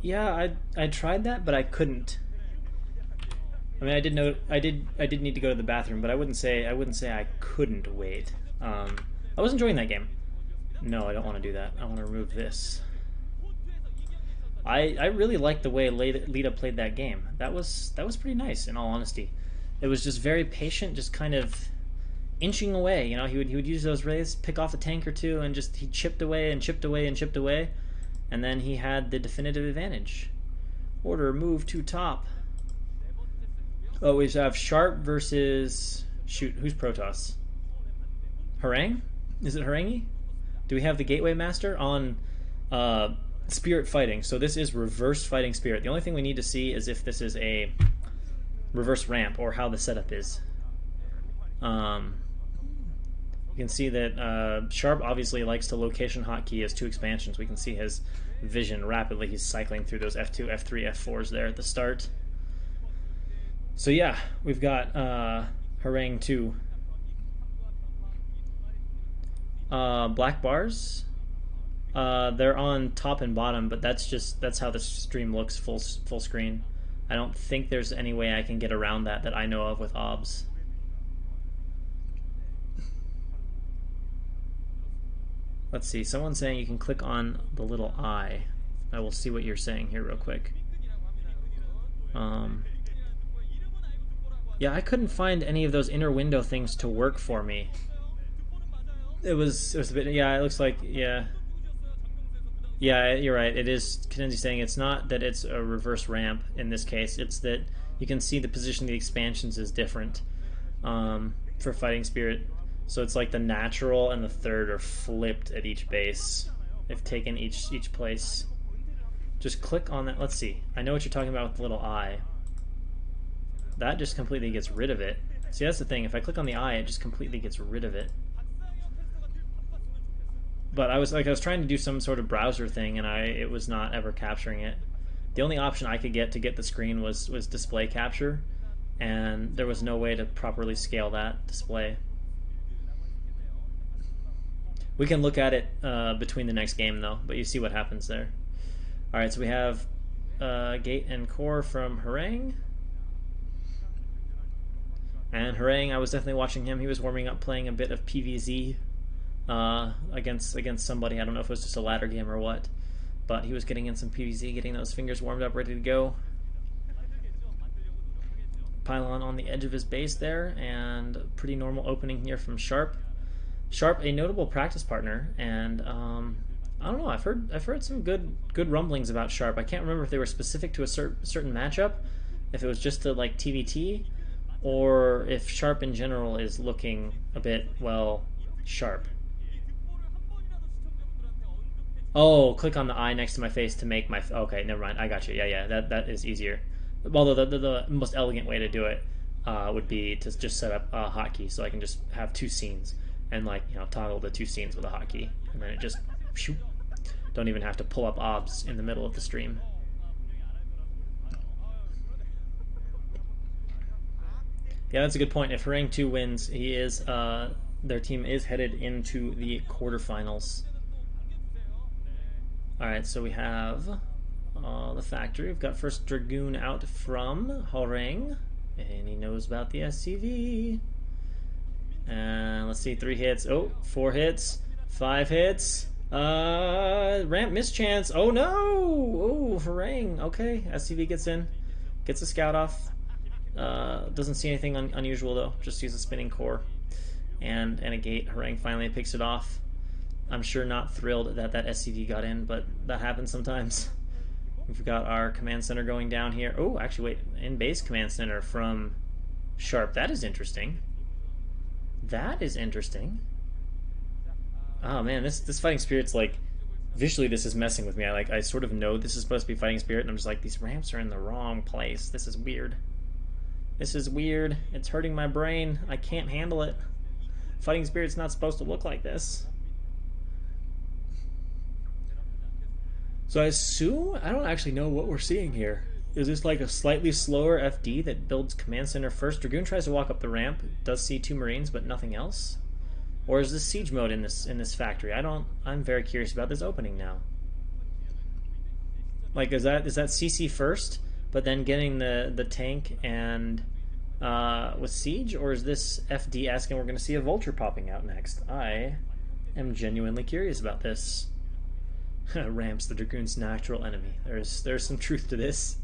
Speaker 1: Yeah, I tried that, but I couldn't. I mean, I did need to go to the bathroom, but I wouldn't say I couldn't wait. I was enjoying that game. No, I don't want to do that. I want to remove this. I really liked the way Lita played that game. That was pretty nice, in all honesty. It was just very patient, just kind of inching away. You know, he would use those rays, pick off a tank or two, and he chipped away and chipped away and chipped away. And then he had the definitive advantage. Order, move to top. Oh, we have Sharp versus... Shoot, who's Protoss? Harangue? Is it Harangue? Do we have the Gateway Master on Spirit Fighting? So this is reverse fighting Spirit. The only thing we need to see is if this is a reverse ramp or how the setup is. You can see that Sharp obviously likes to location hotkey as 2 expansions. We can see his vision rapidly. He's cycling through those F2, F3, F4s there at the start. So yeah, we've got Harangue 2. Black bars. They're on top and bottom, but that's how the stream looks full screen. I don't think there's any way I can get around that I know of with OBS. Let's see, someone's saying you can click on the little eye. I will see what you're saying here real quick. Yeah, I couldn't find any of those inner window things to work for me. It was a bit, yeah, it looks like, yeah. Yeah, you're right, it is, Kenenzi's saying it's not that it's a reverse ramp in this case, it's that you can see the position of the expansions is different for Fighting Spirit. So it's like the natural and the third are flipped at each base. They've taken each place. Just click on that. Let's see. I know what you're talking about with the little eye. That just completely gets rid of it. See, that's the thing. If I click on the eye, it just completely gets rid of it. But I was trying to do some sort of browser thing, and it was not ever capturing it. The only option I could get to get the screen was display capture, and there was no way to properly scale that display. We can look at it between the next game, though, but you see what happens there. Alright, so we have Gate and Core from Harangue. And Harangue, I was definitely watching him. He was warming up playing a bit of PvZ against somebody. I don't know if it was just a ladder game or what. but he was getting in some PvZ, getting those fingers warmed up, ready to go. Pylon on the edge of his base there, and pretty normal opening here from Sharp. Sharp, a notable practice partner, and I don't know. I've heard some good rumblings about Sharp. I can't remember if they were specific to a certain matchup, if it was just to like TVT, or if Sharp in general is looking a bit, well, sharp. Oh, click on the eye next to my face to make my... Okay, never mind. I got you. Yeah, that is easier. Although the most elegant way to do it would be to just set up a hotkey, so I can just have two scenes and, like, you know, toggle the two scenes with a hotkey, and then it just... Shoot. Don't even have to pull up obs in the middle of the stream. Yeah, that's a good point. If Harang 2 wins, he is their team is headed into the quarterfinals. Alright, so we have the factory. We've got first Dragoon out from Harang, and he knows about the SCV. And let's see, 3 hits. Oh, 4 hits. 5 hits. Ramp mischance. Oh no! Oh, Harang. Okay, SCV gets in. Gets a scout off. Doesn't see anything unusual though. Just use a spinning core and a gate. Harang finally picks it off. I'm sure not thrilled that SCV got in, but that happens sometimes. We've got our command center going down here. Oh, actually, wait. In base command center from Sharp. That is interesting. That is interesting. Oh man, this fighting spirit's like, visually this is messing with me. I sort of know this is supposed to be fighting spirit, and I'm just like, these ramps are in the wrong place. This is weird. This is weird. It's hurting my brain. I can't handle it. Fighting spirit's not supposed to look like this. So I assume, I don't actually know what we're seeing here. Is this like a slightly slower FD that builds command center first? Dragoon tries to walk up the ramp, does see 2 Marines, but nothing else? Or is this siege mode in this factory? I'm very curious about this opening now. Like, is that CC first, but then getting the tank and with siege, or is this FD asking we're going to see a vulture popping out next? I am genuinely curious about this. Ramps the Dragoon's natural enemy. There's some truth to this.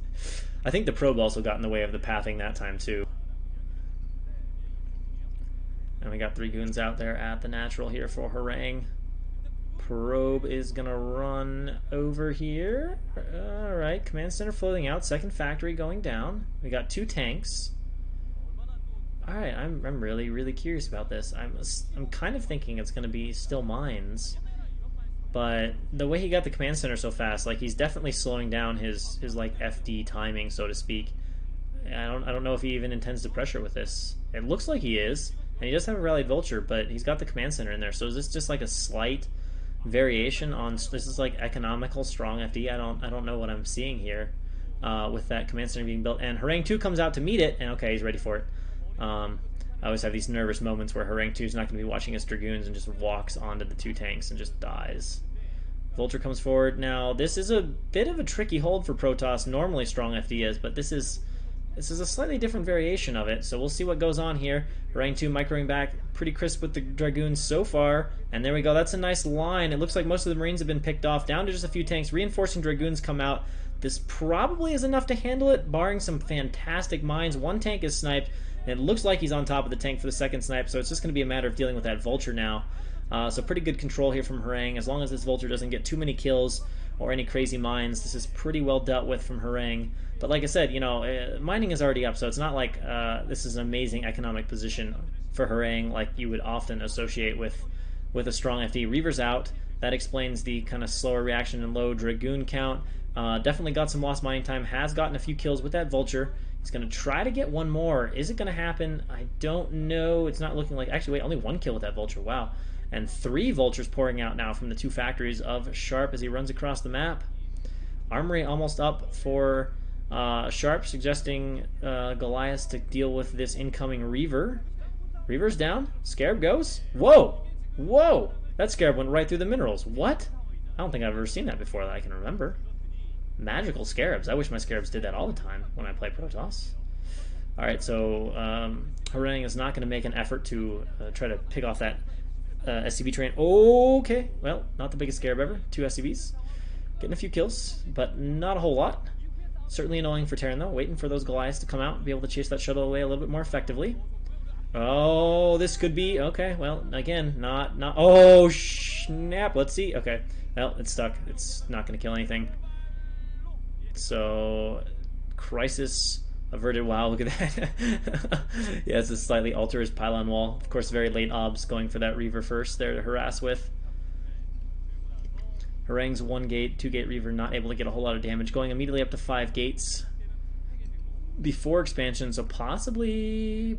Speaker 1: I think the probe also got in the way of the pathing that time too. And we got 3 goons out there at the natural here for Harang. Probe is gonna run over here. Alright, command center floating out, second factory going down. We got 2 tanks. Alright, I'm really curious about this. I'm kind of thinking it's gonna be still mines. But the way he got the command center so fast, like, he's definitely slowing down his like FD timing, so to speak. I don't know if he even intends to pressure with this. It looks like he is, and he does have a rallied vulture, but he's got the command center in there. So is this just like a slight variation on this is like economical strong FD? I don't know what I'm seeing here with that command center being built. And Harang 2 comes out to meet it, and okay, he's ready for it. I always have these nervous moments where Harang 2 is not going to be watching his Dragoons and just walks onto the 2 tanks and just dies. Vulture comes forward. Now, this is a bit of a tricky hold for Protoss. Normally strong FD is, but this is a slightly different variation of it, so we'll see what goes on here. Harang 2 microing back, pretty crisp with the Dragoons so far, and there we go. That's a nice line. It looks like most of the Marines have been picked off, down to just a few tanks. Reinforcing Dragoons come out. This probably is enough to handle it, barring some fantastic mines. 1 tank is sniped, and it looks like he's on top of the tank for the second snipe, so it's just going to be a matter of dealing with that Vulture now. So pretty good control here from Harang. As long as this Vulture doesn't get too many kills or any crazy mines, this is pretty well dealt with from Harang. But like I said, you know, mining is already up, so it's not like this is an amazing economic position for Harang like you would often associate with a strong FD. Reaver's out. That explains the kind of slower reaction and low Dragoon count. Definitely got some lost mining time. Has gotten a few kills with that Vulture. He's going to try to get 1 more. Is it going to happen? I don't know. It's not looking like... Actually, wait, only 1 kill with that Vulture. Wow. And 3 Vultures pouring out now from the 2 factories of Sharp as he runs across the map. Armory almost up for Sharp, suggesting Goliath to deal with this incoming Reaver. Reaver's down. Scarab goes. Whoa! Whoa! That Scarab went right through the minerals. What? I don't think I've ever seen that before that I can remember. Magical Scarabs. I wish my Scarabs did that all the time when I play Protoss. Alright, so Harang is not going to make an effort to try to pick off that SCV train. Okay, well, not the biggest Scarab ever. 2 SCVs. Getting a few kills, but not a whole lot. Certainly annoying for Terran, though. Waiting for those Goliaths to come out and be able to chase that shuttle away a little bit more effectively. Oh, this could be... Okay, well, again, not... Oh, snap. Let's see. Okay. Well, it's stuck. It's not going to kill anything. So, crisis averted. Wow, look at that. Yeah, it's a slightly alter his pylon wall. Of course, very late obs going for that Reaver first there to harass with. Harangue's 1 gate, 2 gate Reaver not able to get a whole lot of damage. Going immediately up to 5 gates before expansion, so probably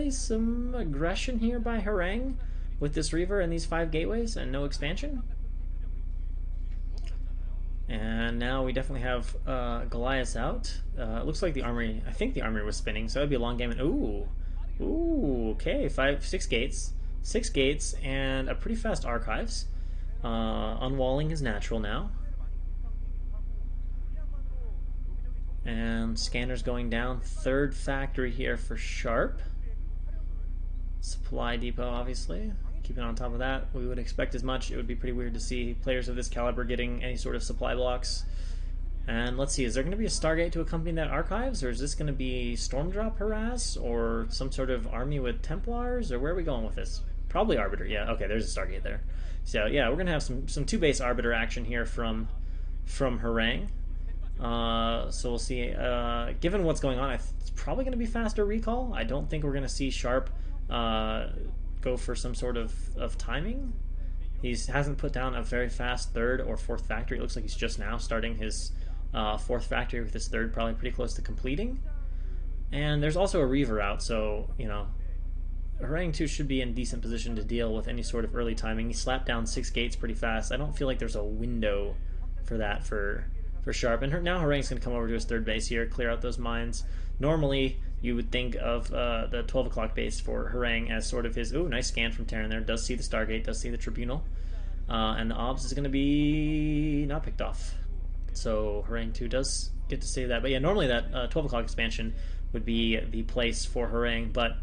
Speaker 1: some aggression here by Harangue with this Reaver and these 5 gateways and no expansion. And now we definitely have Goliaths out. It looks like the armory, I think the armory was spinning, so it'd be a long game. And ooh, okay, 6 gates. 6 gates and a pretty fast archives. Unwalling is natural now. And scanners going down. 3rd factory here for Sharp. Supply depot, obviously. Keeping on top of that. We would expect as much. It would be pretty weird to see players of this caliber getting any sort of supply blocks. And let's see, is there going to be a Stargate to accompany that archives? Or is this going to be Stormdrop harass? Or some sort of army with Templars? Or where are we going with this? Probably Arbiter, yeah. Okay, there's a Stargate there. So yeah, we're going to have some 2-base Arbiter action here from Harangue. So we'll see. Given what's going on, it's probably going to be faster recall. I don't think we're going to see Sharp go for some sort of timing. He hasn't put down a very fast 3rd or 4th factory. It looks like he's just now starting his 4th factory with his 3rd probably pretty close to completing. And there's also a Reaver out, so, you know, Harangue 2 should be in decent position to deal with any sort of early timing. He slapped down 6 gates pretty fast. I don't feel like there's a window for that for Sharp. And now Harangue's going to come over to his 3rd base here, clear out those mines. Normally, you would think of the 12 o'clock base for Harangue as sort of his... Ooh, nice scan from Terran there. Does see the Stargate, does see the Tribunal. And the Obs is going to be not picked off. So Harangue 2 does get to save that. But yeah, normally that 12 o'clock expansion would be the place for Harangue, but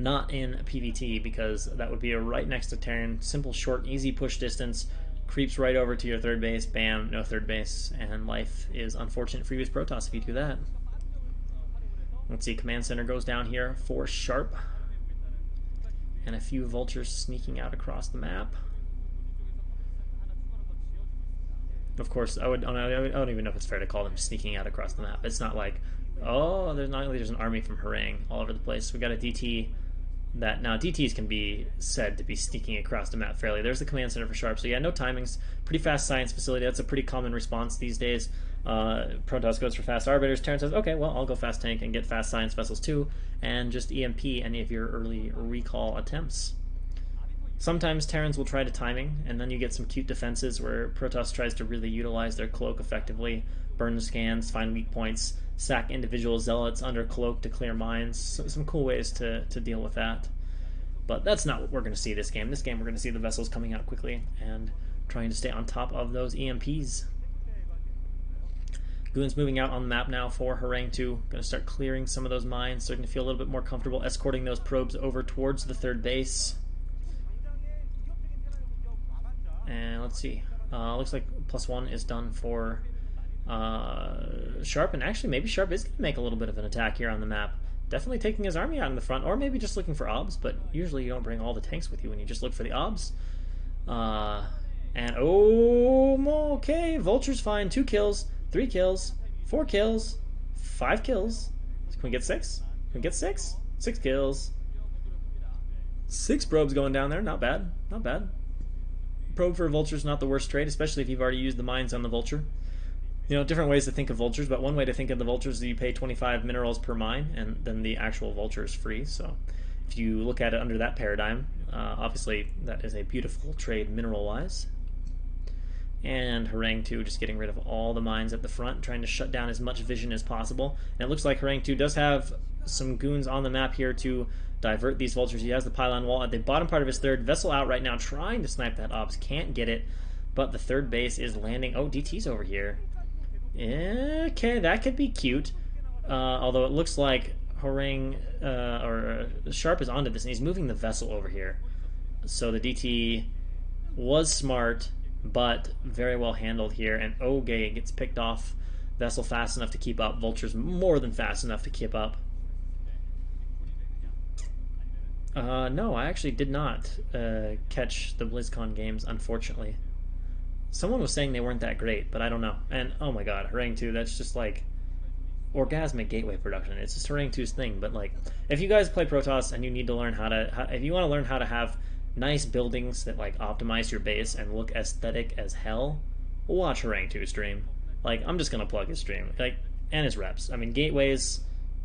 Speaker 1: not in PvT, because that would be right next to Terran. Simple, short, easy push distance. Creeps right over to your 3rd base. Bam, no 3rd base. And life is unfortunate for you as Protoss if you do that. Let's see, Command Center goes down here for Sharp. And a few Vultures sneaking out across the map. Of course, I don't even know if it's fair to call them sneaking out across the map. It's not like, oh, there's an army from Harangue all over the place. We got a DT that now DTs can be said to be sneaking across the map fairly. There's the Command Center for Sharp. So yeah, no timings. Pretty fast science facility. That's a pretty common response these days. Protoss goes for fast arbiters. Terran says, okay, well, I'll go fast tank and get fast science vessels too, and just EMP any of your early recall attempts. Sometimes Terrans will try to timing, and then you get some cute defenses where Protoss tries to really utilize their cloak effectively, burn the scans, find weak points, sack individual zealots under cloak to clear mines. So, some cool ways to deal with that. But that's not what we're going to see this game. This game we're going to see the vessels coming out quickly and trying to stay on top of those EMPs. Goons moving out on the map now for Harangue 2. Going to start clearing some of those mines, starting to feel a little bit more comfortable escorting those probes over towards the 3rd base. And let's see. Looks like +1 is done for Sharp, and actually maybe Sharp is going to make a little bit of an attack here on the map. Definitely taking his army out in the front, or maybe just looking for obs, but usually you don't bring all the tanks with you when you just look for the obs. And oh, okay, Vulture's fine. 2 kills, 3 kills, 4 kills, 5 kills. Can we get 6? Can we get 6? 6 kills. 6 probes going down there, not bad, not bad. Probe for a Vulture is not the worst trade, especially if you've already used the mines on the Vulture. You know, different ways to think of Vultures, but one way to think of the Vultures is you pay 25 minerals per mine, and then the actual Vulture is free. So if you look at it under that paradigm, obviously that is a beautiful trade mineral-wise. And Harangue 2 just getting rid of all the mines at the front, trying to shut down as much vision as possible. And it looks like Harangue 2 does have some goons on the map here to divert these Vultures. He has the pylon wall at the bottom part of his 3rd. Vessel out right now trying to snipe that obs. Can't get it, but the 3rd base is landing. Oh, DT's over here. Okay, that could be cute. Although it looks like Harangue Sharp is onto this, and he's moving the vessel over here. So the DT was smart but very well handled here. And Oge gets picked off. Vessel fast enough to keep up. Vulture's more than fast enough to keep up. No, I actually did not catch the BlizzCon games, unfortunately. Someone was saying they weren't that great, but I don't know. And oh my god, Harang 2, that's just like orgasmic gateway production. It's just Harang 2's thing. But like, if you guys play Protoss and you need to learn if you want to learn how to have nice buildings that like optimize your base and look aesthetic as hell, watch Harang 2 stream. Like, I'm just gonna plug his stream, like, and his reps. I mean, gateways.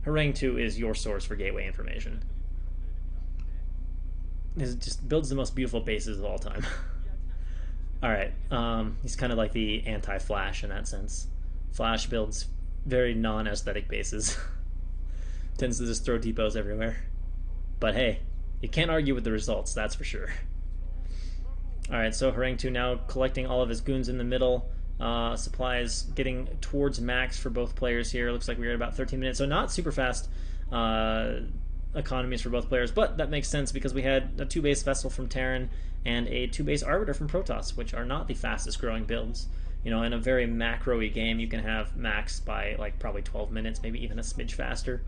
Speaker 1: Harang 2 is your source for gateway information. It just builds the most beautiful bases of all time. Alright, he's kind of like the anti-Flash in that sense. Flash builds very non-aesthetic bases. Tends to just throw depots everywhere. But hey, you can't argue with the results, that's for sure. Alright, so Harang 2 now collecting all of his goons in the middle. Supplies getting towards max for both players here. Looks like we're at about 13 minutes, so not super fast economies for both players, but that makes sense because we had a 2-base Vessel from Terran and a 2-base Arbiter from Protoss, which are not the fastest growing builds. You know, in a very macro-y game, you can have max by like probably 12 minutes, maybe even a smidge faster.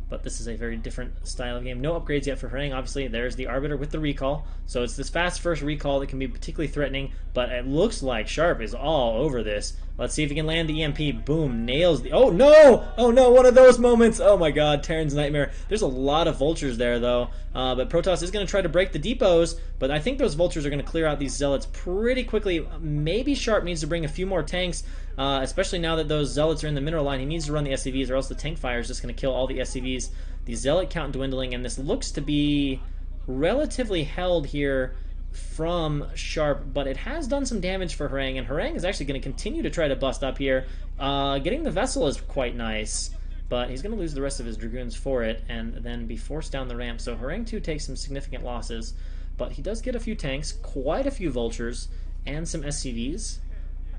Speaker 1: But this is a very different style of game. No upgrades yet for Harang. Obviously, there's the Arbiter with the recall. So it's this fast first recall that can be particularly threatening, but it looks like Sharp is all over this. Let's see if he can land the EMP. Boom, nails the... Oh, no! Oh, no, one of those moments. Oh, my God, Terran's nightmare. There's a lot of Vultures there, though. But Protoss is going to try to break the depots, but I think those Vultures are going to clear out these Zealots pretty quickly. Maybe Sharp needs to bring a few more tanks, especially now that those Zealots are in the mineral line. He needs to run the SCVs, or else the tank fire is just going to kill all the SCVs. The Zealot count dwindling, and this looks to be relatively held here from Sharp, but it has done some damage for Harang, and Harang is actually going to continue to try to bust up here. Getting the Vessel is quite nice, but he's going to lose the rest of his Dragoons for it, and then be forced down the ramp. So Harang 2 takes some significant losses, but he does get a few tanks, quite a few Vultures, and some SCVs.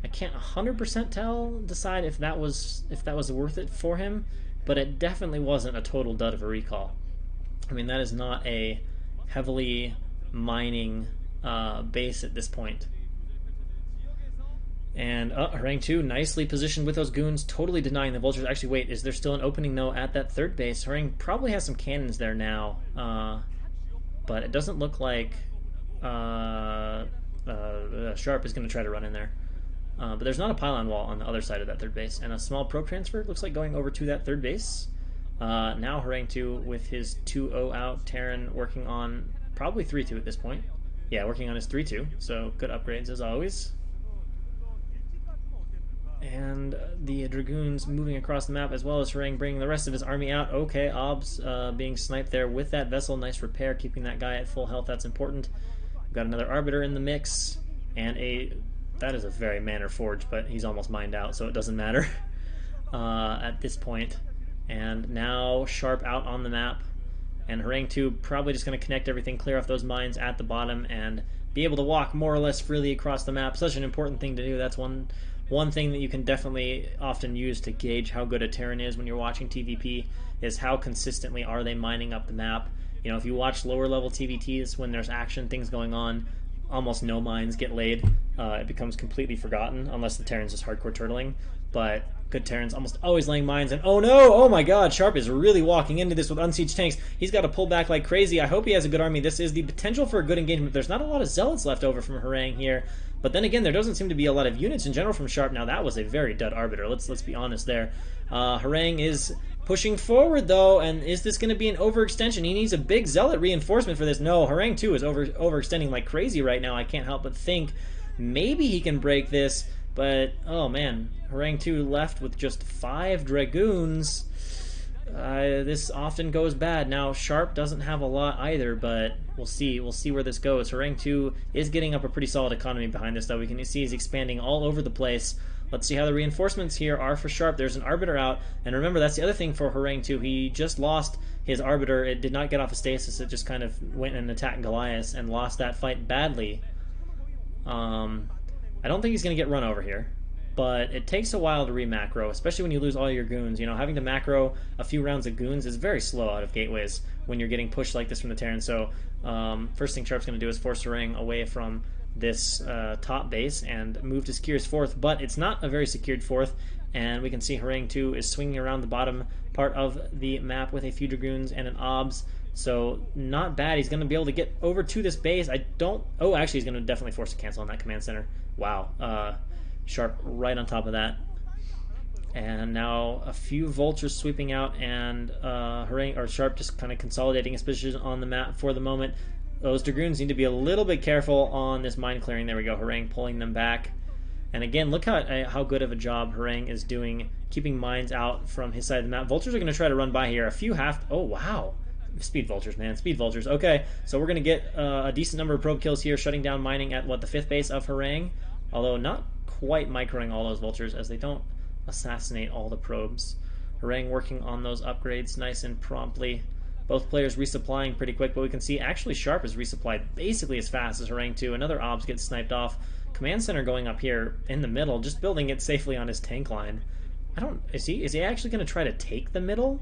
Speaker 1: I can't 100% decide if that was worth it for him, but it definitely wasn't a total dud of a recall. I mean, that is not a heavily mining base at this point. And Harang 2 nicely positioned with those goons, totally denying the Vultures. Actually, wait, is there still an opening, though, at that third base? Harang probably has some cannons there now, but it doesn't look like Sharp is going to try to run in there. But there's not a pylon wall on the other side of that third base, and a small probe transfer looks like going over to that third base. Now Harang 2 with his 2-0 out, Terran working on probably 3-2 at this point. Yeah, working on his 3-2, so good upgrades as always. And the Dragoons moving across the map, as well as Harang bringing the rest of his army out. Okay, Obs being sniped there with that Vessel. Nice repair, keeping that guy at full health. That's important. We've got another Arbiter in the mix, and that is a very Manor Forge, but he's almost mined out, so it doesn't matter at this point. And now Sharp out on the map, and Harang 2 probably just going to connect everything, clear off those mines at the bottom, and be able to walk more or less freely across the map. Such an important thing to do. That's one thing that you can definitely often use to gauge how good a Terran is when you're watching TVP, is how consistently are they mining up the map. You know, if you watch lower level TVTs, when there's action, things going on, almost no mines get laid. It becomes completely forgotten unless the Terran's just hardcore turtling. But good Terrans almost always laying mines, and oh no, oh my god, Sharp is really walking into this with unsieged tanks. He's got to pull back like crazy. I hope he has a good army. This is the potential for a good engagement. There's not a lot of Zealots left over from Harang here, but then again, there doesn't seem to be a lot of units in general from Sharp. Now that was a very dud Arbiter, let's be honest there. Harang is pushing forward though, and is this going to be an overextension? He needs a big Zealot reinforcement for this. No, Harang 2 is overextending like crazy right now. I can't help but think maybe he can break this, but oh man, Harang 2 left with just 5 Dragoons. This often goes bad. Now Sharp doesn't have a lot either, but we'll see where this goes. Harang 2 is getting up a pretty solid economy behind this though. We can see he's expanding all over the place. Let's see how the reinforcements here are for Sharp. There's an Arbiter out, and remember, that's the other thing for Harang 2. He just lost his Arbiter. It did not get off of stasis. It just kind of went and attacked Goliath and lost that fight badly. I don't think he's going to get run over here, but it takes a while to re-macro, especially when you lose all your goons. You know, having to macro a few rounds of goons is very slow out of gateways when you're getting pushed like this from the Terran. So first thing Sharp's going to do is force Harang away from this top base and move to secure his fourth, but it's not a very secured fourth, and we can see Harang 2 is swinging around the bottom part of the map with a few Dragoons and an Obs, so not bad. He's going to be able to get over to this base. Oh, actually he's going to definitely force a cancel on that command center. Wow. Sharp right on top of that. And now a few vultures sweeping out, and Sharp just kind of consolidating his position on the map for the moment. Those Dragoons need to be a little bit careful on this mine clearing. There we go, Harang pulling them back. And again, look how good of a job Harang is doing keeping mines out from his side of the map. Vultures are going to try to run by here. Oh, wow. Speed vultures, man. Speed vultures. Okay, so we're going to get a decent number of probe kills here, shutting down mining at, the 5th base of Harang. Although not quite microing all those vultures, as they don't assassinate all the probes. Harang working on those upgrades nice and promptly. Both players resupplying pretty quick, but we can see actually Sharp is resupplied basically as fast as Harang 2. Another Obs gets sniped off. Command center going up here in the middle, just building it safely on his tank line. Is he actually going to try to take the middle?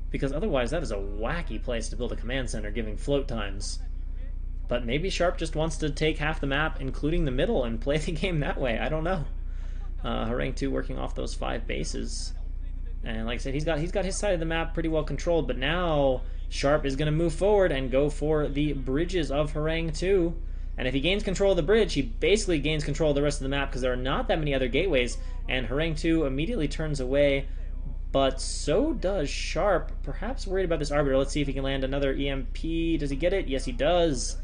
Speaker 1: Because otherwise that is a wacky place to build a command center, giving float times. But maybe Sharp just wants to take half the map, including the middle, and play the game that way. I don't know. Harang 2 working off those 5 bases. And like I said, he's got his side of the map pretty well controlled, but now Sharp is going to move forward and go for the bridges of Harang 2. And if he gains control of the bridge, he basically gains control of the rest of the map, because there are not that many other gateways, and Harang 2 immediately turns away, but so does Sharp. Perhaps worried about this Arbiter. Let's see if he can land another EMP. Does he get it? Yes, he does.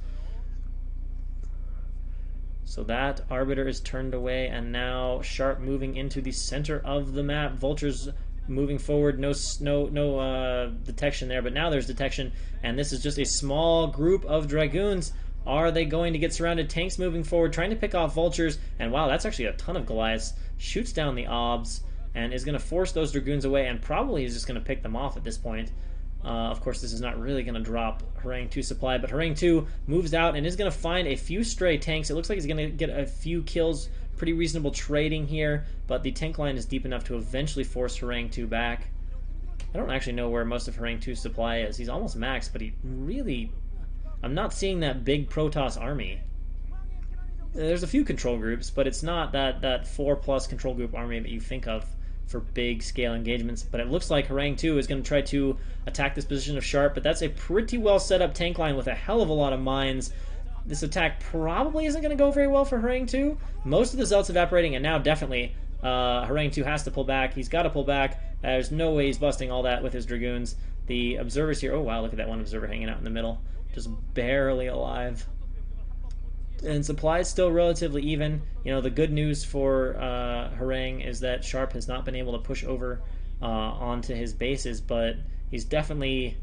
Speaker 1: So that Arbiter is turned away, and now Sharp moving into the center of the map. Vultures moving forward, no detection there, but now there's detection, and this is just a small group of Dragoons. Are they going to get surrounded? Tanks moving forward, trying to pick off vultures, and wow, that's actually a ton of Goliaths. Shoots down the Obs, and is going to force those Dragoons away, and probably is just going to pick them off at this point. Of course, this is not really going to drop Harang 2 supply, but Harang 2 moves out and is going to find a few stray tanks. It looks like he's going to get a few kills. Pretty reasonable trading here, but the tank line is deep enough to eventually force Harang 2 back. I don't actually know where most of Harang 2's supply is. He's almost maxed, but I'm not seeing that big Protoss army. There's a few control groups, but it's not that 4+ control group army that you think of for big scale engagements. But it looks like Harang 2 is going to try to attack this position of Sharp, but that's a pretty well set up tank line with a hell of a lot of mines. This attack probably isn't going to go very well for Harang 2. Most of the Zealots evaporating, and now definitely Harang 2 has to pull back. He's got to pull back. There's no way he's busting all that with his Dragoons. The observers here, oh wow, look at that one observer hanging out in the middle. Just barely alive. And supply is still relatively even. You know, the good news for Harang is that Sharp has not been able to push over onto his bases, but he's definitely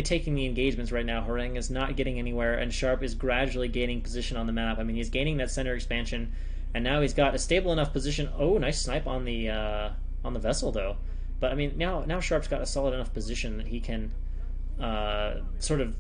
Speaker 1: taking the engagements right now. Harang is not getting anywhere, and Sharp is gradually gaining position on the map. I mean, he's gaining that center expansion, and now he's got a stable enough position. Oh, nice snipe on the vessel, though. But I mean, now Sharp's got a solid enough position that he can sort of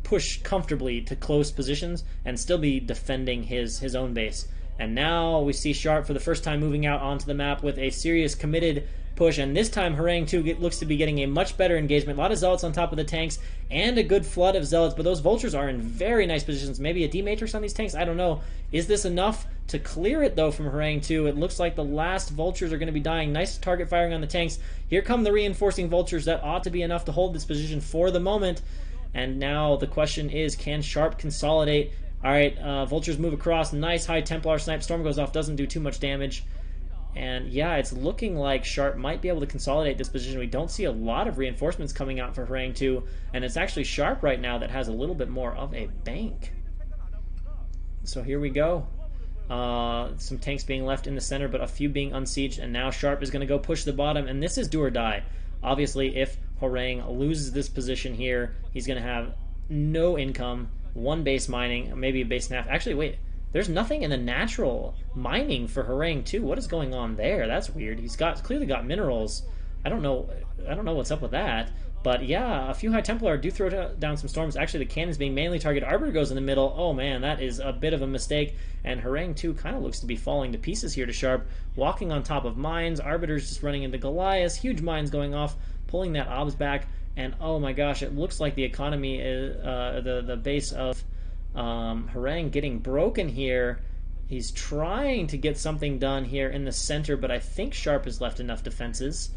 Speaker 1: push comfortably to close positions and still be defending his own base. And now we see Sharp for the first time moving out onto the map with a serious committed push, and this time Harang 2 looks to be getting a much better engagement. A lot of Zealots on top of the tanks and a good flood of Zealots, but those Vultures are in very nice positions. Maybe a D-Matrix on these tanks? I don't know. Is this enough to clear it, though, from Harang 2? It looks like the last Vultures are going to be dying. Nice target firing on the tanks. Here come the reinforcing Vultures. That ought to be enough to hold this position for the moment. And now the question is, can Sharp consolidate? All right, Vultures move across. Nice high Templar snipe. Storm goes off, doesn't do too much damage. And yeah, it's looking like Sharp might be able to consolidate this position. We don't see a lot of reinforcements coming out for Harang 2, and it's actually Sharp right now that has a little bit more of a bank. So here we go. Some tanks being left in the center, but a few being unsieged, and now Sharp is going to go push the bottom, and this is do or die. Obviously, if Harang loses this position here, he's going to have no income, one base mining, maybe a base snaff. Actually, wait. There's nothing in the natural mining for Harang 2. What is going on there? That's weird. He's clearly got minerals. I don't know what's up with that. But yeah, a few High Templar do throw down some storms. Actually, the cannon's being mainly targeted. Arbiter goes in the middle. Oh man, that is a bit of a mistake. And Harang 2 kind of looks to be falling to pieces here to Sharp. Walking on top of mines. Arbiter's just running into Goliaths. Huge mines going off, pulling that obs back. And oh my gosh, it looks like the economy is the base of Harang getting broken here. He's trying to get something done here in the center, but I think Sharp has left enough defenses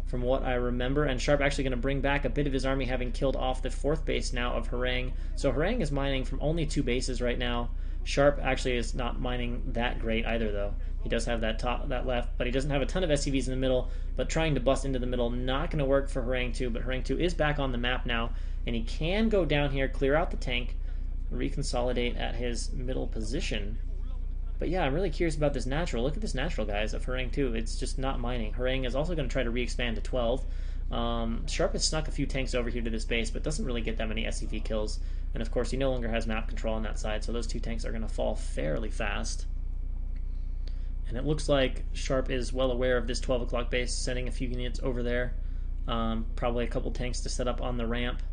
Speaker 1: from what I remember. And Sharp actually going to bring back a bit of his army, having killed off the 4th base now of Harang. So Harang is mining from only 2 bases right now. Sharp actually is not mining that great either, though. He does have that left, but he doesn't have a ton of SCVs in the middle. But trying to bust into the middle, not going to work for Harang 2. But Harang 2 is back on the map now, and he can go down here, clear out the tank, reconsolidate at his middle position. But yeah, I'm really curious about this natural. Look at this natural, guys, of Harang 2. It's just not mining. Harang is also going to try to re-expand to 12. Sharp has snuck a few tanks over here to this base, but doesn't really get that many SCV kills. And of course, he no longer has map control on that side, so those 2 tanks are going to fall fairly fast. And it looks like Sharp is well aware of this 12 o'clock base, sending a few units over there. Probably a couple tanks to set up on the ramp.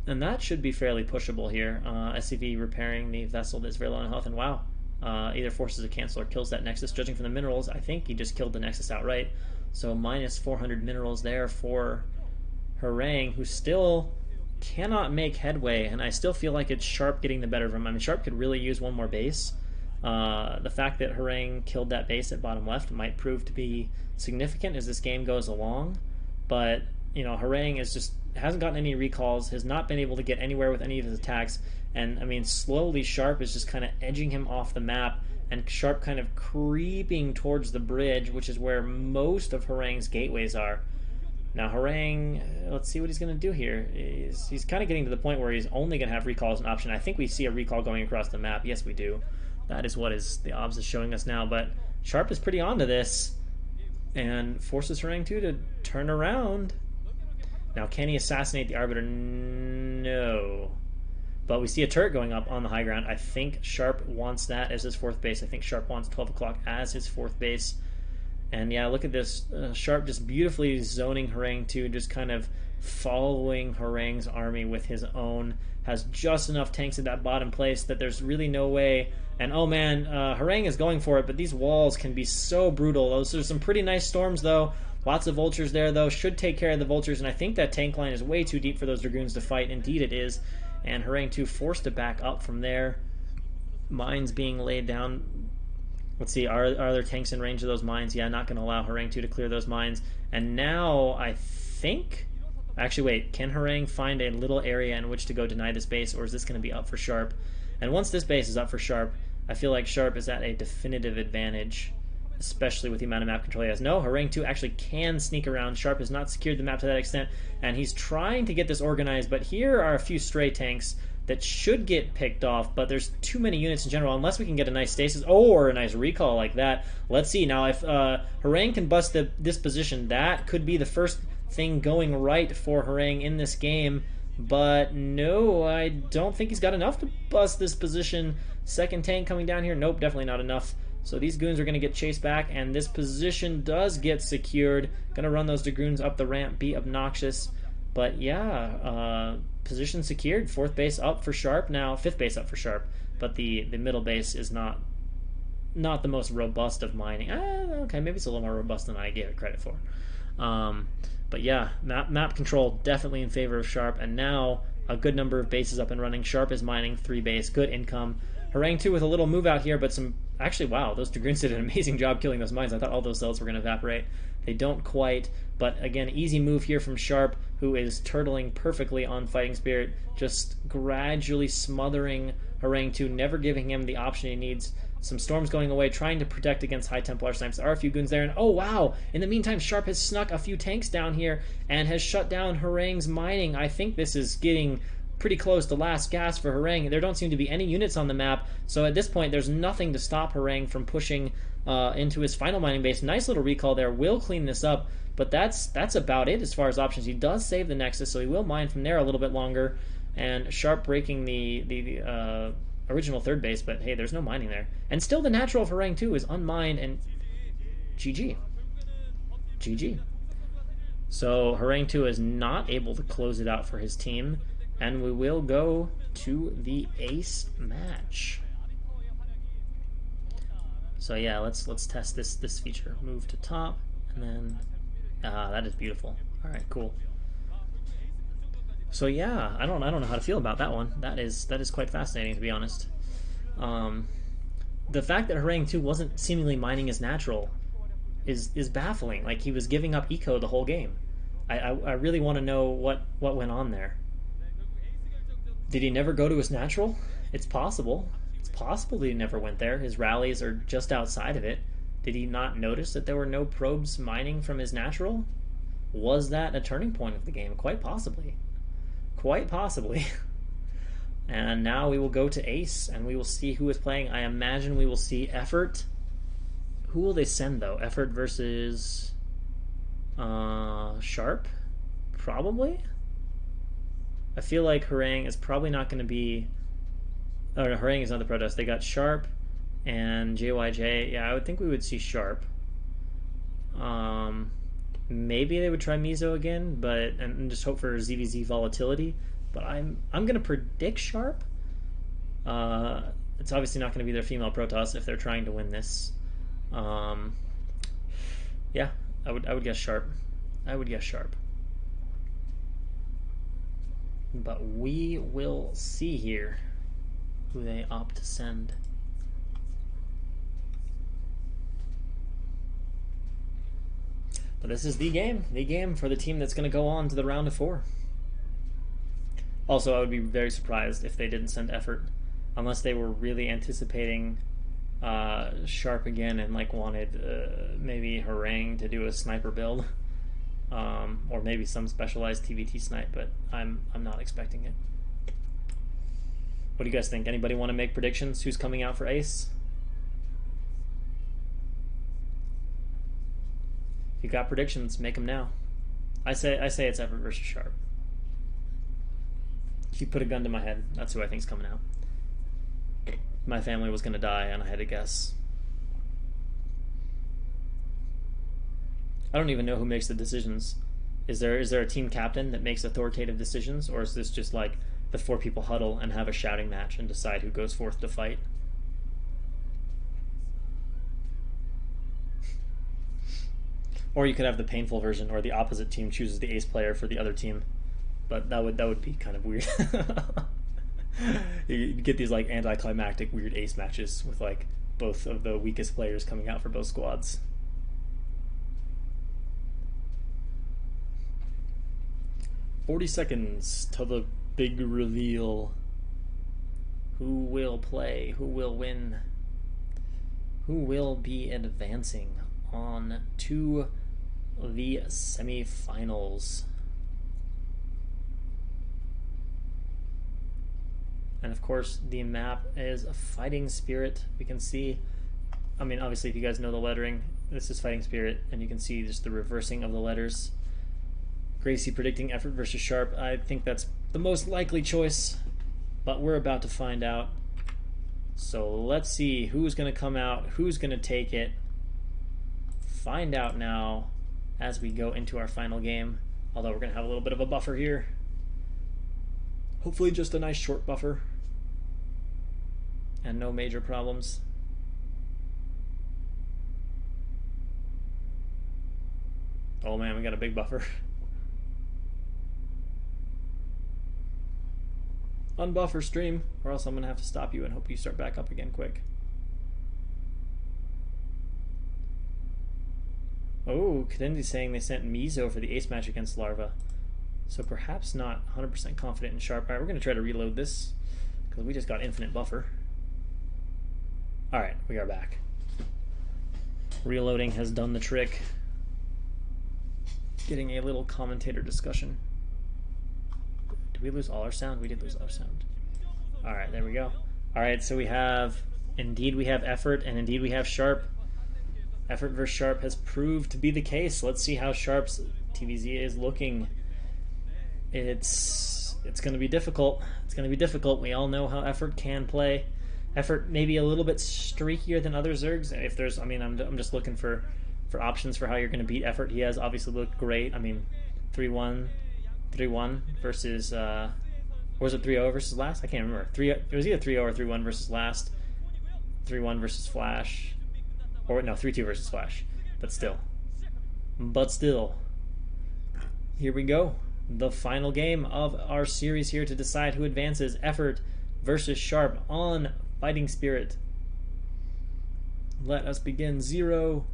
Speaker 1: And that should be fairly pushable here. SCV repairing the vessel that's very low on health, and wow, either forces a cancel or kills that Nexus. Judging from the minerals, I think he just killed the Nexus outright. So minus 400 minerals there for Harang, who still cannot make headway, and I still feel like it's Sharp getting the better of him. I mean, Sharp could really use one more base. The fact that Harang killed that base at bottom left might prove to be significant as this game goes along, but you know, Harang is just hasn't gotten any recalls, has not been able to get anywhere with any of his attacks, and I mean, slowly Sharp is just kind of edging him off the map, and Sharp kind of creeping towards the bridge, which is where most of Harang's gateways are. Now Harang, let's see what he's going to do here. He's kind of getting to the point where he's only going to have recall as an option. I think we see a recall going across the map. Yes, we do. That is what the obs is showing us now, but Sharp is pretty onto this and forces Harang 2 to turn around. Now, can he assassinate the Arbiter? No. But we see a turret going up on the high ground. I think Sharp wants that as his 4th base. I think Sharp wants 12 o'clock as his 4th base. And yeah, look at this. Sharp just beautifully zoning Harang 2, just kind of following Harang's army with his own. Has just enough tanks at that bottom place that there's really no way. And oh man, Harang is going for it, but these walls can be so brutal. Those are some pretty nice storms, though. Lots of vultures there, though. Should take care of the vultures, and I think that tank line is way too deep for those dragoons to fight. Indeed it is. And Harang 2 forced to back up from there. Mines being laid down. Let's see, are there tanks in range of those mines? Yeah, not going to allow Harang 2 to clear those mines. And now, I think... Actually, wait, can Harang find a little area in which to go deny this base, or is this going to be up for Sharp? And once this base is up for Sharp, I feel like Sharp is at a definitive advantage, especially with the amount of map control he has. No, Harang 2 actually can sneak around. Sharp has not secured the map to that extent, and he's trying to get this organized, but here are a few stray tanks that should get picked off, but there's too many units in general, unless we can get a nice stasis, or a nice recall like that. Let's see. Now, if Harang can bust this position, that could be the first thing going right for Harang in this game, but no, I don't think he's got enough to bust this position. Second tank coming down here, nope, definitely not enough. So these goons are going to get chased back, and this position does get secured. Going to run those dragoons up the ramp, be obnoxious. But yeah, position secured. 4th base up for Sharp now. 5th base up for Sharp, but the middle base is not the most robust of mining. Okay, maybe it's a little more robust than I gave it credit for. But yeah, map control definitely in favor of Sharp, and now a good number of bases up and running. Sharp is mining 3 base, good income. Harang 2 with a little move out here, but some... Actually, wow, those dragoons did an amazing job killing those mines. I thought all those cells were going to evaporate. They don't quite, but again, easy move here from Sharp, who is turtling perfectly on Fighting Spirit, just gradually smothering Harang 2, never giving him the option he needs. Some storms going away, trying to protect against high Templar snipes. There are a few goons there, and oh wow! In the meantime, Sharp has snuck a few tanks down here and has shut down Harang's mining. I think this is getting pretty close to last gas for Harang. There don't seem to be any units on the map, so at this point, there's nothing to stop Harang from pushing into his final mining base. Nice little recall there. Will clean this up, but that's about it as far as options. He does save the Nexus, so he will mine from there a little bit longer, and Sharp breaking the original 3rd base, but hey, there's no mining there. And still the natural of Harang 2 is unmined, and GG. GG. So Harang 2 is not able to close it out for his team, and we will go to the ace match. So yeah, let's test this feature. Move to top, and then that is beautiful. All right, cool. So yeah, I don't know how to feel about that one. That is quite fascinating, to be honest. Um, the fact that Harang 2 wasn't seemingly mining his natural is baffling. Like, he was giving up eco the whole game. I really want to know what went on there. Did he never go to his natural? It's possible. It's possible that he never went there. His rallies are just outside of it. Did he not notice that there were no probes mining from his natural? Was that a turning point of the game? Quite possibly. Quite possibly. And now we will go to Ace, and we will see who is playing. I imagine we will see Effort. Who will they send, though? Effort versus Sharp? Probably? I feel like Harang is probably not going to be... Oh, no, Harang is not the protest. They got Sharp and JYJ. Yeah, I would think we would see Sharp. Maybe they would try Mizo again, but and just hope for ZVZ volatility. But I'm gonna predict Sharp. It's obviously not going to be their female Protoss if they're trying to win this. Yeah, I would guess Sharp. I would guess Sharp. But we will see here who they opt to send. But this is the game for the team that's going to go on to the round of 4. Also, I would be very surprised if they didn't send Effort, unless they were really anticipating Sharp again and like wanted maybe Harang to do a sniper build, or maybe some specialized TVT snipe. But I'm not expecting it. What do you guys think? Anybody want to make predictions? Who's coming out for Ace? If you got predictions, make them now. I say it's Effort versus Sharp. If you put a gun to my head, that's who I think's coming out. My family was gonna die, and I had to guess. I don't even know who makes the decisions. Is there a team captain that makes authoritative decisions, or is this just like the 4 people huddle and have a shouting match and decide who goes forth to fight? Or you could have the painful version, or the opposite team chooses the ace player for the other team. But that would be kind of weird. You get these like anticlimactic weird ace matches with like both of the weakest players coming out for both squads. "40 seconds till the big reveal. Who will play? Who will win? Who will be advancing on to the semifinals?" And of course, the map is a Fighting Spirit. We can see, I mean, obviously, if you guys know the lettering, this is Fighting Spirit, and you can see just the reversing of the letters. Gracie predicting Effort versus Sharp. I think that's the most likely choice, but we're about to find out. So let's see who's going to come out, who's going to take it. Find out now as we go into our final game, although we're going to have a little bit of a buffer here. Hopefully just a nice short buffer and no major problems. Oh man, we got a big buffer. Unbuffer stream, or else I'm gonna have to stop you and hope you start back up again quick. Oh, Kadendi's saying they sent Mizo for the ace match against Larva. So perhaps not 100% confident in Sharp. Alright, we're going to try to reload this, because we just got infinite buffer. Alright, we are back. Reloading has done the trick. Getting a little commentator discussion. Did we lose all our sound? We did lose all our sound. Alright, there we go. Alright, so we have, indeed we have Effort, and indeed we have Sharp. Effort versus Sharp has proved to be the case. Let's see how Sharp's TVZ is looking. It's going to be difficult. It's going to be difficult. We all know how Effort can play. Effort maybe a little bit streakier than other Zergs. If there's, I mean, I'm just looking for options for how you're going to beat Effort. He has obviously looked great. I mean, 3-1 versus or was it 3-0 versus last? I can't remember. It was either 3-0 or 3-1 versus last. 3-1 versus Flash, or no, 3-2 versus Flash. But still, here we go. the final game of our series here to decide who advances. Effort versus Sharp on Fighting Spirit. Let us begin. 0.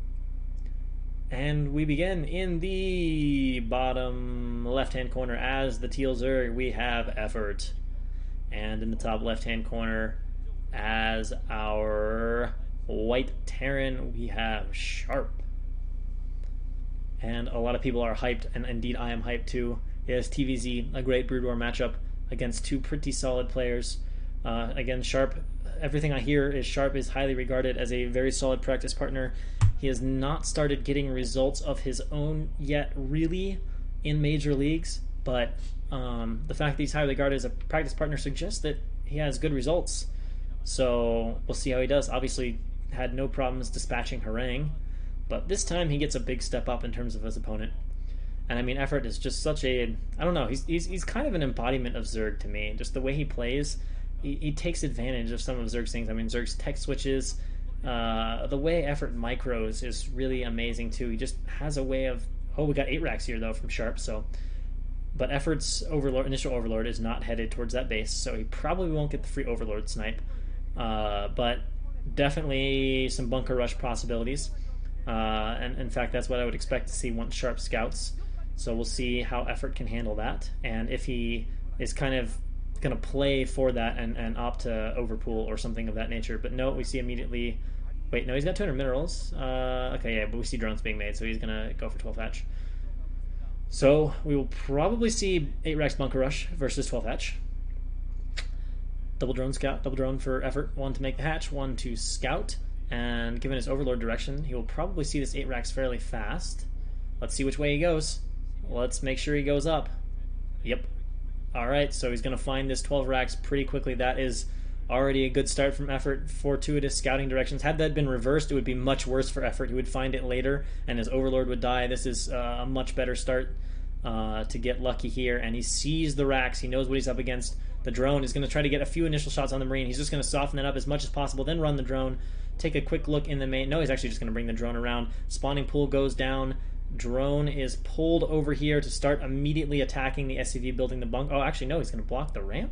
Speaker 1: And we begin in the bottom left-hand corner as the Teal Zerg. We have Effort. And in the top left-hand corner as our White Terran, we have Sharp. And a lot of people are hyped, and indeed I am hyped too. It is TVZ, a great Brood War matchup against two pretty solid players. Again, Sharp, everything I hear is Sharp is highly regarded as a very solid practice partner. He has not started getting results of his own yet, really, in major leagues, but the fact that he's highly regarded as a practice partner suggests that he has good results. So we'll see how he does. Obviously, had no problems dispatching Harangue, but this time he gets a big step up in terms of his opponent. And I mean, Effort is just such a, I don't know, he's kind of an embodiment of Zerg to me. Just the way he plays, he takes advantage of some of Zerg's things. I mean, Zerg's tech switches, the way Effort micros is really amazing too. He just has a way of, oh, we got 8 racks here though from Sharp, so. But Effort's initial Overlord is not headed towards that base, so he probably won't get the free Overlord snipe. But definitely some bunker rush possibilities. And in fact, that's what I would expect to see once Sharp scouts. So we'll see how Effort can handle that, and if he is kind of going to play for that and opt to overpool or something of that nature. But no, we see immediately... Wait, no, he's got 200 minerals. Okay, yeah, but we see drones being made, so he's going to go for 12 hatch. So we will probably see 8 racks bunker rush versus 12 hatch. Double drone scout, double drone for Effort. 1 to make the hatch, 1 to scout. And given his Overlord direction, he will probably see this 8 racks fairly fast. Let's see which way he goes. Let's make sure he goes up. Yep. Alright, so he's going to find this 12 racks pretty quickly. That is already a good start from Effort. Fortuitous scouting directions. Had that been reversed, it would be much worse for Effort. He would find it later, and his Overlord would die. This is a much better start to get lucky here. And he sees the racks. He knows what he's up against. The drone is going to try to get a few initial shots on the Marine. He's just going to soften it up as much as possible, then run the drone. Take a quick look in the main. No, he's actually just going to bring the drone around. Spawning pool goes down. Drone is pulled over here to start immediately attacking the SCV building the bunker. Oh, actually, no, he's going to block the ramp.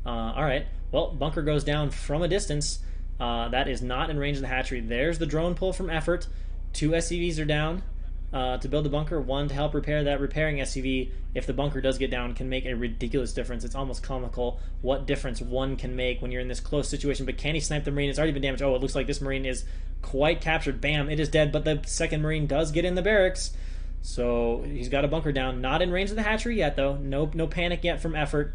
Speaker 1: Alright, well, bunker goes down from a distance. That is not in range of the hatchery. There's the drone pull from Effort. 2 SCVs are down to build the bunker. 1 to help repair that. Repairing SCV, if the bunker does get down, can make a ridiculous difference. It's almost comical what difference 1 can make when you're in this close situation. But can he snipe the Marine? It's already been damaged. Oh, it looks like this Marine is quite captured. Bam, it is dead, but the second Marine does get in the barracks. So he's got a bunker down. Not in range of the hatchery yet, though. No panic yet from Effort.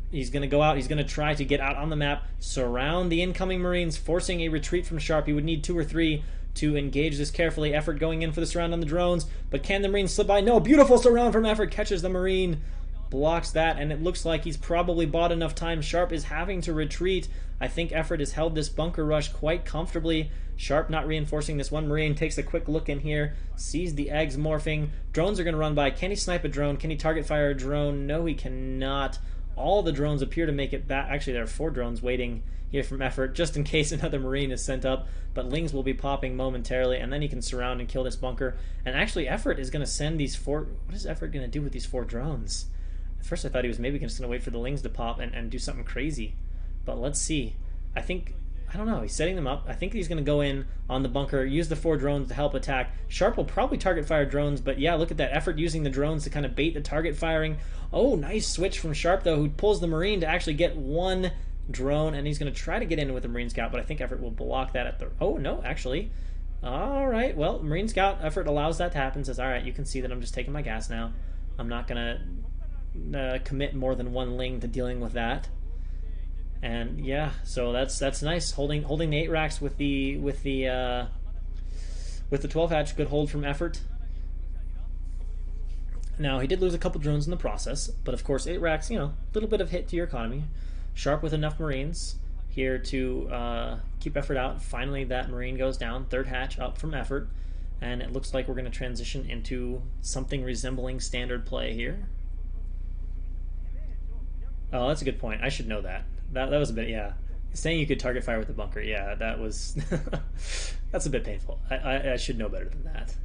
Speaker 1: He's going to go out. He's going to try to get out on the map, surround the incoming Marines, forcing a retreat from Sharp. He would need 2 or 3 to engage this carefully. Effort going in for the surround on the drones, but can the Marine slip by? No, beautiful surround from Effort. Catches the Marine, blocks that, and it looks like he's probably bought enough time. Sharp is having to retreat. I think Effort has held this bunker rush quite comfortably. Sharp not reinforcing this one Marine. Takes a quick look in here. Sees the eggs morphing. Drones are going to run by. Can he snipe a drone? Can he target fire a drone? No, he cannot. All the drones appear to make it back. Actually, there are 4 drones waiting here from Effort, just in case another Marine is sent up. But Lings will be popping momentarily, and then he can surround and kill this bunker. And actually, Effort is going to send these 4... What is Effort going to do with these 4 drones? At first, I thought he was maybe just going to wait for the Lings to pop and do something crazy. But let's see. I don't know. He's setting them up. I think he's going to go in on the bunker, use the 4 drones to help attack. Sharp will probably target fire drones, but yeah, look at that. Effort using the drones to kind of bait the target firing. Oh, nice switch from Sharp, though, who pulls the Marine to actually get 1 drone, and he's going to try to get in with the Marine Scout, but I think Effort will block that at the... Oh, no, actually. All right, well, Marine Scout, Effort allows that to happen, says, all right, you can see that I'm just taking my gas now. I'm not going to commit more than 1 Ling to dealing with that. And yeah, so that's nice. Holding the 8 racks with the 12 hatch, good hold from Effort. Now he did lose a couple drones in the process, but of course 8 racks, you know, a little bit of hit to your economy. Sharp with enough Marines here to keep Effort out. Finally, that Marine goes down. 3rd hatch up from Effort, and it looks like we're going to transition into something resembling standard play here. Oh, that's a good point. I should know that. That was a bit, yeah. Saying you could target fire with the bunker, yeah, that was... that's a bit painful. I should know better than that.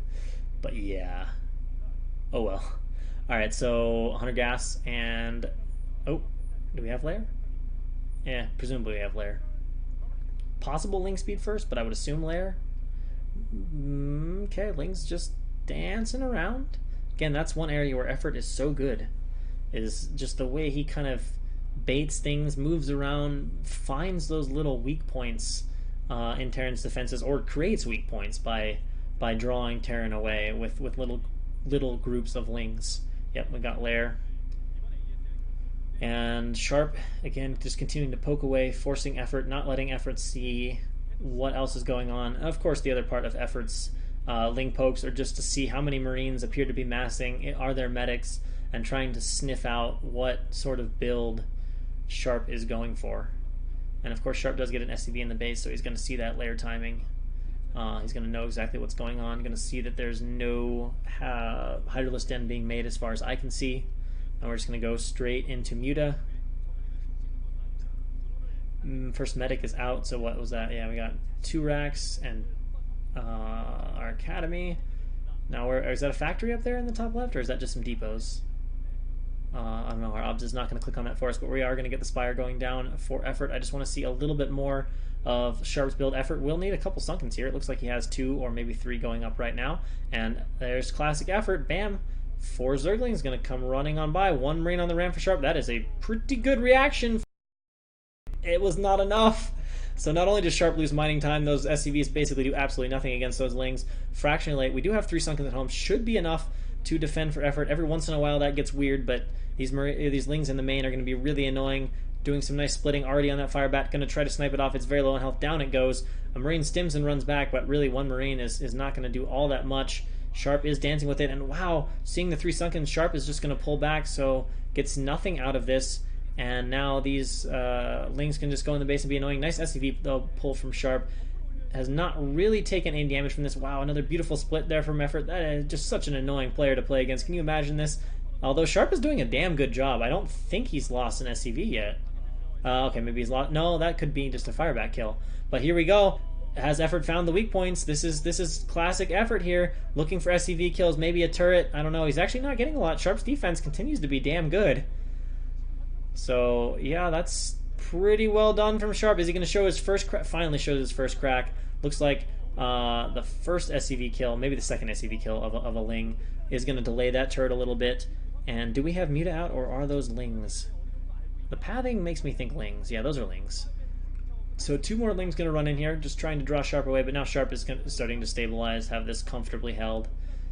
Speaker 1: But yeah. Oh well. Alright, so 100 gas and... Oh, do we have lair? Yeah, presumably we have lair. Possible Ling speed first, but I would assume lair. Okay, Ling's just dancing around. Again, that's one area where effort is so good. Is just the way he kind of baits things, moves around, finds those little weak points in Terran's defenses, or creates weak points by drawing Terran away with little groups of Lings. Yep, we got lair. And Sharp, again, just continuing to poke away, forcing effort, not letting effort see what else is going on. And of course, the other part of effort's Ling pokes are just to see how many Marines appear to be massing, are there medics, and trying to sniff out what sort of build Sharp is going for. And of course, Sharp does get an SCV in the base, so he's going to see that lair timing. He's going to know exactly what's going on, going to see that there's no Hydralisk Den being made as far as I can see. And we're just going to go straight into Muta. First medic is out, so what was that? Yeah, we got 2 racks and our academy. Now, is that a factory up there in the top left, or is that just some depots? I don't know, our obs is not going to click on that for us, but we are going to get the Spire going down for effort. I just want to see a little bit more of Sharp's build. Effort will need a couple Sunkens here. It looks like he has 2 or maybe 3 going up right now. And there's classic effort. Bam! 4 Zerglings going to come running on by. 1 Marine on the ram for Sharp. That is a pretty good reaction. It was not enough. So not only does Sharp lose mining time, those SCVs basically do absolutely nothing against those Lings. Fractionally late. We do have 3 Sunkens at home. Should be enough to defend for effort. Every once in a while that gets weird, but these Lings in the main are going to be really annoying. Doing some nice splitting already on that fire bat. Going to try to snipe it off. It's very low in health. Down it goes. A Marine stims and runs back, but really 1 Marine is not going to do all that much. Sharp is dancing with it, and wow, seeing the 3 Sunkens, Sharp is just going to pull back, so gets nothing out of this. And now these Lings can just go in the base and be annoying. Nice SCV though, pull from Sharp. Has not really taken any damage from this. Wow, another beautiful split there from effort. That is just such an annoying player to play against. Can you imagine this? Although Sharp is doing a damn good job. I don't think he's lost an SCV yet. Okay, maybe he's lost. No, that could be just a fireback kill. But here we go. Has effort found the weak points? This is classic effort here. Looking for SCV kills, maybe a turret. I don't know. He's actually not getting a lot. Sharp's defense continues to be damn good. So, yeah, that's pretty well done from Sharp. Is he going to show his first crack? Finally shows his first crack. Looks like the first SCV kill, maybe the second SCV kill of a Ling, is going to delay that turret a little bit. And do we have Muta out, or are those Lings? The pathing makes me think Lings. Yeah, those are Lings. So 2 more Lings going to run in here, just trying to draw Sharp away, but now Sharp is starting to stabilize, have this comfortably held,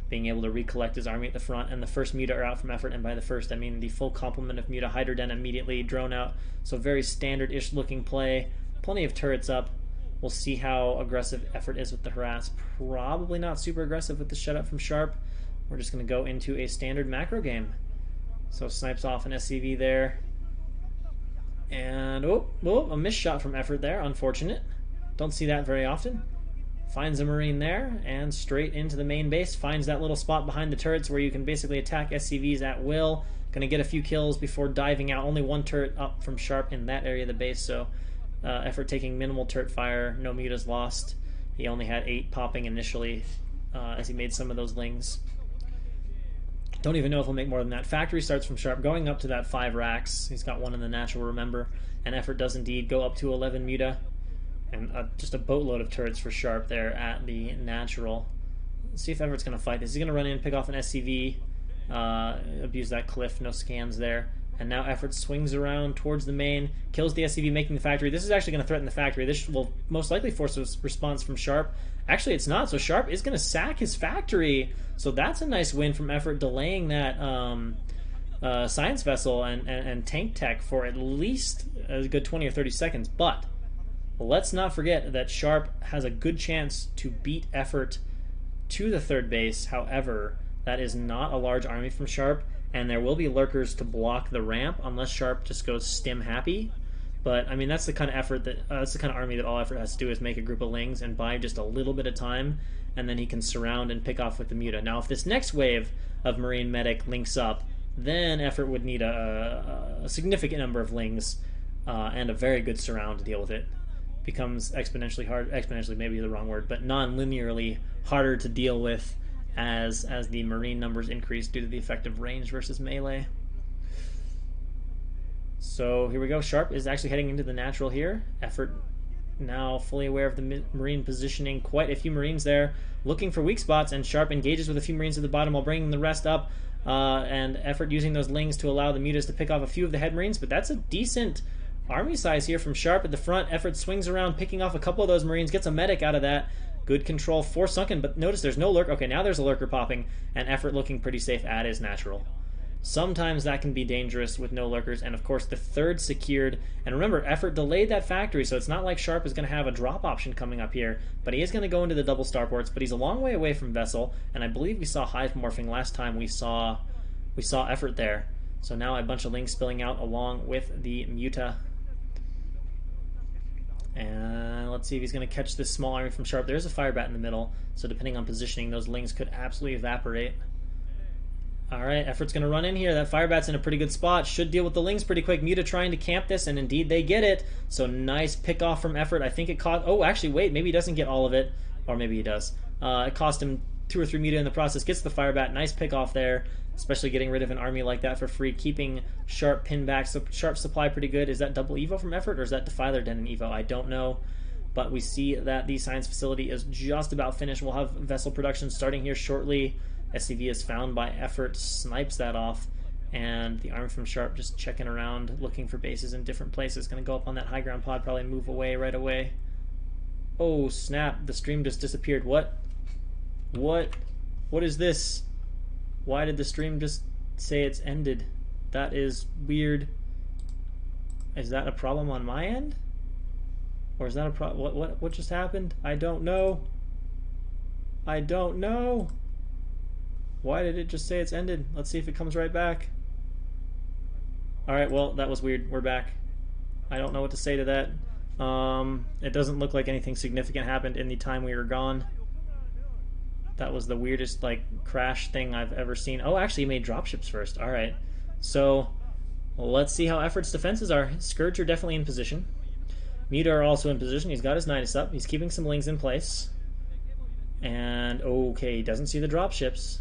Speaker 1: being able to recollect his army at the front, and the first Muta are out from effort, and by the first I mean the full complement of Muta. Hydra Den immediately drone out, so very standard-ish looking play. Plenty of turrets up. We'll see how aggressive effort is with the harass. Probably not super aggressive with the shutout from Sharp. We're just going to go into a standard macro game. So snipes off an SCV there. And, a missed shot from effort there. Unfortunate. Don't see that very often. Finds a Marine there, and straight into the main base. Finds that little spot behind the turrets where you can basically attack SCVs at will. Going to get a few kills before diving out. Only 1 turret up from Sharp in that area of the base, so effort taking minimal turret fire. No Mutas lost. He only had 8 popping initially as he made some of those Lings. Don't even know if he'll make more than that. Factory starts from Sharp, going up to that 5 racks. He's got 1 in the natural, remember. And effort does indeed go up to 11 Muta. And just a boatload of turrets for Sharp there at the natural. Let's see if effort's going to fight this. He's going to run in, pick off an SCV, abuse that cliff, no scans there. And now effort swings around towards the main, kills the SCV, making the factory. This is actually going to threaten the factory. This will most likely force a response from Sharp. Actually, it's not. So Sharp is going to sack his factory. So that's a nice win from effort, delaying that science vessel and tank tech for at least a good 20 or 30 seconds. But let's not forget that Sharp has a good chance to beat effort to the 3rd base. However, that is not a large army from Sharp, and there will be lurkers to block the ramp unless Sharp just goes stim happy. But I mean, that's the kind of effort that's the kind of army that all effort has to do, is make a group of Lings and buy just a little bit of time, and then he can surround and pick off with the Muta. Now, if this next wave of Marine Medic links up, then effort would need a significant number of Lings and a very good surround to deal with it. Becomes exponentially hard. Exponentially maybe the wrong word, but non-linearly harder to deal with as the Marine numbers increase due to the effective range versus melee. So here we go. Sharp is actually heading into the natural here. Effort now fully aware of the Marine positioning. Quite a few Marines there looking for weak spots, and Sharp engages with a few Marines at the bottom while bringing the rest up, and Effort using those lings to allow the mutas to pick off a few of the head Marines. But that's a decent army size here from Sharp at the front. Effort swings around, picking off a couple of those Marines, gets a medic out of that. Good control for Sunken, but notice there's no lurker. Okay, now there's a lurker popping, and Effort looking pretty safe at his natural. Sometimes that can be dangerous with no lurkers, and of course the third secured. And remember, Effort delayed that factory, so it's not like Sharp is going to have a drop option coming up here, but he is going to go into the double starports. But he's a long way away from Vessel, and I believe we saw Hive morphing last time we saw Effort there. So now a bunch of lings spilling out along with the Muta. And let's see if he's going to catch this small army from Sharp. There's a Firebat in the middle, so depending on positioning, those lings could absolutely evaporate. Alright, Effort's going to run in here. That Firebat's in a pretty good spot. Should deal with the lings pretty quick. Muta trying to camp this, and indeed they get it. So nice pick off from Effort. I think it cost... Oh, actually, wait. Maybe he doesn't get all of it. Or maybe he does. It cost him 2 or 3 Muta in the process. Gets the Firebat. Nice pick off there. Especially getting rid of an army like that for free. Keeping Sharp pinned back. So Sharp supply pretty good. Is that double Evo from Effort, or is that Defiler Den and Evo? I don't know. But we see that the science facility is just about finished. We'll have vessel production starting here shortly. SCV is found by Effort, snipes that off, and the army from Sharp just checking around, looking for bases in different places. Going to go up on that high ground pod, probably move away right away. Oh, snap. The stream just disappeared. What? What is this? Why did the stream just say it's ended? That is weird. Is that a problem on my end? Or is that a problem? What just happened? I don't know. I don't know. Why did it just say it's ended? Let's see if it comes right back. Alright, well, that was weird. We're back. I don't know what to say to that. It doesn't look like anything significant happened in the time we were gone. That was the weirdest, like, crash thing I've ever seen. Oh, actually, he made dropships first. Alright. So, let's see how Effort's defenses are. Scourge are definitely in position. Muta are also in position. He's got his Nidus up. He's keeping some lings in place. And, okay, he doesn't see the dropships.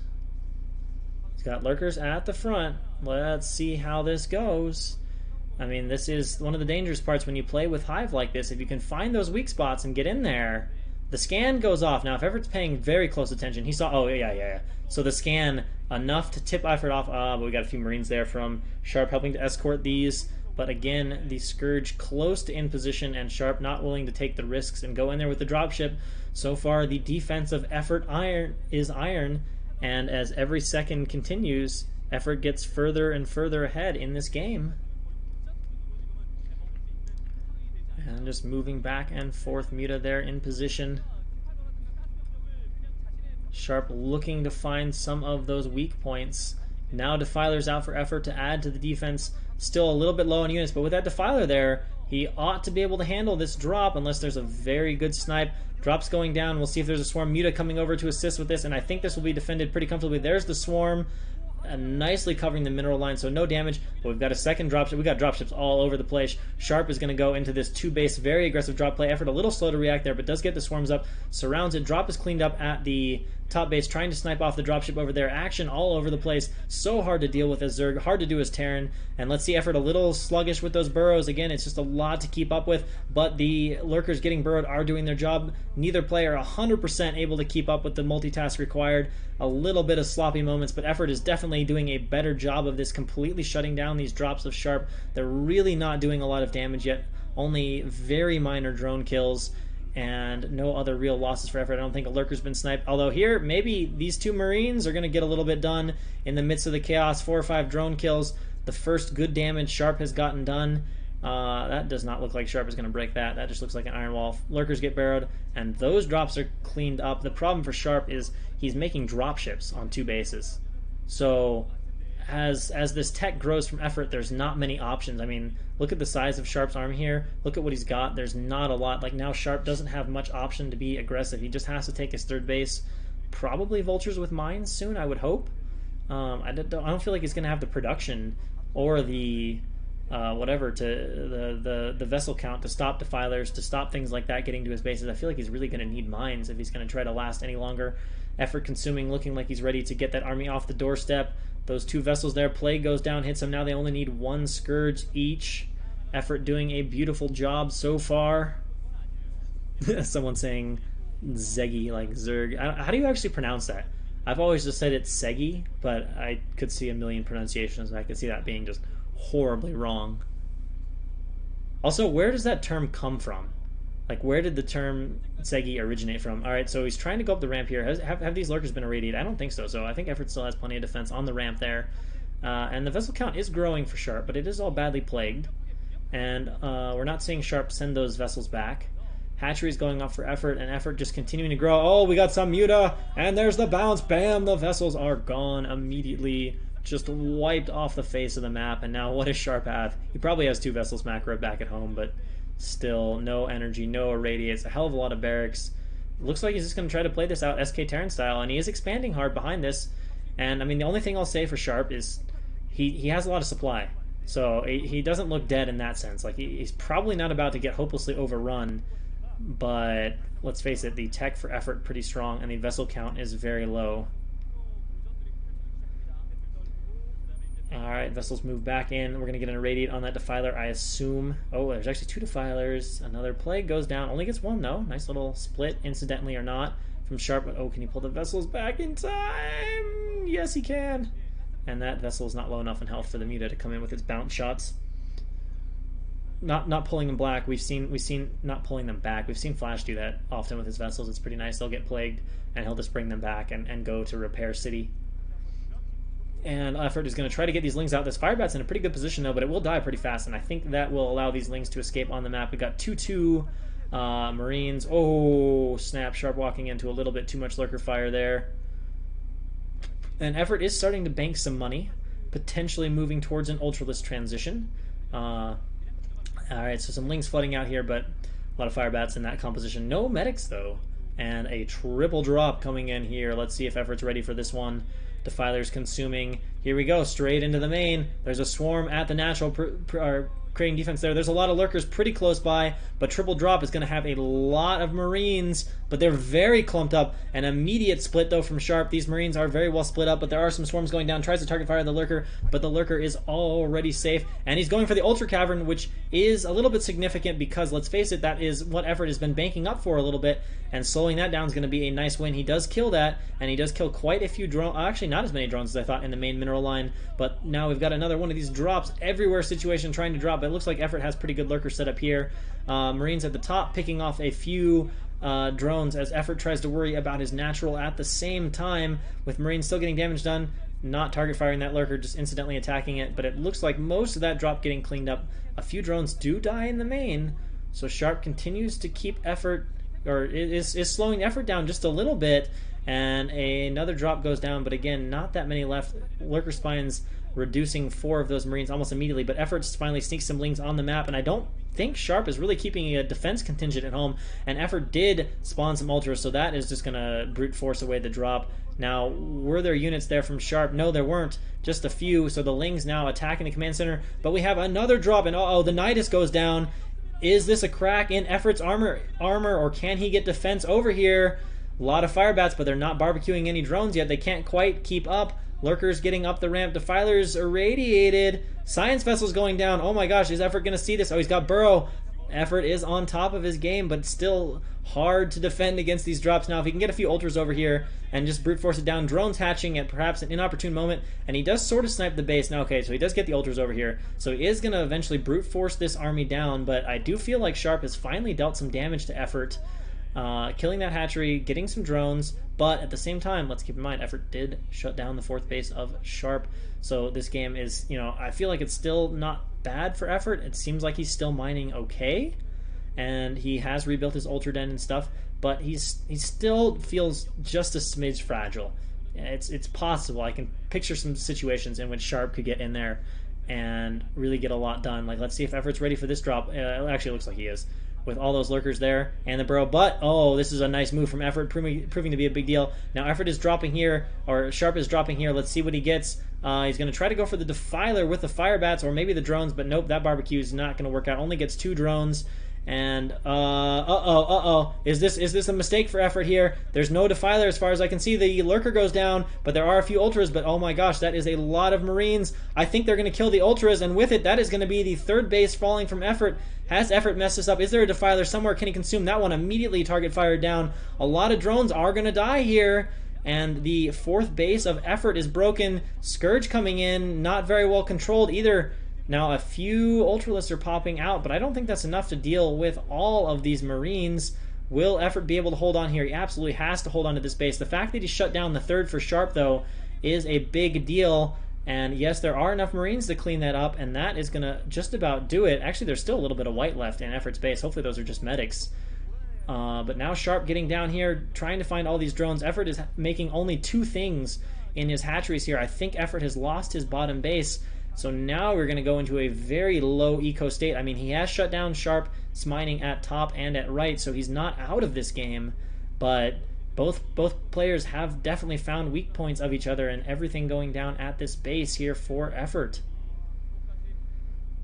Speaker 1: He's got lurkers at the front. Let's see how this goes. I mean, this is one of the dangerous parts when you play with Hive like this. If you can find those weak spots and get in there, the scan goes off. Now, if Effort's paying very close attention, he saw... Oh, yeah. So the scan, enough to tip Effort off. But we got a few Marines there from Sharp helping to escort these. But again, the Scourge close to in position, and Sharp not willing to take the risks and go in there with the dropship. So far, the defense of Effort is iron. And as every second continues, Effort gets further and further ahead in this game. And just moving back and forth, Muta there in position. Sharp looking to find some of those weak points. Now Defiler's out for Effort to add to the defense. Still a little bit low on units, but with that Defiler there, he ought to be able to handle this drop unless there's a very good snipe. Drop's going down. We'll see if there's a swarm. Muta coming over to assist with this, and I think this will be defended pretty comfortably. There's the swarm, nicely covering the mineral line, so no damage. But we've got a second dropship. We've got dropships all over the place. Sharp is going to go into this 2-base, very aggressive drop play. Effort a little slow to react there, but does get the swarms up. Surrounds it. Drop is cleaned up at the top base, trying to snipe off the dropship over there. Action all over the place. So hard to deal with as Zerg, hard to do as Terran. And let's see, Effort a little sluggish with those burrows. Again, it's just a lot to keep up with, but the lurkers getting burrowed are doing their job. Neither player 100% able to keep up with the multitask required. A little bit of sloppy moments, but Effort is definitely doing a better job of this, completely shutting down these drops of Sharp. They're really not doing a lot of damage yet. Only very minor drone kills. And no other real losses for Effort. I don't think a lurker's been sniped. Although here, maybe these 2 Marines are going to get a little bit done in the midst of the chaos. 4 or 5 drone kills. The first good damage Sharp has gotten done. That does not look like Sharp is going to break that. That just looks like an iron wall. Lurkers get barrowed, and those drops are cleaned up. The problem for Sharp is he's making dropships on 2 bases. So as this tech grows from Effort, there's not many options. I mean, look at the size of Sharp's army here. Look at what he's got. There's not a lot. Like, now Sharp doesn't have much option to be aggressive. He just has to take his 3rd base. Probably vultures with mines soon, I would hope. I don't feel like he's going to have the production or the whatever to the vessel count to stop defilers, to stop things like that getting to his bases. I feel like he's really going to need mines if he's going to try to last any longer. Effort consuming, looking like he's ready to get that army off the doorstep. Those 2 vessels there. Plague goes down, hits them. Now they only need 1 Scourge each. Effort doing a beautiful job so far. Someone saying Zeggy, like Zerg. How do you actually pronounce that? I've always just said it's Seggy, but I could see a million pronunciations, and I could see that being just horribly wrong. Also, where does that term come from? Like, where did the term Seggy originate from? All right, so he's trying to go up the ramp here. Have these lurkers been irradiated? I don't think so. So I think Effort still has plenty of defense on the ramp there. And the vessel count is growing for Sharp, but it is all badly plagued. And we're not seeing Sharp send those vessels back. Hatchery's going off for Effort, and Effort just continuing to grow. Oh, we got some Muta, and there's the bounce. Bam, the vessels are gone immediately. Just wiped off the face of the map. And now what does Sharp have? He probably has 2 vessels macro back at home, but still no energy, no irradiates, a hell of a lot of barracks. Looks like he's just going to try to play this out SK Terran style, and he is expanding hard behind this. And I mean, the only thing I'll say for Sharp is he has a lot of supply. So he doesn't look dead in that sense. Like, he's probably not about to get hopelessly overrun. But let's face it, the tech for Effort pretty strong, and the vessel count is very low. Alright, vessels move back in. We're going to get an irradiate on that Defiler, I assume. Oh, there's actually 2 Defilers. Another Plague goes down. Only gets 1, though. Nice little split, incidentally or not, from Sharp. But, oh, can he pull the vessels back in time? Yes, he can. And that vessel is not low enough in health for the Muta to come in with its bounce shots. Not pulling them back. We've seen not pulling them back. We've seen Flash do that often with his vessels. It's pretty nice. They'll get plagued, and he'll just bring them back and go to repair city. And Effort is going to try to get these Lings out. This Firebat's in a pretty good position, though, but it will die pretty fast, and I think that will allow these Lings to escape on the map. We got 2-2 Marines. Oh, snap. Sharp walking into a little bit too much lurker fire there. And Effort is starting to bank some money, potentially moving towards an Ultralist transition. Alright, so some Lings flooding out here, but a lot of Firebats in that composition. No medics, though. And a triple drop coming in here. Let's see if Effort's ready for this one. Defiler's consuming. Here we go, straight into the main. There's a swarm at the natural creating defense there. There's a lot of lurkers pretty close by, but triple drop is going to have a lot of Marines, but they're very clumped up. An immediate split, though, from Sharp. These Marines are very well split up, but there are some swarms going down. Tries to target fire the lurker, but the lurker is already safe, and he's going for the Ultra Cavern, which is a little bit significant because, let's face it, that is what Effort has been banking up for a little bit, and slowing that down is going to be a nice win. He does kill that, and he does kill quite a few drones. Actually, not as many drones as I thought in the main mineral line, but now we've got another one of these drops everywhere situation trying to drop, but it looks like Effort has pretty good lurker set up here. Marines at the top picking off a few drones as Effort tries to worry about his natural at the same time, with Marines still getting damage done, not target firing that lurker, just incidentally attacking it, but it looks like most of that drop getting cleaned up. A few drones do die in the main, so Sharp continues to keep Effort, or is slowing Effort down just a little bit, and another drop goes down, but again, not that many left. Lurker Spines reducing 4 of those Marines almost immediately, but Effort finally sneaks some Lings on the map, and I don't think Sharp is really keeping a defense contingent at home, and Effort did spawn some Ultras, so that is just going to brute force away the drop. Now, were there units there from Sharp? No, there weren't. Just a few, so the Lings now attacking the command center, but we have another drop, and uh-oh, the Nidus goes down. Is this a crack in Effort's armor, or can he get defense over here? A lot of Firebats, but they're not barbecuing any drones yet. They can't quite keep up. Lurkers getting up the ramp. Defilers irradiated. Science Vessel's going down. Oh my gosh, is Effort going to see this? Oh, he's got Burrow. Effort is on top of his game, but still hard to defend against these drops. Now, if he can get a few Ultras over here and just brute force it down, drones hatching at perhaps an inopportune moment, and he does sort of snipe the base. Now, okay, so he does get the Ultras over here, so he is going to eventually brute force this army down, but I do feel like Sharp has finally dealt some damage to Effort, killing that hatchery, getting some drones, but at the same time, let's keep in mind, Effort did shut down the 4th base of Sharp, so this game is, I feel like it's still not bad for Effort. It seems like he's still mining okay, and he has rebuilt his Ultra Den and stuff, but he still feels just a smidge fragile. It's possible. I can picture some situations in which Sharp could get in there and really get a lot done. Like, let's see if Effort's ready for this drop. It actually looks like he is, with all those lurkers there and the Burrow. But, oh, this is a nice move from Effort, proving to be a big deal. Now, Effort is dropping here, or Sharp is dropping here. Let's see what he gets. He's going to try to go for the Defiler with the Firebats, or maybe the drones, but nope, that barbecue is not going to work out. Only gets 2 drones, And is this a mistake for effort here? There's no defiler as far as I can see. The lurker goes down, but there are a few ultras. But oh my gosh, that is a lot of marines. I think they're going to kill the ultras, and with it, that is going to be the third base falling from effort. Has effort messed this up? Is there a defiler somewhere? Can he consume that one? Immediately target fired down. A lot of drones are going to die here. And the fourth base of effort is broken. Scourge coming in, not very well controlled either. Now, a few Ultralists are popping out, but I don't think that's enough to deal with all of these Marines. Will effort be able to hold on here? He absolutely has to hold on to this base. The fact that he shut down the third for Sharp, though, is a big deal. And yes, there are enough Marines to clean that up, and that is going to just about do it. Actually, there's still a little bit of white left in effort's base. Hopefully those are just medics. But now Sharp getting down here, trying to find all these drones. Effort is making only 2 things in his hatcheries here. I think effort has lost his bottom base. So now we're going to go into a very low eco state. I mean, he has shut down Sharp, Smining at top and at right, so he's not out of this game. But both players have definitely found weak points of each other, and everything going down at this base here for effort.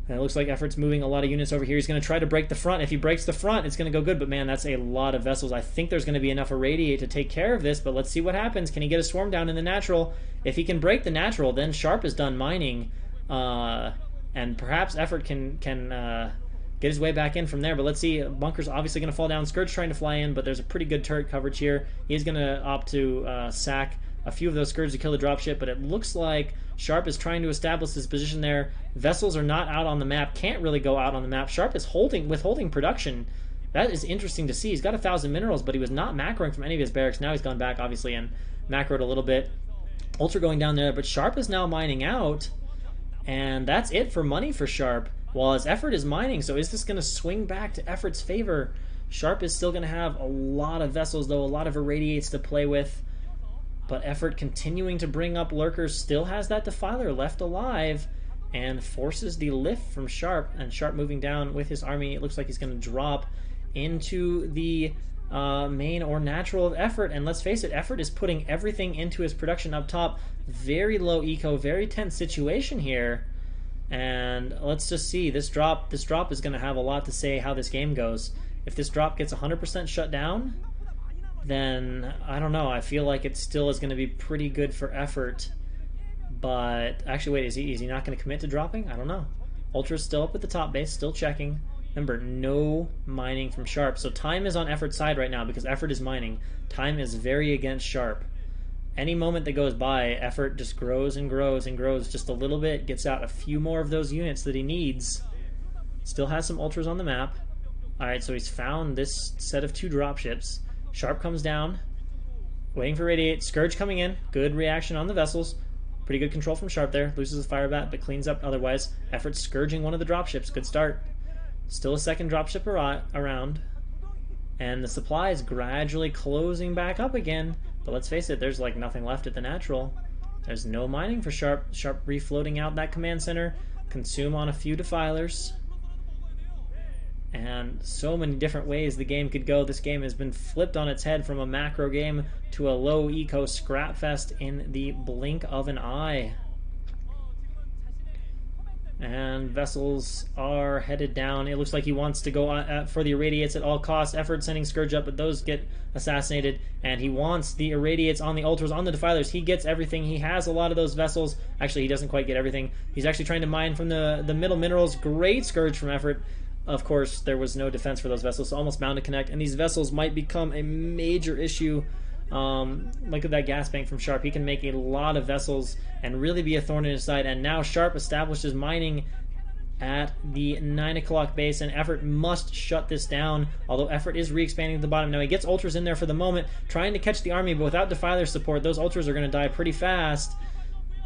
Speaker 1: And it looks like effort's moving a lot of units over here. He's going to try to break the front. If he breaks the front, it's going to go good. But man, that's a lot of vessels. I think there's going to be enough irradiate to take care of this, but let's see what happens. Can he get a swarm down in the natural? If he can break the natural, then Sharp is done mining. And perhaps effort can get his way back in from there. But let's see. Bunker's obviously going to fall down. Scourge trying to fly in, but there's a pretty good turret coverage here. He's going to opt to sack a few of those Scourge to kill the dropship, but it looks like Sharp is trying to establish his position there. Vessels are not out on the map, can't really go out on the map. Sharp is withholding production. That is interesting to see. He's got 1,000 minerals, but he was not macroing from any of his barracks. Now he's gone back, obviously, and macroed a little bit. Ultra going down there, but Sharp is now mining out, and that's it for money for Sharp, while his effort is mining. So is this going to swing back to effort's favor? Sharp is still going to have a lot of vessels, though, a lot of irradiates to play with. But effort continuing to bring up lurkers, still has that defiler left alive, and forces the lift from Sharp. And Sharp moving down with his army. It looks like he's going to drop into the main or natural of effort. And let's face it, effort is putting everything into his production up top. Very low eco, very tense situation here. And let's just see, this drop is going to have a lot to say how this game goes. If this drop gets 100% shut down, then I don't know. I feel like it still is going to be pretty good for effort. But actually, wait, is he not going to commit to dropping? I don't know. Ultra's still up at the top base, still checking. Remember, no mining from Sharp. So time is on effort's side right now because effort is mining. Time is very against Sharp. Any moment that goes by, effort just grows and grows and grows just a little bit, gets out a few more of those units that he needs. Still has some ultras on the map. Alright, so he's found this set of 2 dropships. Sharp comes down, waiting for radiate. Scourge coming in. Good reaction on the vessels. Pretty good control from Sharp there. Loses the fire bat, but cleans up otherwise. Effort scourging one of the dropships. Good start. Still a second dropship around. And the supply is gradually closing back up again. But let's face it, there's like nothing left at the natural. There's no mining for Sharp. Sharp refloating out that command center. Consume on a few defilers. And so many different ways the game could go. This game has been flipped on its head from a macro game to a low eco scrap fest in the blink of an eye. And vessels are headed down. It looks like he wants to go for the irradiates at all costs. Effort sending Scourge up, but those get assassinated. And he wants the irradiates on the ultras, on the defilers. He gets everything. He has a lot of those vessels. Actually, he doesn't quite get everything. He's actually trying to mine from the middle minerals. Great Scourge from effort. Of course, there was no defense for those vessels, so almost bound to connect. And these vessels might become a major issue. Look at that gas bank from Sharp. He can make a lot of vessels and really be a thorn in his side. And now Sharp establishes mining at the 9 o'clock base, and effort must shut this down, although effort is re-expanding to the bottom. Now he gets ultras in there for the moment, trying to catch the army, but without defiler support, those ultras are going to die pretty fast.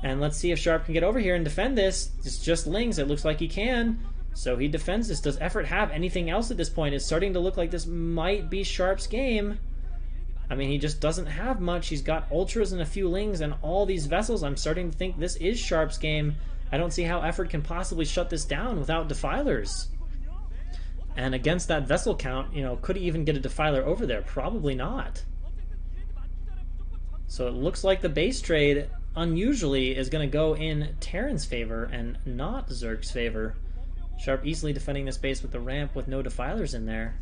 Speaker 1: And let's see if Sharp can get over here and defend this. It's just Lings. It looks like he can. So he defends this. Does effort have anything else at this point? It's starting to look like this might be Sharp's game. I mean, he just doesn't have much. He's got ultras and a few Lings and all these vessels. I'm starting to think this is Sharp's game. I don't see how effort can possibly shut this down without defilers. And against that vessel count, you know, could he even get a defiler over there? Probably not. So it looks like the base trade, unusually, is going to go in Terran's favor and not Zerg's favor. Sharp easily defending this base with the ramp with no defilers in there.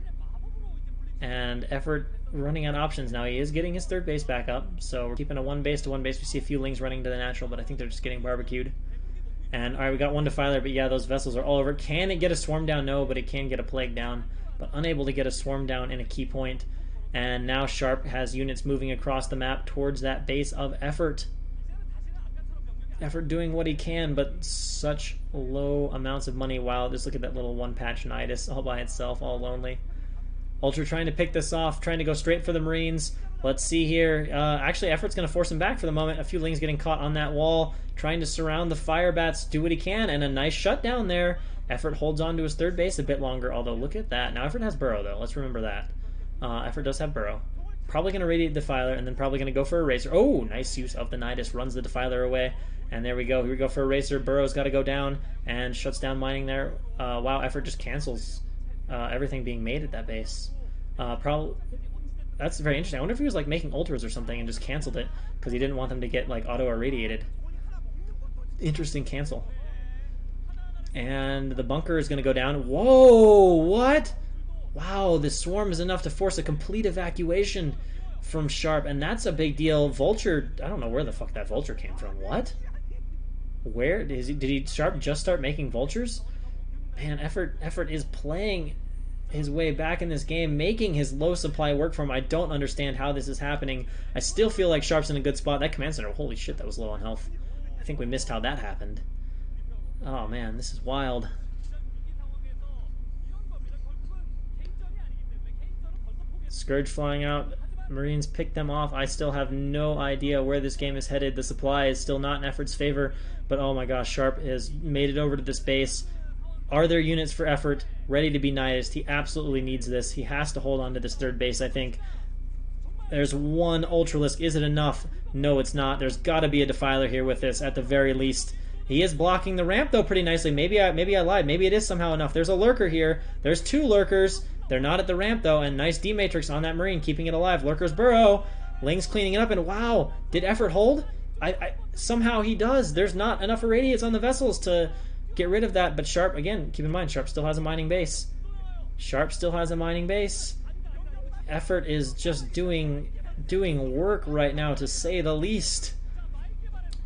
Speaker 1: And Effort running out of options now. He is getting his third base back up, so we're keeping a one base to one base. We see a few Lings running to the natural, but I think they're just getting barbecued. And alright, we got one defiler, but yeah, those vessels are all over. Can it get a swarm down? No, but it can get a plague down, but unable to get a swarm down in a key point. And now Sharp has units moving across the map towards that base of Effort. Effort doing what he can, but such low amounts of money. Wow, just look at that little one-patch Nidus all by itself, all lonely. Ultra trying to pick this off, trying to go straight for the Marines. Let's see here. Actually, Effort's going to force him back for the moment. A few Lings getting caught on that wall, trying to surround the fire bats, do what he can, and a nice shutdown there. Effort holds on to his third base a bit longer, although look at that. Now Effort has Burrow, though. Let's remember that. Effort does have Burrow. Probably going to radiate the Defiler, and then probably going to go for Eraser. Oh, nice use of the Nidus. Runs the Defiler away. And there we go. Here we go for Eraser. Burrow's got to go down and shuts down mining there. Wow, Effort just cancels everything being made at that base. Probably that's very interesting. I wonder if he was like making ultras or something and just canceled it because he didn't want them to get like auto irradiated. Interesting cancel. And the bunker is going to go down. Whoa! What? Wow! This swarm is enough to force a complete evacuation from Sharp, and that's a big deal. Vulture. I don't know where the fuck that vulture came from. What? Where did he Sharp just start making vultures? Man, Effort is playing his way back in this game, making his low supply work for him. I don't understand how this is happening. I still feel like Sharp's in a good spot. That command center, holy shit, that was low on health. I think we missed how that happened. Oh man, this is wild. Scourge flying out. Marines pick them off. I still have no idea where this game is headed. The supply is still not in Effort's favor, but oh my gosh, Sharp has made it over to this base. Are there units for Effort ready to be Nidused? He absolutely needs this. He has to hold on to this third base, I think. There's one Ultralisk. Is it enough? No, it's not. There's got to be a Defiler here with this, at the very least. He is blocking the ramp, though, pretty nicely. Maybe I lied. Maybe it is somehow enough. There's a Lurker here. There's two Lurkers. They're not at the ramp, though, and nice D-Matrix on that Marine, keeping it alive. Lurker's Burrow. Ling's cleaning it up, and wow, did Effort hold? Somehow he does. There's not enough irradiates on the vessels to get rid of that, but Sharp, again, keep in mind, Sharp still has a mining base. Sharp still has a mining base. Effort is just doing work right now, to say the least.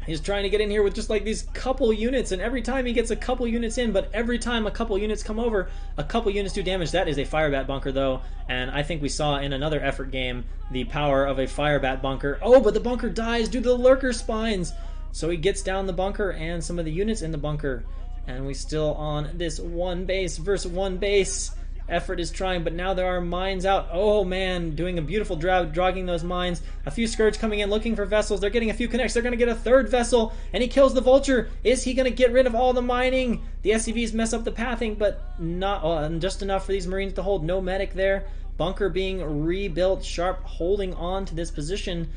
Speaker 1: He's trying to get in here with just like these couple units, and every time he gets a couple units in, but every time a couple units come over, a couple units do damage. That is a Firebat bunker, though, and I think we saw in another Effort game the power of a Firebat bunker. Oh, but the bunker dies due to the Lurker spines! So he gets down the bunker and some of the units in the bunker. And we still on this one base versus one base. Effort is trying, but now there are mines out. Oh man, doing a beautiful job dragging those mines. A few Scourge coming in looking for vessels. They're getting a few connects. They're going to get a third vessel, and he kills the Vulture. Is he going to get rid of all the mining? The SCVs mess up the pathing, but not just enough for these Marines to hold. No medic there. Bunker being rebuilt. Sharp holding on to this position.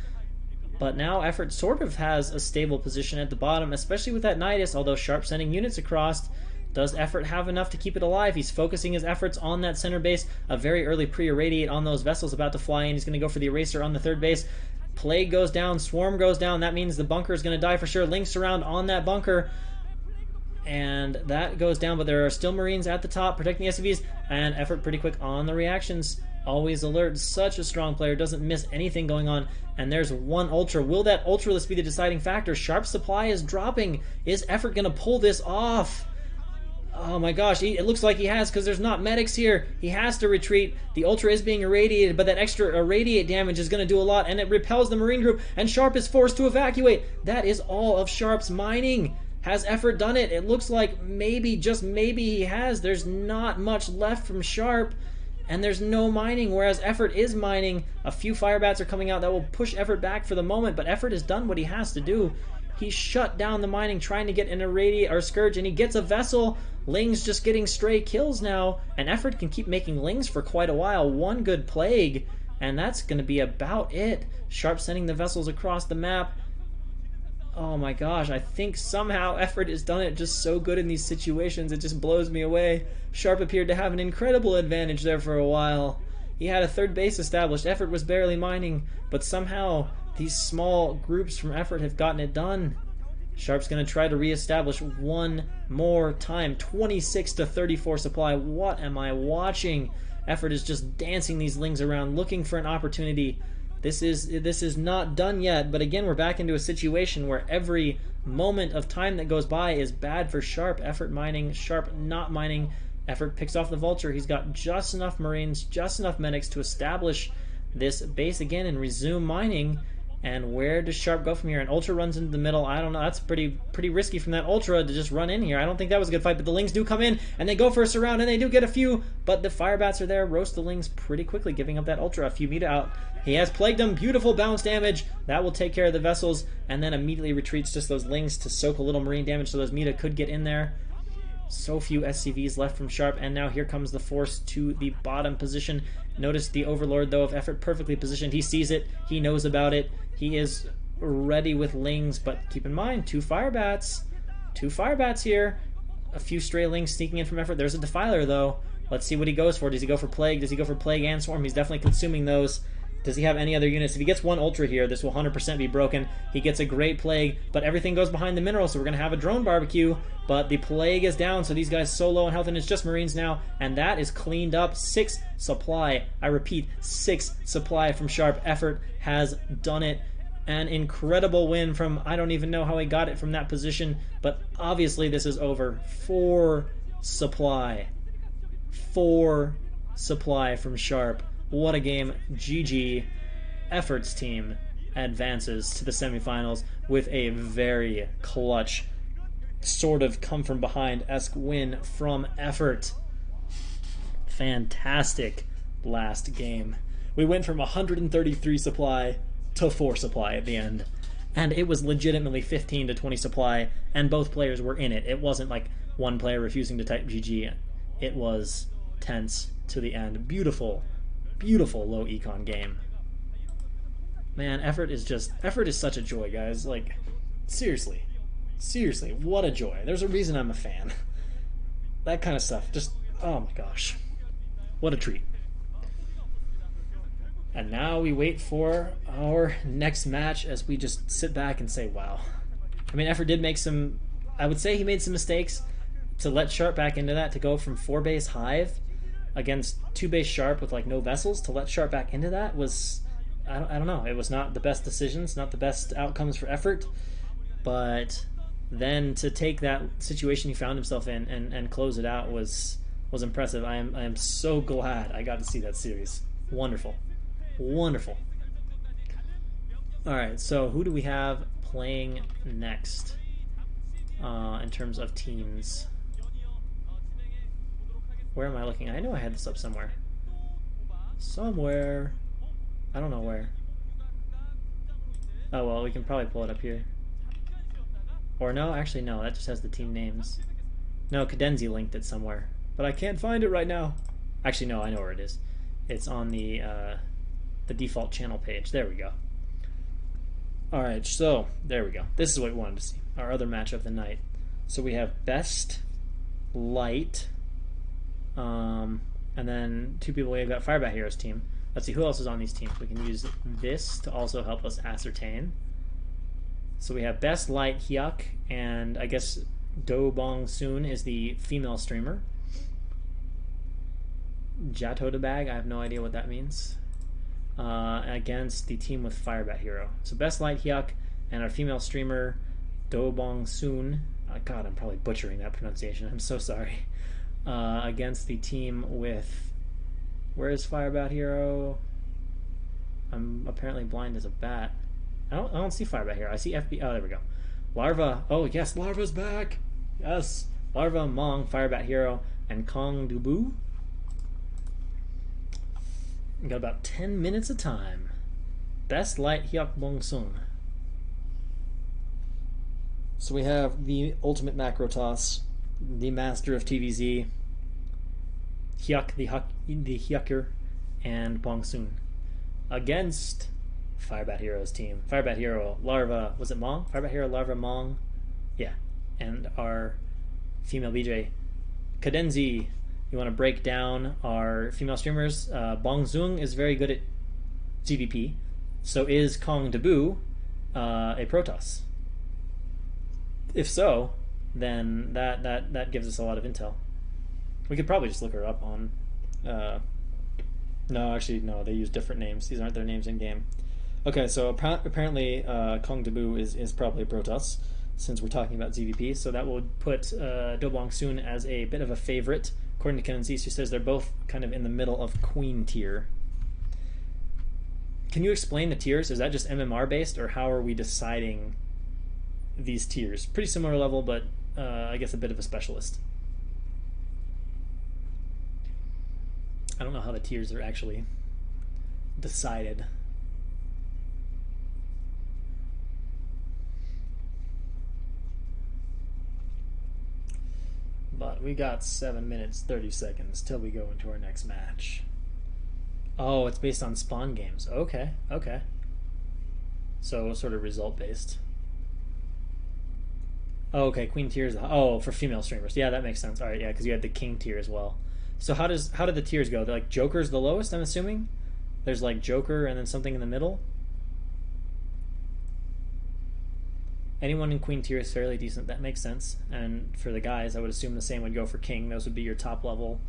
Speaker 1: But now Effort sort of has a stable position at the bottom, especially with that Nidus, although Sharp sending units across. Does Effort have enough to keep it alive? He's focusing his efforts on that center base. A very early pre-irradiate on those vessels about to fly in. He's going to go for the Eraser on the third base. Plague goes down. Swarm goes down. That means the bunker is going to die for sure. Link surround on that bunker. And that goes down, but there are still Marines at the top protecting the SCVs. And Effort pretty quick on the reactions. Always alert. Such a strong player. Doesn't miss anything going on. And there's one Ultra. Will that Ultralist be the deciding factor? Sharp supply is dropping. Is Effort going to pull this off? Oh my gosh, it looks like he has, because there's not medics here. He has to retreat. The Ultra is being irradiated, but that extra irradiate damage is going to do a lot, and it repels the Marine group, and Sharp is forced to evacuate. That is all of Sharp's mining. Has Effort done it? It looks like maybe, just maybe he has. There's not much left from Sharp, and there's no mining, whereas Effort is mining. A few Firebats are coming out that will push Effort back for the moment, but Effort has done what he has to do. He shut down the mining, trying to get an irradiate or Scourge, and he gets a vessel. Ling's just getting stray kills now, and Effort can keep making Lings for quite a while. One good Plague, and that's going to be about it. Sharp sending the vessels across the map. Oh my gosh, I think somehow Effort has done it just so good in these situations, it just blows me away. Sharp appeared to have an incredible advantage there for a while. He had a third base established. Effort was barely mining, but somehow these small groups from Effort have gotten it done. Sharp's going to try to reestablish one more time. 26 to 34 supply. What am I watching? Effort is just dancing these lings around, looking for an opportunity. This is not done yet, but again, we're back into a situation where every moment of time that goes by is bad for Sharp. Effort mining, Sharp not mining. Effort picks off the Vulture. He's got just enough Marines, just enough medics to establish this base again and resume mining. And where does Sharp go from here? An Ultra runs into the middle. I don't know. That's pretty risky from that Ultra to just run in here. I don't think that was a good fight, but the Lings do come in, and they go for a surround, and they do get a few, but the Firebats are there. Roast the Lings pretty quickly, giving up that Ultra. A few meter out. He has plagued them. Beautiful bounce damage. That will take care of the vessels, and then immediately retreats just those Lings to soak a little Marine damage, so those Meta could get in there. So few SCVs left from Sharp, and now here comes the Force to the bottom position. Notice the Overlord, though, of Effort perfectly positioned. He sees it. He knows about it. He is ready with Lings, but keep in mind, two Firebats here. A few stray Lings sneaking in from Effort. There's a Defiler, though. Let's see what he goes for. Does he go for Plague? Does he go for Plague and Swarm? He's definitely consuming those. Does he have any other units? If he gets one Ultra here, this will 100% be broken. He gets a great Plague, but everything goes behind the mineral, so we're going to have a drone barbecue. But the Plague is down, so these guys so low in health, and it's just Marines now, and that is cleaned up. 6 supply. I repeat, 6 supply from Sharp. Effort has done it. An incredible win from, I don't even know how he got it from that position, but obviously this is over. 4 supply. 4 supply from Sharp. What a game. GG. Effort's team advances to the semifinals with a very clutch, sort of come-from-behind-esque win from Effort. Fantastic last game. We went from 133 supply to 4 supply at the end. And it was legitimately 15 to 20 supply, and both players were in it. It wasn't like one player refusing to type GG. It was tense to the end. Beautiful, beautiful low econ game. Man, Effort is such a joy, guys. Like, seriously, what a joy. There's a reason I'm a fan. That kind of stuff, just, oh my gosh, what a treat. And now we wait for our next match as we just sit back and say, wow. I mean, Effort did make some, I would say he made some mistakes to let Sharp back into that, to go from 4-base Hive against 2-base Sharp with like no vessels, to let Sharp back into that was, I don't know. It was not the best decisions, not the best outcomes for Effort. But then to take that situation he found himself in and close it out was impressive. I am so glad I got to see that series. Wonderful. Wonderful. Alright, so who do we have playing next in terms of teams? Where am I looking? I know I had this up somewhere. Somewhere. I don't know where. Oh well, we can probably pull it up here. Or no, actually no, that just has the team names. No, Cadenzi linked it somewhere. But I can't find it right now. Actually no, I know where it is. It's on the default channel page. There we go. Alright, so there we go. This is what we wanted to see. Our other match of the night. So we have Best Light. And then 2 people, we've got Firebat Heroes team. Let's see who else is on these teams. We can use this to also help us ascertain. So we have Best Light Hyuk, and I guess Do Bong Soon is the female streamer. Jato de Bag, I have no idea what that means. Against the team with Firebat Hero. So Best Light Hyuk and our female streamer Do Bong Soon. God, I'm probably butchering that pronunciation. I'm so sorry. Against the team with, where is Firebat Hero? I'm apparently blind as a bat. I don't see Firebat Hero. I see FB. Oh, there we go. Larva. Oh yes, Larva's back. Yes, Larva, Mong, Firebat Hero, and Kong Dubu. We got about 10 minutes of time. Best Light Hyuk Bong Sung. So we have the ultimate macro toss, the master of TVZ, Hyuk the Hyuker, and Bong Soon against Firebat Hero's team. Firebat Hero, Larva, was it Mong? Firebat Hero, Larva, Mong, yeah, and our female BJ, Cadenzi. You want to break down our female streamers? Bong Zung is very good at GVP. So is Kong Dabu a Protoss. If so, then that gives us a lot of intel. We could probably just look her up on. No, actually, no. They use different names. These aren't their names in game. Okay, so apparently Kong Dabu is probably a Protoss, since we're talking about ZVP. So that would put Dobong Soon as a bit of a favorite. According to Kenan Zeus, who says they're both kind of in the middle of Queen tier. Can you explain the tiers? Is that just MMR based, or how are we deciding these tiers? Pretty similar level, but I guess a bit of a specialist. I don't know how the tiers are actually decided. But we got 7 minutes, 30 seconds till we go into our next match. Oh, it's based on spawn games. Okay, okay. So sort of result based. Oh, okay, Queen tier is for female streamers. Yeah, that makes sense. All right, yeah, because you had the King tier as well. So how do the tiers go? They're like Joker's the lowest, I'm assuming. There's like Joker and then something in the middle. Anyone in Queen tier is fairly decent. That makes sense. And for the guys, I would assume the same would go for King. Those would be your top level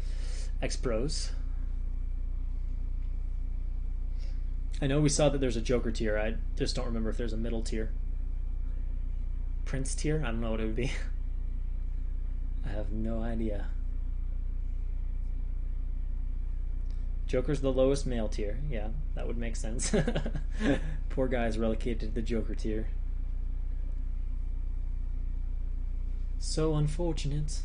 Speaker 1: X-Pros. I know we saw that there's a Joker tier. I just don't remember if there's a middle tier. Prince tier? I don't know what it would be. I have no idea. Joker's the lowest male tier. Yeah, that would make sense. Poor guy's relegated to the Joker tier. So unfortunate.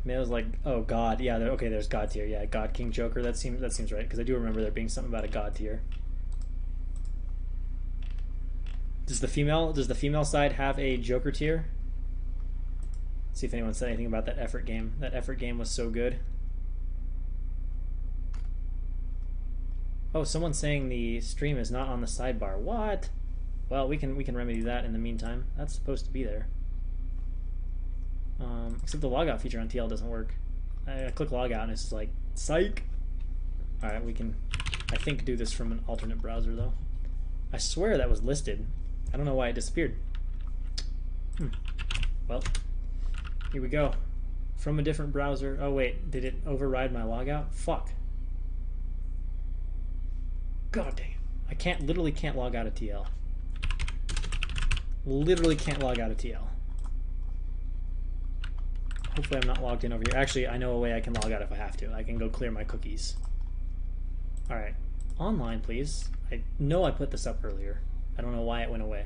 Speaker 1: Male's like, oh God, yeah. Okay, there's God tier. Yeah, God King Joker. That seems right, because I do remember there being something about a God tier. Does the female side have a Joker tier? Let's see if anyone said anything about that effort game. That effort game was so good. Oh, someone's saying the stream is not on the sidebar. What? Well, we can remedy that in the meantime. That's supposed to be there. Except the logout feature on TL doesn't work. I click logout and it's just like, psych. All right, we can, I think, do this from an alternate browser though. I swear that was listed. I don't know why it disappeared. Well, here we go. From a different browser. Oh wait, did it override my logout? Fuck. God dang it. I literally can't log out of TL. Literally can't log out of TL. Hopefully I'm not logged in over here. Actually, I know a way I can log out if I have to. I can go clear my cookies. Alright. Online, please. I know I put this up earlier. I don't know why it went away.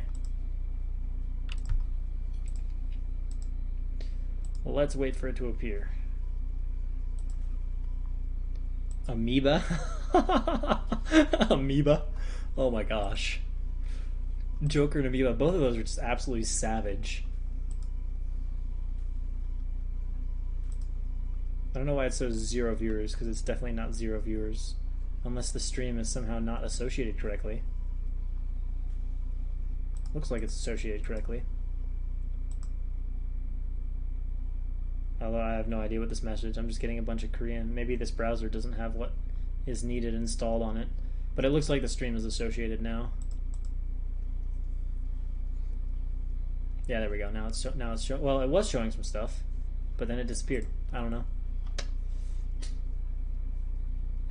Speaker 1: Well, let's wait for it to appear. Amoeba? Amoeba? Oh my gosh. Joker and Amoeba, both of those are just absolutely savage. I don't know why it says 0 viewers, because it's definitely not 0 viewers. Unless the stream is somehow not associated correctly. Looks like it's associated correctly. Although I have no idea what this message. I'm just getting a bunch of Korean. Maybe this browser doesn't have what is needed installed on it. But it looks like the stream is associated now. Yeah, there we go. Now it's showing. Well, it was showing some stuff, but then it disappeared. I don't know.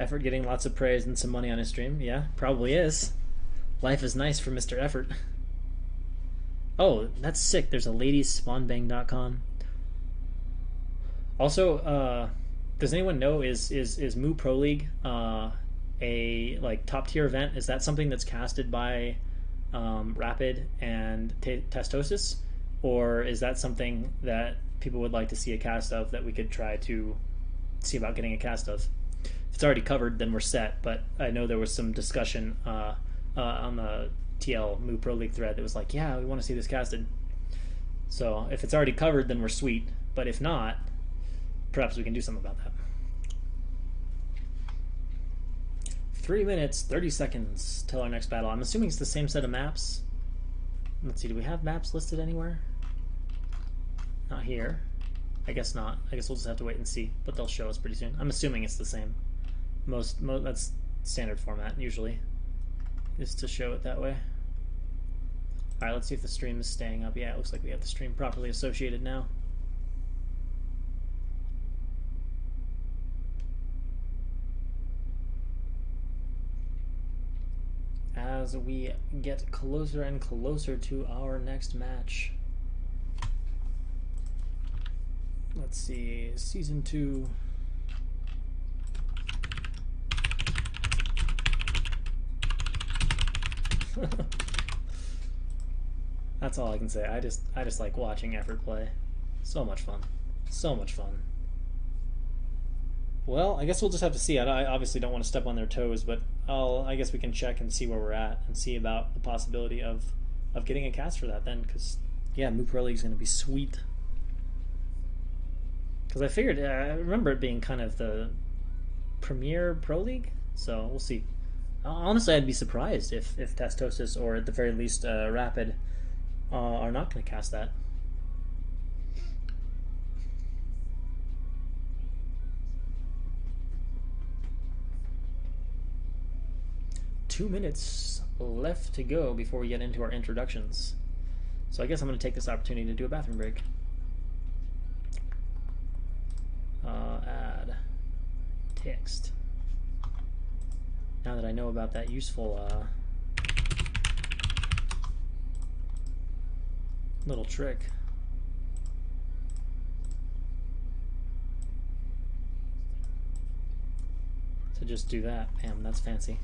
Speaker 1: Effort getting lots of praise and some money on his stream. Yeah, probably is. Life is nice for Mr. Effort. Oh, that's sick. There's a ladiesspawnbang.com. Also, does anyone know is Mu Pro League a like top tier event? Is that something that's casted by Rapid and Testosis, or is that something that people would like to see a cast of that we could try to see about getting a cast of? If it's already covered, then we're set. But I know there was some discussion on the TL Mu Pro League thread that was like, yeah, we want to see this casted. So if it's already covered, then we're sweet. But if not, perhaps we can do something about that. 3 minutes, 30 seconds till our next battle. I'm assuming it's the same set of maps. Let's see, do we have maps listed anywhere? Not here. I guess not. I guess we'll just have to wait and see, but they'll show us pretty soon. I'm assuming it's the same. That's standard format usually, is to show it that way. Alright, let's see if the stream is staying up. Yeah, it looks like we have the stream properly associated now. As we get closer and closer to our next match. Let's see, Season 2. That's all I can say. I just like watching Effort play. So much fun. So much fun. Well, I guess we'll just have to see. I obviously don't want to step on their toes, but I guess we can check and see where we're at and see about the possibility of getting a cast for that then, because yeah, Moo Pro League is going to be sweet. Because I figured, I remember it being kind of the premier Pro League, so we'll see. Honestly, I'd be surprised if Testosis or at the very least Rapid are not going to cast that. Two minutes left to go before we get into our introductions. So I guess I'm going to take this opportunity to do a bathroom break. Add text. Now that I know about that useful little trick. To just do that. Bam, that's fancy.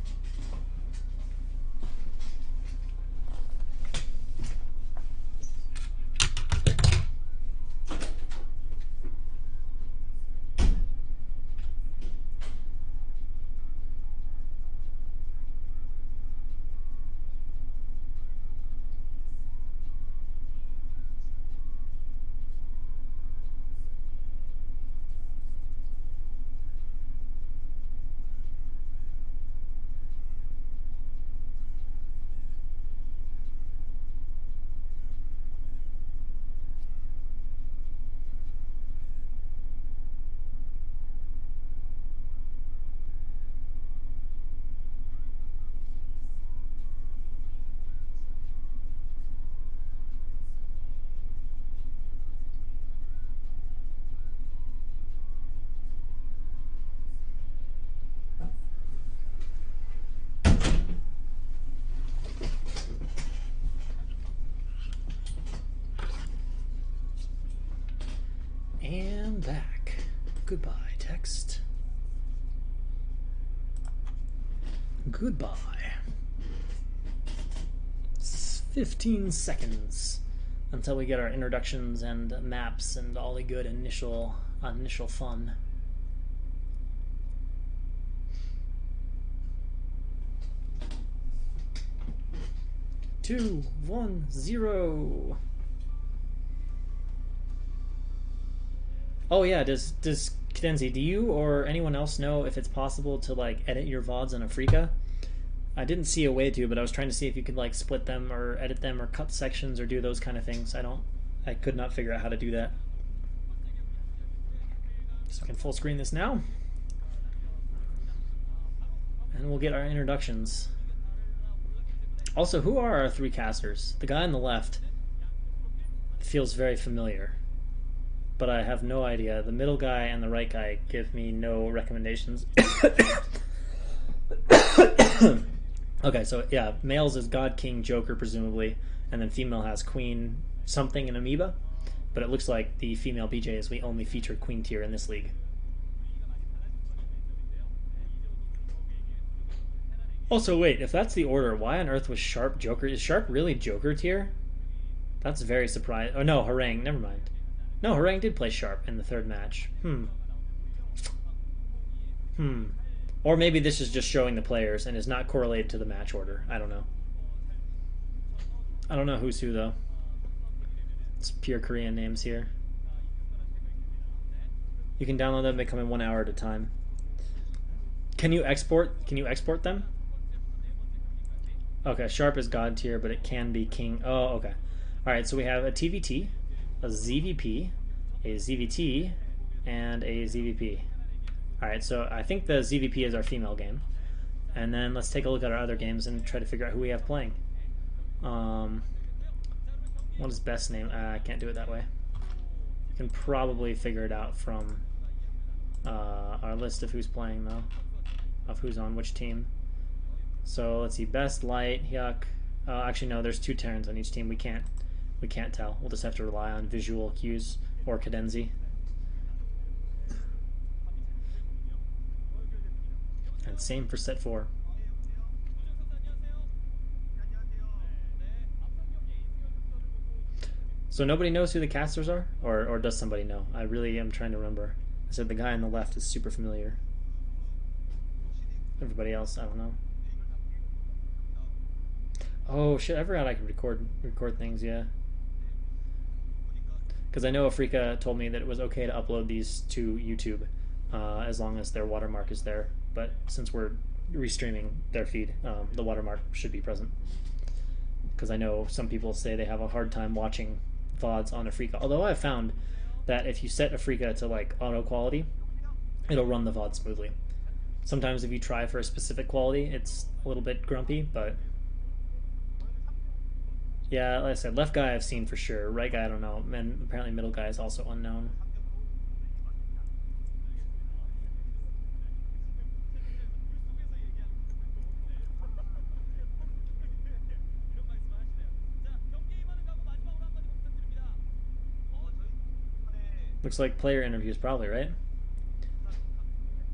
Speaker 1: And back. Goodbye, text. Goodbye. 15 seconds until we get our introductions and maps and all the good initial fun. Two, 1, 0. Oh yeah, does Cadenzi, do you or anyone else know if it's possible to like edit your VODs on Africa? I didn't see a way to, but I was trying to see if you could like split them or edit them or cut sections or do those kind of things. I could not figure out how to do that. So we can full screen this now. And we'll get our introductions. Also, who are our three casters? The guy on the left feels very familiar, but I have no idea. The middle guy and the right guy give me no recommendations. Okay, so yeah, males is God, King, Joker, presumably, and then female has Queen, something, and Amoeba. But it looks like the female BJ is we only featured Queen tier in this league. Also, wait, if that's the order, why on earth was Sharp Joker? Is Sharp really Joker tier? That's very surprising. Oh no, Harang, never mind. No, Harang did play Sharp in the third match. Or maybe this is just showing the players and is not correlated to the match order. I don't know. I don't know who's who, though. It's pure Korean names here. You can download them. They come in 1 hour at a time. Can you export them? Okay, Sharp is God tier, but it can be King. Oh, okay. Alright, so we have a TVT, a ZVP, a ZVT, and a ZVP. Alright, so I think the ZVP is our female game. And then let's take a look at our other games and try to figure out who we have playing. What is best name? I can't do it that way. You can probably figure it out from our list of who's playing, though, of who's on which team. So let's see, best, light, Hyuk. Actually, no, there's 2 Terrans on each team. We can't tell. We'll just have to rely on visual cues or cadenzi. And same for set 4. So nobody knows who the casters are? Or does somebody know? I really am trying to remember. I said the guy on the left is super familiar. Everybody else, I don't know. Oh shit, I forgot I could record things, yeah. Because I know Afreeca told me that it was okay to upload these to YouTube as long as their watermark is there. But since we're restreaming their feed, the watermark should be present. Because I know some people say they have a hard time watching VODs on Afreeca. Although I've found that if you set Afreeca to like auto quality, it'll run the VOD smoothly. Sometimes if you try for a specific quality, it's a little bit grumpy, but yeah, like I said, left guy I've seen for sure. Right guy I don't know. And apparently middle guy is also unknown. Looks like player interviews probably, right?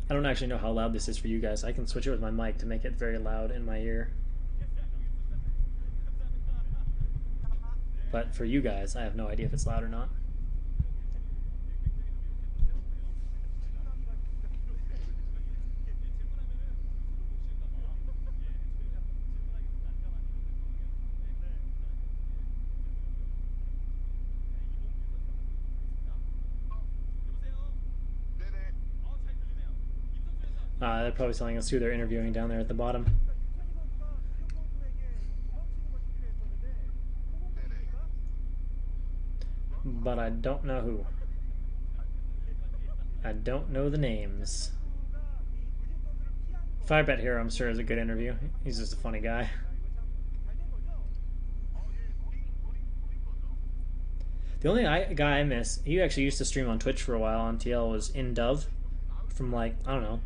Speaker 1: I don't actually know how loud this is for you guys. I can switch it with my mic to make it very loud in my ear. But for you guys, I have no idea if it's loud or not. They're probably telling us who they're interviewing down there at the bottom. But I don't know who. I don't know the names. Firebet Hero, I'm sure, is a good interview. He's just a funny guy. The only guy I miss, he actually used to stream on Twitch for a while on TL, was InDove from like, I don't know.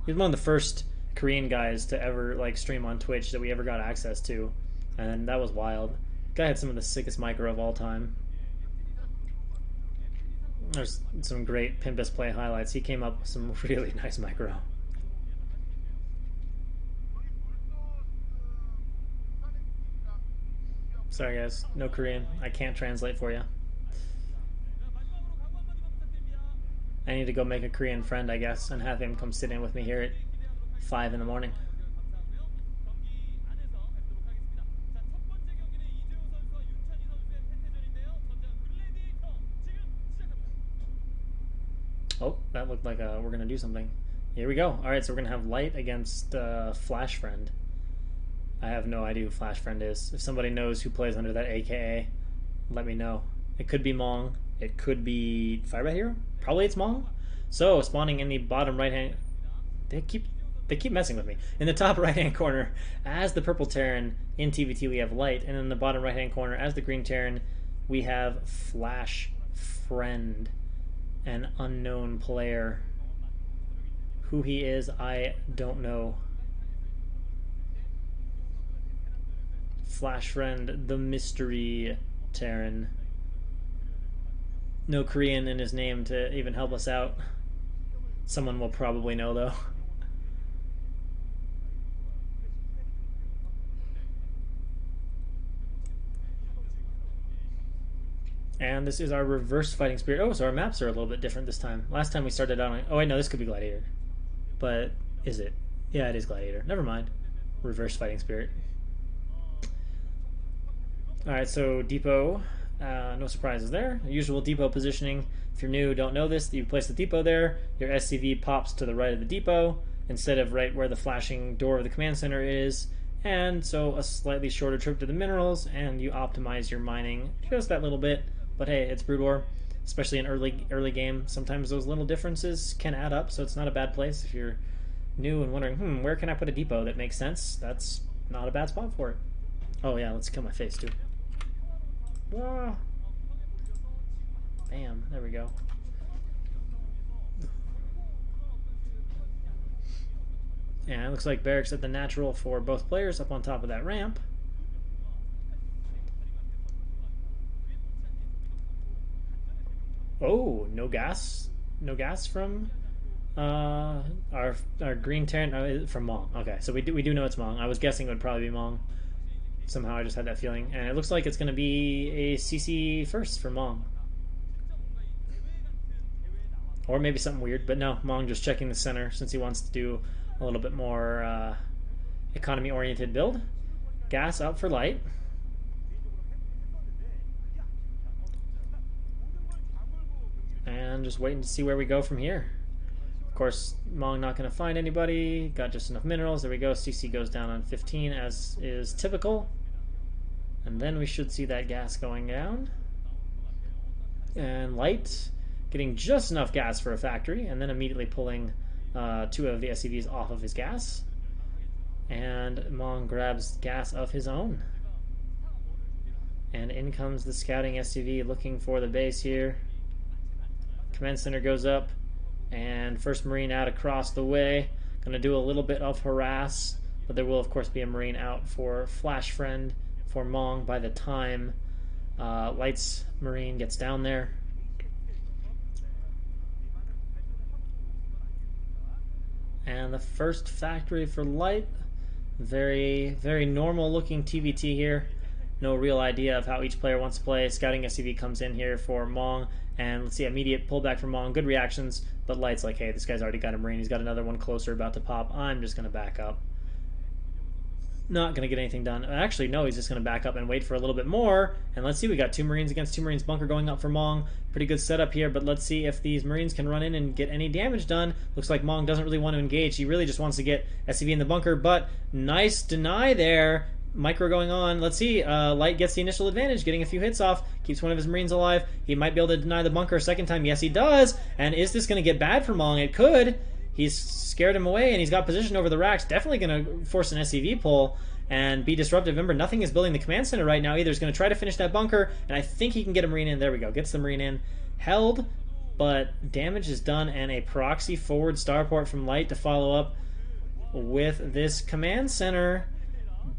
Speaker 1: He was one of the first Korean guys to ever like stream on Twitch that we ever got access to. And that was wild. Guy had some of the sickest micro of all time. There's some great Pimpus play highlights. He came up with some really nice micro. Sorry guys, no Korean. I can't translate for you. I need to go make a Korean friend, I guess, and have him come sit in with me here at 5 in the morning. Oh, that looked like we're going to do something. Here we go. Alright, so we're going to have Light against Flash Friend. I have no idea who Flash Friend is. If somebody knows who plays under that AKA, let me know. It could be Mong. It could be Firebet Hero. Probably it's Mong. So, spawning in the bottom right-hand... They keep messing with me. In the top right-hand corner, as the purple Terran, in TVT we have Light, and in the bottom right-hand corner, as the green Terran, we have Flash Friend, an unknown player. Who he is, I don't know. Flash Friend, the mystery Terran. No Korean in his name to even help us out. Someone will probably know, though. And this is our reverse fighting spirit. Oh, so our maps are a little bit different this time. Last time we started out on... Oh, wait, no, this could be Gladiator. But is it? Yeah, it is Gladiator. Never mind. Reverse fighting spirit. Alright, so depot... no surprises there. Usual depot positioning. If you're new, don't know this, you place the depot there. Your SCV pops to the right of the depot instead of right where the flashing door of the command center is. And so a slightly shorter trip to the minerals, and you optimize your mining just that little bit. But hey, it's Brood War. especially in early game. Sometimes those little differences can add up, so it's not a bad place if you're new and wondering, where can I put a depot that makes sense? That's not a bad spot for it. Oh yeah, let's kill my face too. Whoa. Bam, there we go. And it looks like Barracks at the natural for both players up on top of that ramp. Oh, no gas from our green Terran from Mong. Okay, so we do know it's Mong. I was guessing it would probably be Mong. Somehow I just had that feeling, and it looks like it's going to be a CC first for Mong, or maybe something weird. But no, Mong just checking the center since he wants to do a little bit more economy-oriented build. Gas up for light. And just waiting to see where we go from here. Of course, Mong not going to find anybody. Got just enough minerals. There we go. CC goes down on 15 as is typical. And then we should see that gas going down. And light getting just enough gas for a factory, and then immediately pulling 2 of the SCVs off of his gas. And Mong grabs gas of his own. And in comes the scouting SCV looking for the base here. Command center goes up, and first Marine out across the way. Gonna do a little bit of harass, but there will of course be a Marine out for Flash Friend for Mong by the time Light's Marine gets down there. And the first factory for Light, very normal looking TVT here. No real idea of how each player wants to play. Scouting SCV comes in here for Mong, and let's see, immediate pullback from Mong. Good reactions, but Light's like, hey, this guy's already got a Marine. He's got another one closer about to pop. I'm just going to back up. Not going to get anything done. Actually, no, he's just going to back up and wait for a little bit more. And let's see, we got 2 Marines against 2 Marines. Bunker going up for Mong. Pretty good setup here, but let's see if these Marines can run in and get any damage done. Looks like Mong doesn't really want to engage. He really just wants to get SCV in the bunker, but nice deny there. Micro going on. Let's see. Light gets the initial advantage, getting a few hits off. Keeps one of his Marines alive. He might be able to deny the bunker a second time. Yes, he does. And is this going to get bad for Mong? It could. He's scared him away, and he's got position over the racks. Definitely going to force an SCV pull and be disruptive. Remember, nothing is building the command center right now either. He's going to try to finish that bunker, and I think he can get a Marine in. There we go. Gets the Marine in. Held, but damage is done, and a proxy forward starport from Light to follow up with this command center.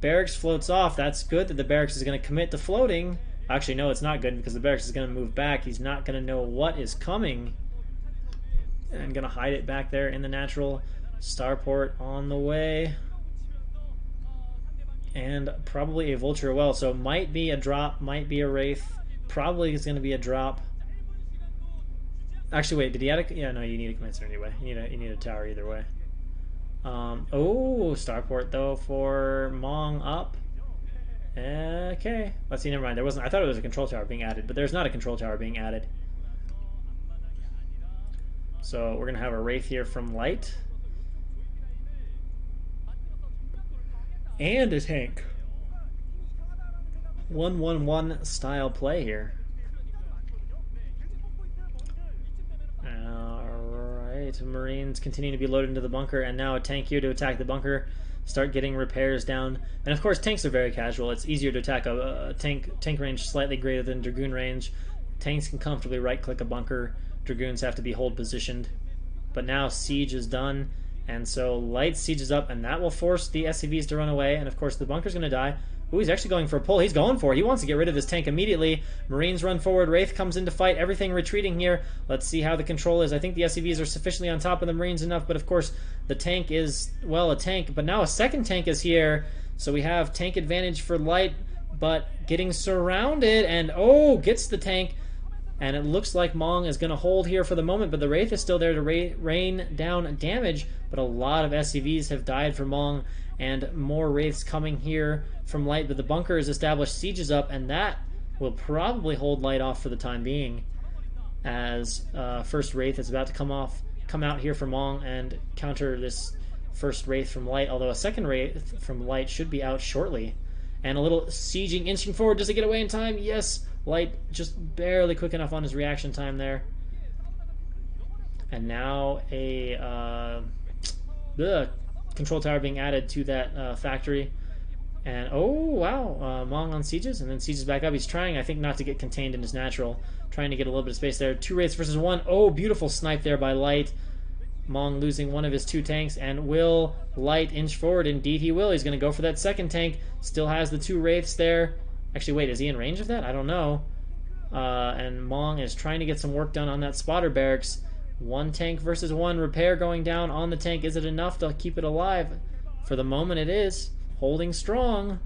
Speaker 1: Barracks floats off. That's good that the Barracks is going to commit to floating. Actually, no, it's not good because the Barracks is going to move back. He's not going to know what is coming. And going to hide it back there in the natural. Starport on the way. And probably a Vulture well. So might be a drop, might be a Wraith. Probably is going to be a drop. Actually, wait, did he add a... Yeah, no, you need a command center anyway. You need a tower either way. Oh, starport though for Mong up. Okay, let's see. Never mind. There wasn't. I thought it was a control tower being added, but there's not a control tower being added. So we're gonna have a Wraith here from Light and a tank. 1-1-1 style play here. Marines continue to be loaded into the bunker, and now a tank here to attack the bunker, start getting repairs down. And of course, tanks are very casual. It's easier to attack a tank range slightly greater than Dragoon range. Tanks can comfortably right-click a bunker. Dragoons have to be hold positioned. But now siege is done, and so Light sieges up, and that will force the SCVs to run away. And of course, the bunker's going to die. Ooh, he's actually going for a pull. He's going for it. He wants to get rid of this tank immediately. Marines run forward. Wraith comes in to fight. Everything retreating here. Let's see how the control is. I think the SCVs are sufficiently on top of the Marines enough, but of course the tank is, well, a tank. But now a second tank is here, so we have tank advantage for Light, but getting surrounded, and oh, gets the tank. And it looks like Mong is going to hold here for the moment, but the Wraith is still there to rain down damage. But a lot of SCVs have died for Mong, and more Wraiths coming here from Light. But the bunker is established, siege is up, and that will probably hold Light off for the time being, as first Wraith is about to come out here for Mong and counter this first Wraith from Light, although a second Wraith from Light should be out shortly. And a little sieging, inching forward. Does it get away in time? Yes.
Speaker 2: Light just barely quick enough on his reaction time there. And now a control tower being added to that factory. And oh wow, Mong on sieges, and then sieges back up. He's trying, I think, not to get contained in his natural, trying to get a little bit of space there. 2 Wraiths versus 1. Oh, beautiful snipe there by Light. Mong losing one of his 2 tanks, and will Light inch forward? Indeed he will. He's going to go for that second tank. Still has the 2 Wraiths there. Actually, wait, is he in range of that? I don't know. And Mong is trying to get some work done on that spotter barracks. 1 tank versus 1. Repair going down on the tank. Is it enough to keep it alive? For the moment it is. Holding strong.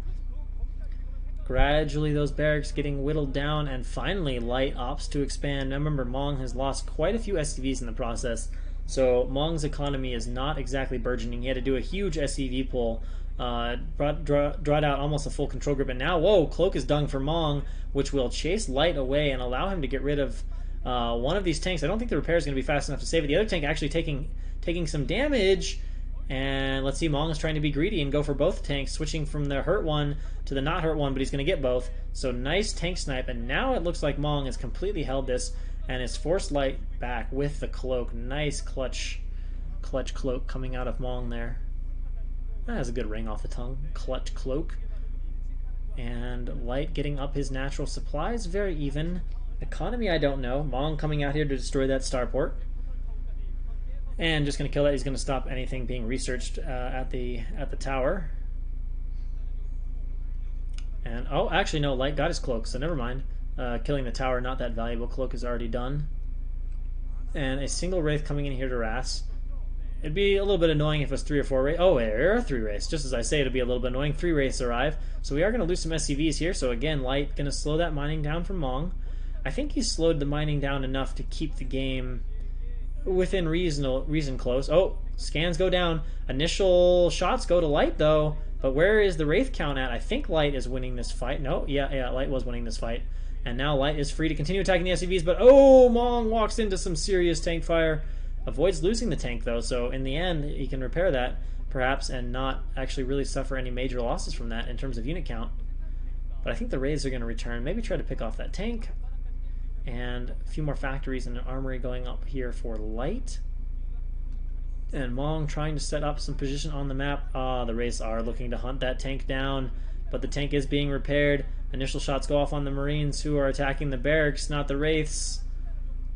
Speaker 2: Gradually those barracks getting whittled down, and finally Light opts to expand. Now remember, Mong has lost quite a few SCVs in the process, so Mong's economy is not exactly burgeoning. He had to do a huge SCV pull, brought out almost a full control group, and now, whoa, Cloak is done for Mong, which will chase Light away and allow him to get rid of one of these tanks. I don't think the repair is going to be fast enough to save it. The other tank actually taking some damage. And let's see, Mong is trying to be greedy and go for both tanks, switching from the hurt one to the not hurt one, but he's going to get both. So nice tank snipe, and now it looks like Mong has completely held this and has forced Light back with the cloak. Nice clutch cloak coming out of Mong there. That has a good ring off the tongue. Clutch cloak. And Light getting up his natural supplies, very even. Economy, I don't know. Mong coming out here to destroy that starport. And just going to kill that. He's going to stop anything being researched at the tower. And oh, actually no, Light got his cloak, so never mind. Killing the tower, not that valuable. Cloak is already done. And a single Wraith coming in here to harass. It'd be a little bit annoying if it was 3 or 4 Wraiths. Oh, there are 3 Wraiths. Just as I say, it'd be a little bit annoying. 3 Wraiths arrive. So we are going to lose some SCVs here. So again, Light going to slow that mining down from Mong. I think he's slowed the mining down enough to keep the game within reason close. Oh, scans go down. Initial shots go to Light though. But where is the Wraith count at? I think Light is winning this fight. No, yeah, Light was winning this fight. And now Light is free to continue attacking the SCVs. But oh, Mong walks into some serious tank fire. Avoids losing the tank though. So in the end, he can repair that perhaps and not actually really suffer any major losses from that in terms of unit count. But I think the Wraiths are going to return. Maybe try to pick off that tank. And a few more factories and an armory going up here for Light. And Mong trying to set up some position on the map. The Wraiths are looking to hunt that tank down, but the tank is being repaired. Initial shots go off on the Marines who are attacking the barracks, not the Wraiths.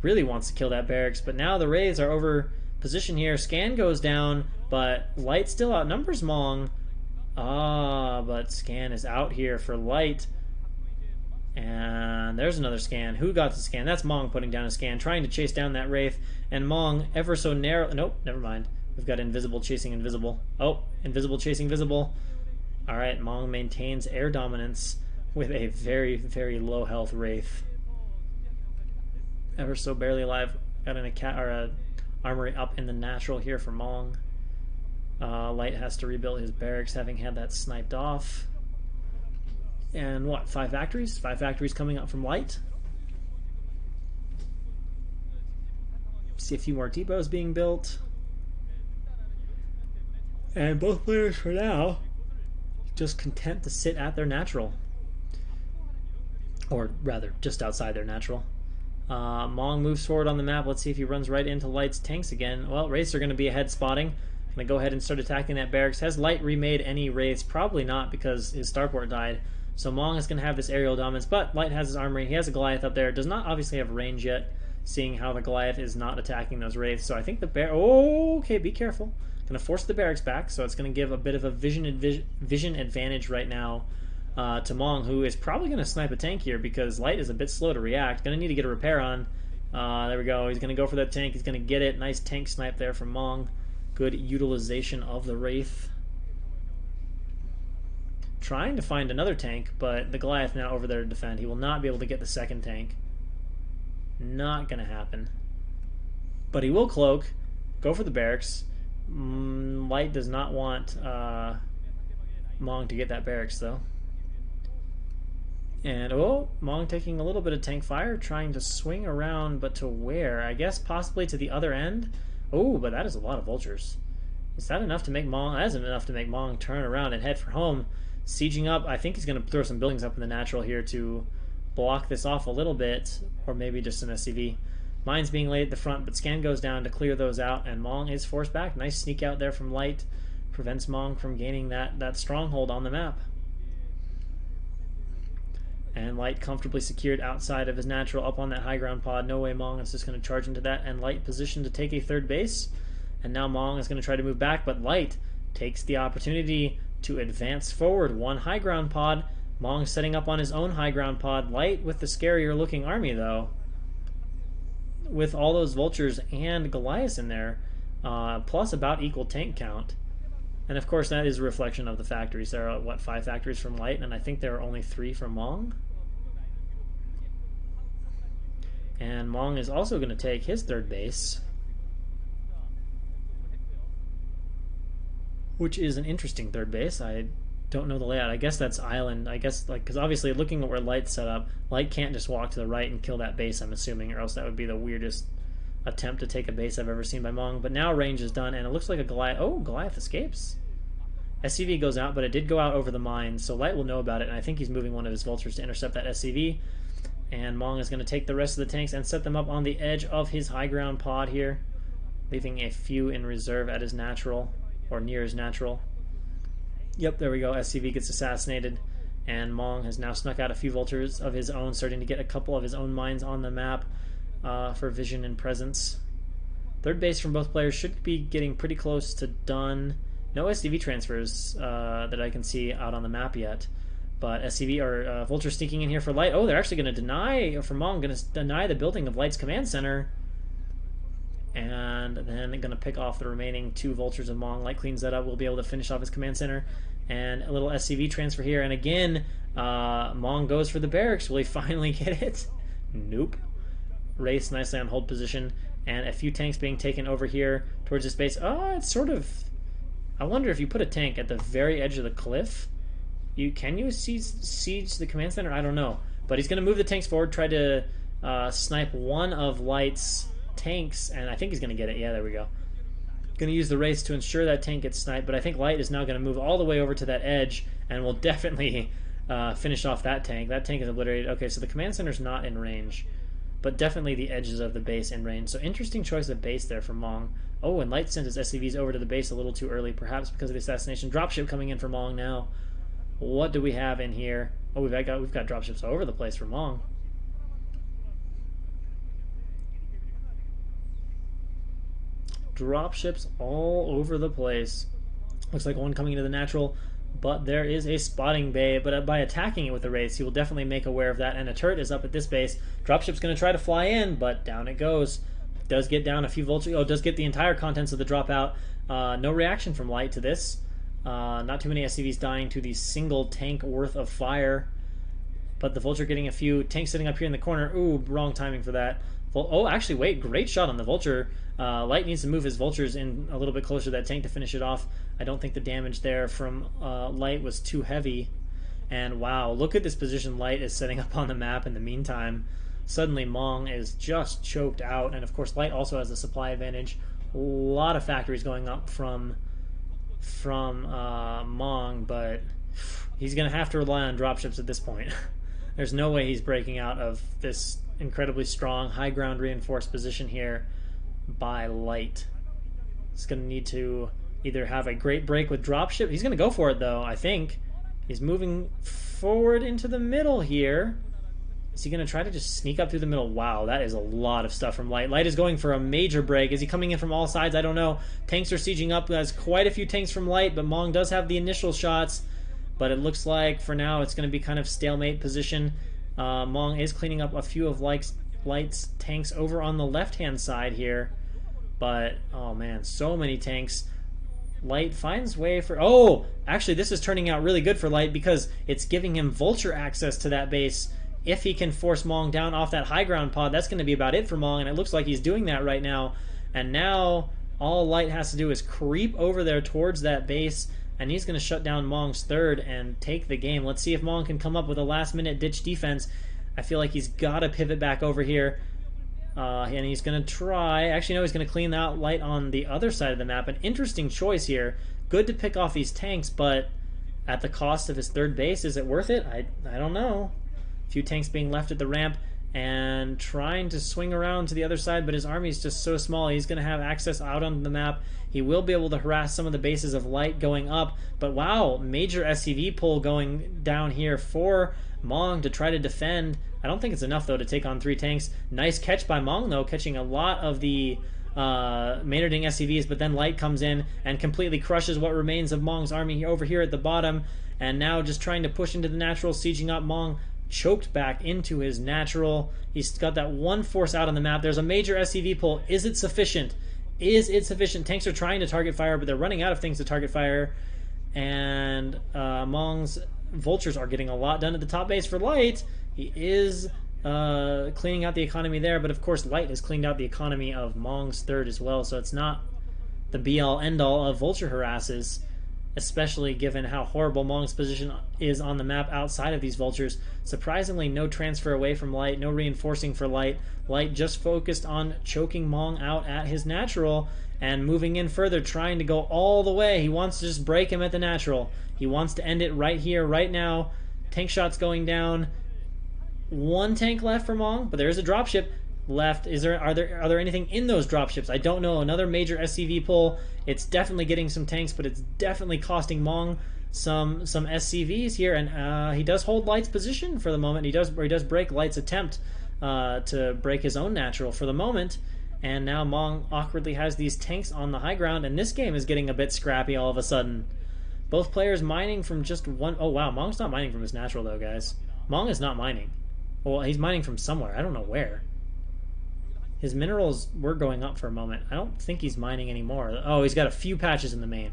Speaker 2: Really wants to kill that barracks, but now the Wraiths are over position here. Scan goes down, but Light still outnumbers Mong. But Scan is out here for Light. And there's another scan. Who got the scan? That's Mong putting down a scan, trying to chase down that Wraith. And Mong, ever so narrow... Nope, never mind. We've got Invisible chasing Invisible. Oh, Invisible chasing Visible. Alright, Mong maintains air dominance with a very, very low health Wraith. Ever so barely alive. Got an armory up in the natural here for Mong. Light has to rebuild his barracks, having had that sniped off. And what, 5 factories? 5 factories coming up from Light. See a few more depots being built. And both players for now just content to sit at their natural. Or rather, just outside their natural. Mong moves forward on the map. Let's see if he runs right into Light's tanks again. Well, Wraiths are going to be ahead spotting. Going to go ahead and start attacking that barracks. Has Light remade any Wraiths? Probably not, because his starport died. So Mong is going to have this aerial dominance, but Light has his armory. He has a Goliath up there. Does not obviously have range yet, seeing how the Goliath is not attacking those Wraiths. So I think the bear... Oh, okay, be careful. Going to force the barracks back, so it's going to give a bit of a vision advantage right now to Mong, who is probably going to snipe a tank here because Light is a bit slow to react. Going to need to get a repair on. There we go. He's going to go for that tank. He's going to get it. Nice tank snipe there from Mong. Good utilization of the Wraith. Trying to find another tank, but the Goliath now over there to defend. He will not be able to get the second tank. Not going to happen. But he will cloak. Go for the barracks. Light does not want Mong to get that barracks, though. And, oh, Mong taking a little bit of tank fire, trying to swing around, but to where? I guess possibly to the other end? Oh, but that is a lot of vultures. Is that enough to make Mong? That isn't enough to make Mong turn around and head for home. Sieging up, I think he's going to throw some buildings up in the natural here to block this off a little bit, or maybe just an SCV. Mines being laid at the front, but Scan goes down to clear those out, and Mong is forced back. Nice sneak out there from Light. Prevents Mong from gaining that stronghold on the map. And Light comfortably secured outside of his natural up on that high ground pod. No way Mong is just going to charge into that, and Light positioned to take a third base. And now Mong is going to try to move back, but Light takes the opportunity to advance forward. One high ground pod. Mong setting up on his own high ground pod. Light with the scarier looking army though, with all those vultures and Goliaths in there, plus about equal tank count. And of course that is a reflection of the factories. There are, what, 5 factories from Light, and I think there are only 3 from Mong. And Mong is also going to take his third base, which is an interesting third base. I don't know the layout. I guess that's island. I guess, like, because obviously looking at where Light's set up, Light can't just walk to the right and kill that base, I'm assuming, or else that would be the weirdest attempt to take a base I've ever seen by Mong. But now range is done, and it looks like a Goliath. Oh, Goliath escapes. SCV goes out, but it did go out over the mine, so Light will know about it, and I think he's moving one of his vultures to intercept that SCV. And Mong is going to take the rest of the tanks and set them up on the edge of his high ground pod here, leaving a few in reserve at his natural, or near his natural. Yep, there we go. SCV gets assassinated, and Mong has now snuck out a few vultures of his own, starting to get a couple of his own mines on the map for vision and presence. Third base from both players should be getting pretty close to done. No SCV transfers that I can see out on the map yet, but SCV or vulture sneaking in here for Light. Oh, they're actually going to deny, or for Mong, going to deny the building of Light's command center. And then going to pick off the remaining 2 vultures of Mong. Light cleans that up. We'll be able to finish off his command center. And a little SCV transfer here. And again, Mong goes for the barracks. Will he finally get it? Nope. Race nicely on hold position. And a few tanks being taken over here towards this base. Oh, it's sort of... I wonder if you put a tank at the very edge of the cliff, can you siege the command center? I don't know. But he's going to move the tanks forward, try to snipe one of Light's tanks, and I think he's going to get it. Yeah, there we go. Going to use the race to ensure that tank gets sniped, but I think Light is now going to move all the way over to that edge, and will definitely finish off that tank. That tank is obliterated. Okay, so the command center's not in range, but definitely the edges of the base in range. So interesting choice of base there for Mong. Oh, and Light sent his SCVs over to the base a little too early, perhaps because of the assassination. Dropship coming in for Mong now. What do we have in here? Oh, we've got dropships all over the place for Mong. Dropships all over the place. Looks like one coming into the natural, but there is a spotting bay. But by attacking it with the Wraiths, he will definitely make aware of that. And a turret is up at this base. Dropship's going to try to fly in, but down it goes. Does get down a few vultures. Oh, does get the entire contents of the drop out. No reaction from Light to this. Not too many SCVs dying to the single tank worth of fire. But the vulture getting a few. Tanks sitting up here in the corner. Ooh, wrong timing for that. Oh, actually, wait. Great shot on the vulture. Light needs to move his vultures in a little bit closer to that tank to finish it off. I don't think the damage there from Light was too heavy. And wow, look at this position Light is setting up on the map in the meantime. Suddenly Mong is just choked out, and of course Light also has the supply advantage. A lot of factories going up from Mong, but he's going to have to rely on dropships at this point. There's no way he's breaking out of this incredibly strong high ground reinforced position here by Light. He's going to need to either have a great break with dropship. He's going to go for it though, I think. He's moving forward into the middle here. Is he going to try to just sneak up through the middle? Wow, that is a lot of stuff from Light. Light is going for a major break. Is he coming in from all sides? I don't know. Tanks are sieging up. There's quite a few tanks from Light, but Mong does have the initial shots. But it looks like for now it's going to be kind of stalemate position. Mong is cleaning up a few of Light's tanks over on the left-hand side here. But, oh man, so many tanks. Light finds way for... Oh! Actually, this is turning out really good for Light because it's giving him vulture access to that base. If he can force Mong down off that high ground pod, that's going to be about it for Mong, and it looks like he's doing that right now. And now all Light has to do is creep over there towards that base, and he's going to shut down Mong's third and take the game. Let's see if Mong can come up with a last-minute ditch defense. I feel like he's got to pivot back over here. And he's going to try... Actually, no, he's going to clean out Light on the other side of the map. An interesting choice here. Good to pick off these tanks, but at the cost of his third base, is it worth it? I don't know. A few tanks being left at the ramp and trying to swing around to the other side, but his army is just so small. He's going to have access out onto the map. He will be able to harass some of the bases of light going up, but wow, major SCV pull going down here for Mong to try to defend. I don't think it's enough, though, to take on 3 tanks. Nice catch by Mong, though, catching a lot of the Maynarding SCVs, but then light comes in and completely crushes what remains of Mong's army over here at the bottom, and now just trying to push into the natural, sieging up Mong, choked back into his natural. He's got that one force out on the map. There's a major SCV pull. Is it sufficient? Is it sufficient? Tanks are trying to target fire, but they're running out of things to target fire, and Mong's vultures are getting a lot done at the top base for light. He is cleaning out the economy there, but of course light has cleaned out the economy of Mong's third as well, so it's not the be-all end-all of vulture harasses, especially given how horrible Mong's position is on the map outside of these vultures. Surprisingly, no transfer away from light, no reinforcing for light. Light just focused on choking Mong out at his natural and moving in further, trying to go all the way. He wants to just break him at the natural. He wants to end it right here, right now. Tank shots going down. 1 tank left for Mong, but there is a dropship left. Are there anything in those dropships? I don't know. Another major SCV pull. It's definitely getting some tanks, but it's definitely costing Mong some SCVs here, and he does hold Light's position for the moment. He does break Light's attempt to break his own natural for the moment, and now Mong awkwardly has these tanks on the high ground, and this game is getting a bit scrappy all of a sudden. Both players mining from just one. Oh wow, Mong's not mining from his natural though, guys. Mong is not mining. Well, he's mining from somewhere. I don't know where. His minerals were going up for a moment. I don't think he's mining anymore. Oh, he's got a few patches in the main.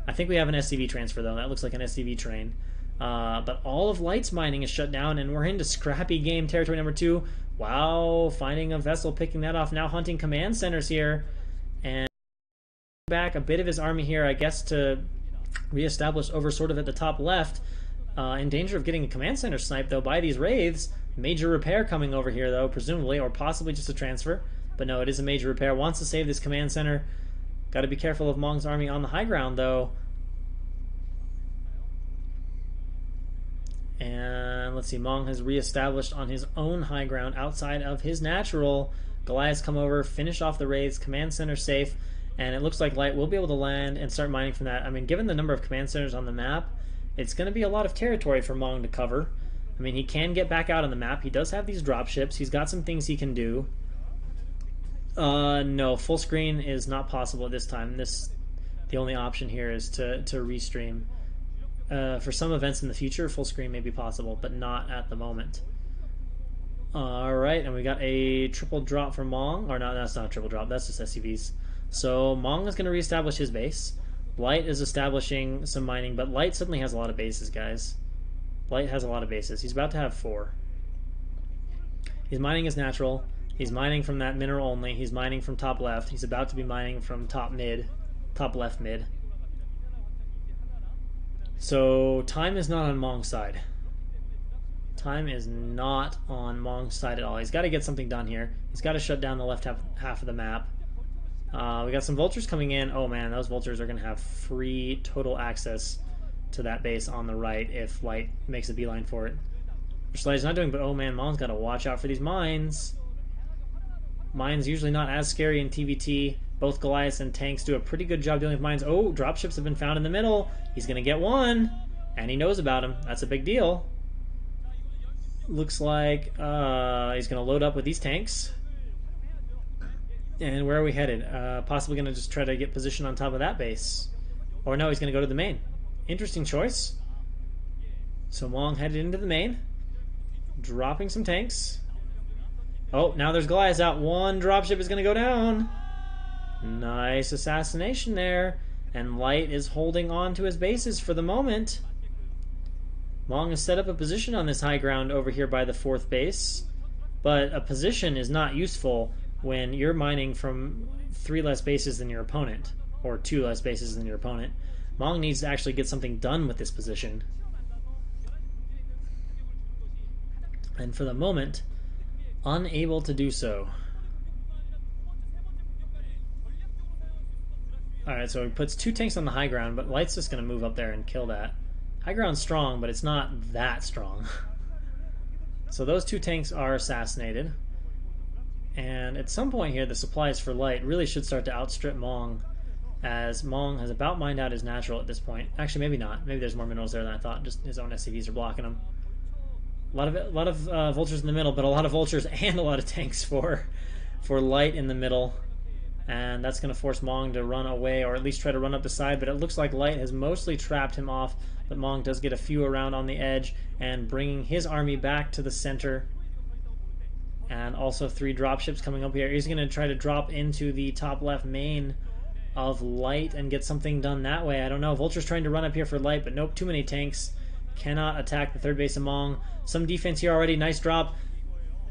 Speaker 2: I think we have an SCV transfer, though. That looks like an SCV train. But all of Light's mining is shut down, and we're into scrappy game territory number 2. Wow, finding a vessel, picking that off. Now hunting command centers here. And back a bit of his army here, I guess, to reestablish over sort of at the top left. In danger of getting a command center sniped, though, by these wraiths. Major repair coming over here, though, presumably, or possibly just a transfer. But no, it is a major repair. Wants to save this command center. Got to be careful of Mong's army on the high ground, though. And let's see, Mong has reestablished on his own high ground outside of his natural. Goliath's come over, finish off the raids, command center safe, and it looks like Light will be able to land and start mining from that. I mean, given the number of command centers on the map, it's going to be a lot of territory for Mong to cover. I mean, he can get back out on the map. He does have these dropships. He's got some things he can do. No, full screen is not possible at this time. The only option here is to restream. For some events in the future, full screen may be possible, but not at the moment. Alright, and we got a triple drop for Mong. Or no, that's not a triple drop. That's just SCVs. So Mong is going to reestablish his base. Light is establishing some mining, but Light suddenly has a lot of bases, guys. Light has a lot of bases. He's about to have 4. He's mining his natural. He's mining from that mineral only. He's mining from top left. He's about to be mining from top left mid. So time is not on Mong's side. Time is not on Mong's side at all. He's got to get something done here. He's got to shut down the left half of the map. We got some vultures coming in. Oh man, those vultures are going to have free total access to that base on the right if Light makes a beeline for it. Which Light's not doing, but oh man, Mong's got to watch out for these mines. Mines usually not as scary in TVT. Both Goliaths and tanks do a pretty good job dealing with mines. Oh, dropships have been found in the middle. He's going to get one, and he knows about him. That's a big deal. Looks like he's going to load up with these tanks. And where are we headed? Possibly going to just try to get position on top of that base. Or no, he's going to go to the main. Interesting choice. So Mong headed into the main, dropping some tanks. Oh, now there's Goliaths out. One dropship is going to go down. Nice assassination there. And Light is holding on to his bases for the moment. Mong has set up a position on this high ground over here by the 4th base. But a position is not useful when you're mining from 3 less bases than your opponent. Or 2 less bases than your opponent. Mong needs to actually get something done with this position. And for the moment, unable to do so. Alright, so he puts 2 tanks on the high ground, but Light's just going to move up there and kill that. High ground's strong, but it's not that strong. So those two tanks are assassinated. And at some point here, the supplies for light really should start to outstrip Mong, as Mong has about mined out his natural at this point. Actually, maybe not. Maybe there's more minerals there than I thought. Just his own SCVs are blocking him. A lot of vultures in the middle, but a lot of vultures and a lot of tanks for light in the middle. And that's going to force Mong to run away, or at least try to run up the side. But it looks like light has mostly trapped him off. But Mong does get a few around on the edge and bringing his army back to the center. And also 3 dropships coming up here. He's going to try to drop into the top left main of light and get something done that way. I don't know. Vulture's trying to run up here for light, but nope, too many tanks. Cannot attack the third base of Mong. Some defense here already. Nice drop.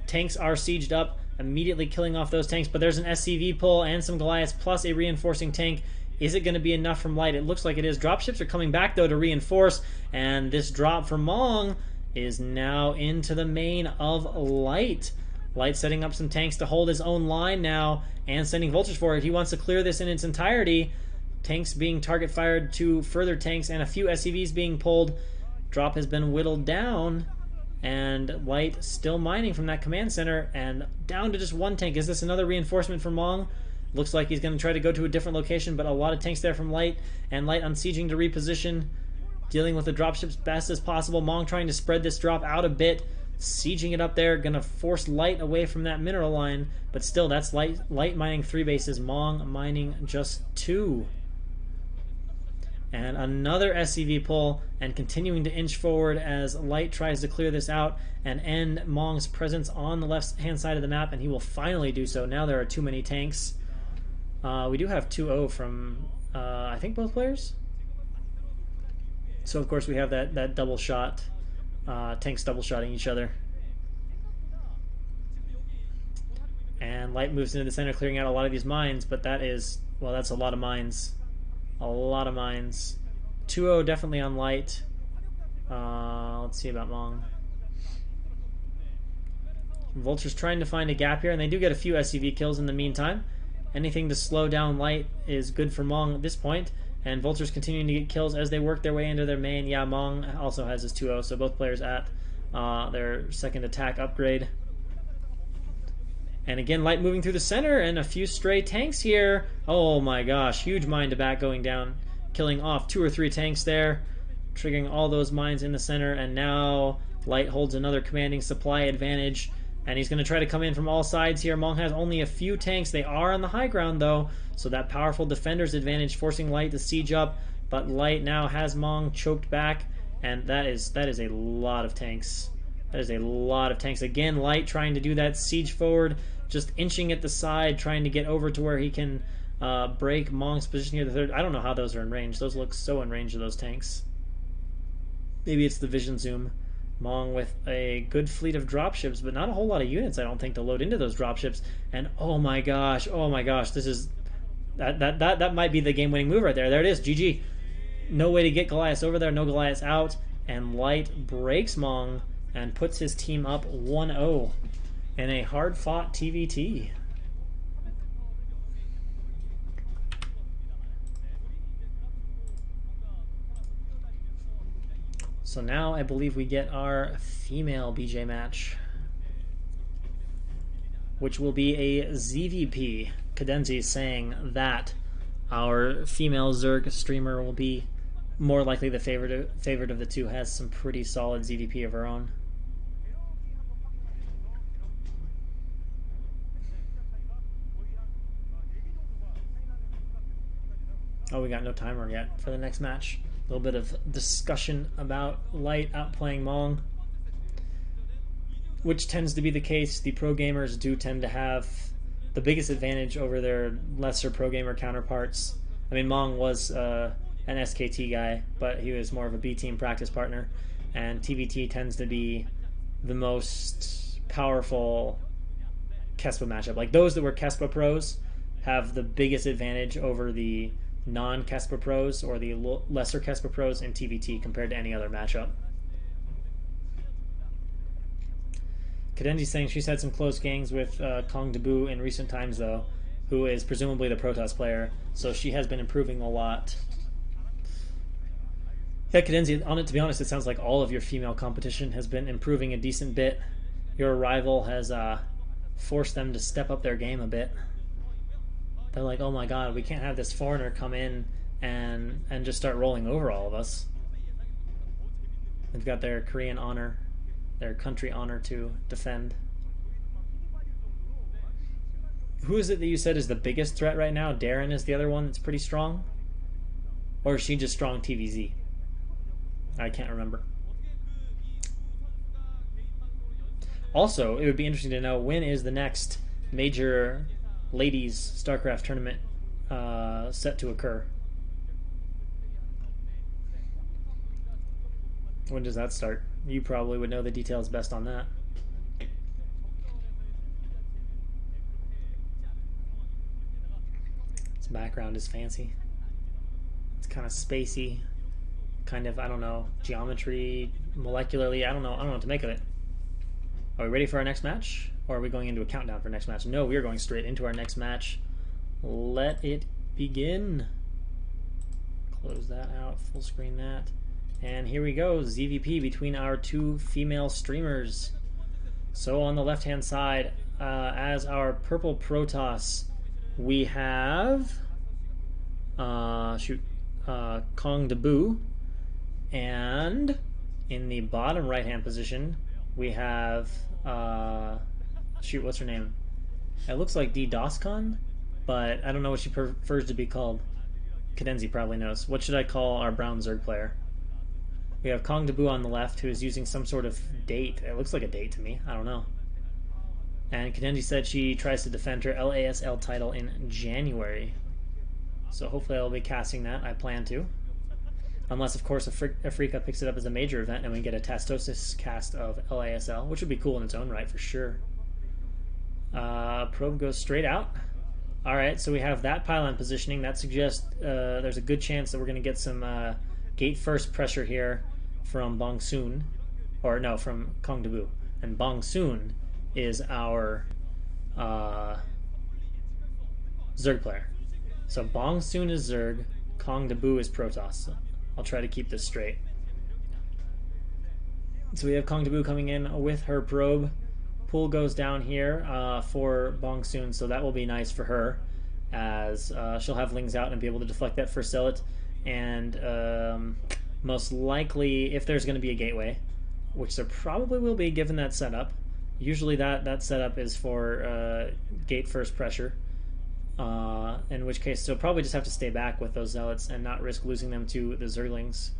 Speaker 2: Tanks are sieged up, immediately killing off those tanks, but there's an SCV pull and some Goliaths plus a reinforcing tank. Is it going to be enough from light? It looks like it is. Dropships are coming back, though, to reinforce, and this drop from Mong is now into the main of light. Light setting up some tanks to hold his own line now and sending vultures forward. He wants to clear this in its entirety. Tanks being target fired to further tanks and a few SCVs being pulled. Drop has been whittled down, and light still mining from that command center and down to just 1 tank. Is this another reinforcement for Mong? Looks like he's going to try to go to a different location, but a lot of tanks there from light, and light unsieging to reposition, dealing with the dropships best as possible. Mong trying to spread this drop out a bit, sieging it up there, going to force light away from that mineral line, but still that's light mining 3 bases, Mong mining just 2. And another SCV pull, and continuing to inch forward as light tries to clear this out and end Mong's presence on the left-hand side of the map, and he will finally do so. Now there are too many tanks. We do have 2-0 from, I think, both players. So, of course, we have that double shot, tanks double-shotting each other. And light moves into the center, clearing out a lot of these mines, but that is, well, that's a lot of mines. A lot of mines. 2-0 definitely on light. Let's see about Mong. Vulture's trying to find a gap here, and they do get a few SCV kills in the meantime. Anything to slow down light is good for Mong at this point, and Vulture's continuing to get kills as they work their way into their main. Yeah, Mong also has his 2-0, so both players at their second attack upgrade. And again, light moving through the center, and a few stray tanks here. Oh my gosh, huge mine to back going down, killing off 2 or 3 tanks there, triggering all those mines in the center, and now light holds another commanding supply advantage, and he's going to try to come in from all sides here. Mong has only a few tanks. They are on the high ground, though, so that powerful defender's advantage forcing light to siege up, but light now has Mong choked back, and that is a lot of tanks. That is a lot of tanks. Again, light trying to do that siege forward, just inching at the side, trying to get over to where he can break Mong's position here. The third, I don't know how those are in range. Those look so in range of those tanks. Maybe it's the vision zoom. Mong with a good fleet of dropships, but not a whole lot of units, I don't think, to load into those dropships. And oh my gosh, this is that might be the game-winning move right there. There it is, GG. No way to get Goliath over there, no Goliath out, and light breaks Mong and puts his team up 1-0 in a hard-fought TVT. So now I believe we get our female BJ match, which will be a ZVP. Cadenzi saying that our female Zerg streamer will be more likely the favorite of the two, has some pretty solid ZVP of her own. Oh, we got no timer yet for the next match. A little bit of discussion about light outplaying Mong, which tends to be the case. The pro gamers do tend to have the biggest advantage over their lesser pro gamer counterparts. I mean, Mong was an SKT guy, but he was more of a B team practice partner, and TVT tends to be the most powerful Kespa matchup. Like, those that were Kespa pros have the biggest advantage over the non-Kespa pros or the lesser Kespa pros in TVT compared to any other matchup. Cadenzi's saying she's had some close games with Kong Debu in recent times, though, who is presumably the Protoss player, so she has been improving a lot. Yeah, Cadenzi, on it, to be honest, it sounds like all of your female competition has been improving a decent bit. your arrival has forced them to step up their game a bit. They're like, oh my god, we can't have this foreigner come in and just start rolling over all of us. They've got their Korean honor, their country honor to defend. Who is it that you said is the biggest threat right now? Darren is the other one that's pretty strong? Or is she just strong TVZ? I can't remember. Also, it would be interesting to know, when is the next major ladies StarCraft tournament set to occur? When does that start? You probably would know the details best on that. Its background is fancy. It's kind of spacey, kind of, I don't know, geometry, molecularly, I don't know what to make of it. Are we ready for our next match? Or are we going into a countdown for next match? No, we are going straight into our next match. Let it begin. Close that out, full screen that. And here we go, ZVP between our two female streamers. So on the left-hand side, as our purple Protoss, we have Kong Dabu, and in the bottom right-hand position, we have what's her name? It looks like DDoSCon, but I don't know what she prefers to be called. Cadenzi probably knows. What should I call our brown Zerg player? We have Kong Dabu on the left, who is using some sort of date. It looks like a date to me. I don't know. And Cadenzi said she tries to defend her LASL title in January. So hopefully I'll be casting that. I plan to. Unless, of course, Africa picks it up as a major event and we get a Tastosis cast of LASL, which would be cool in its own right, for sure. Probe goes straight out. Alright, so we have that pylon positioning. That suggests there's a good chance that we're going to get some gate first pressure here from Bong Soon. Or no, from Kong Dabu. And Bong Soon is our Zerg player. So Bong Soon is Zerg, Kong Dabu is Protoss. I'll try to keep this straight. So we have Kong Dabu coming in with her probe. Pool goes down here for Bong Soon, so that will be nice for her, as she'll have Lings out and be able to deflect that first zealot. And most likely, if there's going to be a gateway, which there probably will be given that setup, usually that setup is for gate first pressure. In which case, so probably just have to stay back with those zealots and not risk losing them to the Zerglings.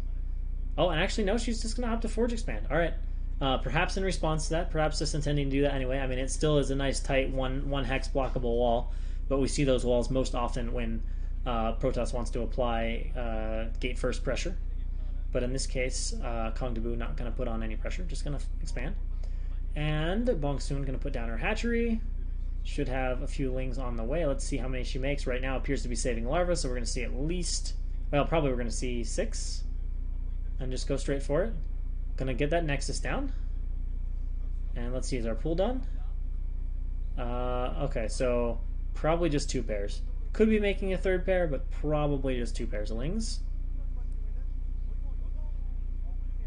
Speaker 2: Oh, and actually, no, she's just going to opt to Forge Expand. All right. Perhaps in response to that, perhaps just intending to do that anyway. I mean, it still is a nice, tight, one hex blockable wall, but we see those walls most often when Protoss wants to apply gate first pressure. But in this case, Kong Dabu not going to put on any pressure, just going to expand. And Bong Soon going to put down her hatchery. Should have a few Lings on the way. Let's see how many she makes. Right now appears to be saving larvae, so we're going to see at least, well, probably we're going to see 6. And just go straight for it. Gonna get that Nexus down. And let's see, is our pool done? Okay, so probably just 2 pairs. Could be making a 3rd pair, but probably just 2 pairs of Lings.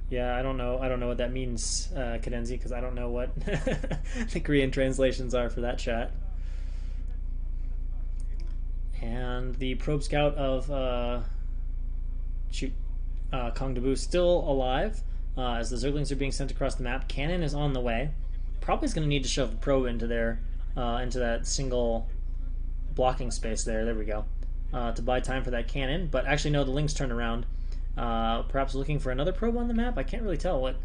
Speaker 2: Yeah, I don't know what that means, Cadenzi, because I don't know what the Korean translations are for that chat. And the probe scout of Kong Dabu still alive, as the Zerglings are being sent across the map. Cannon is on the way. Probably is going to need to shove the probe into there, into that single blocking space there. There we go. To buy time for that cannon. But actually, no, the Lings turn around. Perhaps looking for another probe on the map. I can't really tell what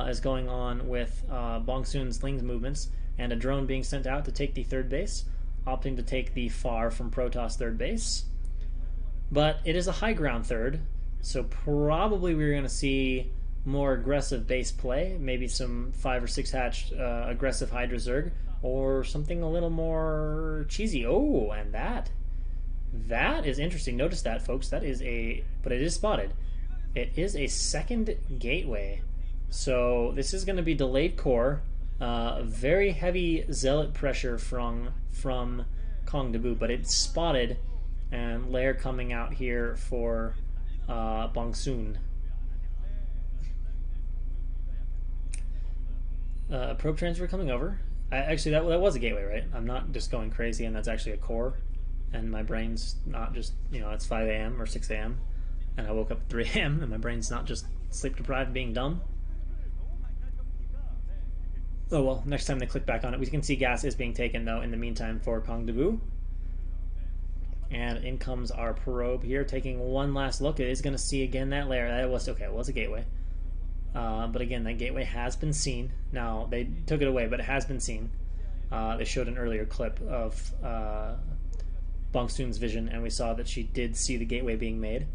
Speaker 2: is going on with Bong Soon's Lings movements, and a drone being sent out to take the 3rd base, opting to take the far from Protoss 3rd base. But it is a high ground 3rd, so probably we're going to see more aggressive base play, maybe some 5 or 6 hatch aggressive Hydra Zerg, or something a little more cheesy. Oh, and that is interesting. Notice that, folks. That is but it is spotted. It is a 2nd gateway. So this is going to be delayed core, very heavy zealot pressure from Kong Dabu, but it's spotted, and lair coming out here for Bong Soon. Probe transfer coming over. Actually, that was a gateway, right? I'm not just going crazy, and that's actually a core, and my brain's not just, it's 5 a.m. or 6 a.m., and I woke up at 3 a.m., and my brain's not just sleep deprived being dumb. Oh well, next time they click back on it, we can see gas is being taken, though, in the meantime for Kong Dabu. And in comes our probe here, taking one last look. It is going to see again that layer. That was okay. It was a gateway, but again, that gateway has been seen. Now they took it away, but it has been seen. They showed an earlier clip of Bong Soon's vision, and we saw that she did see the gateway being made.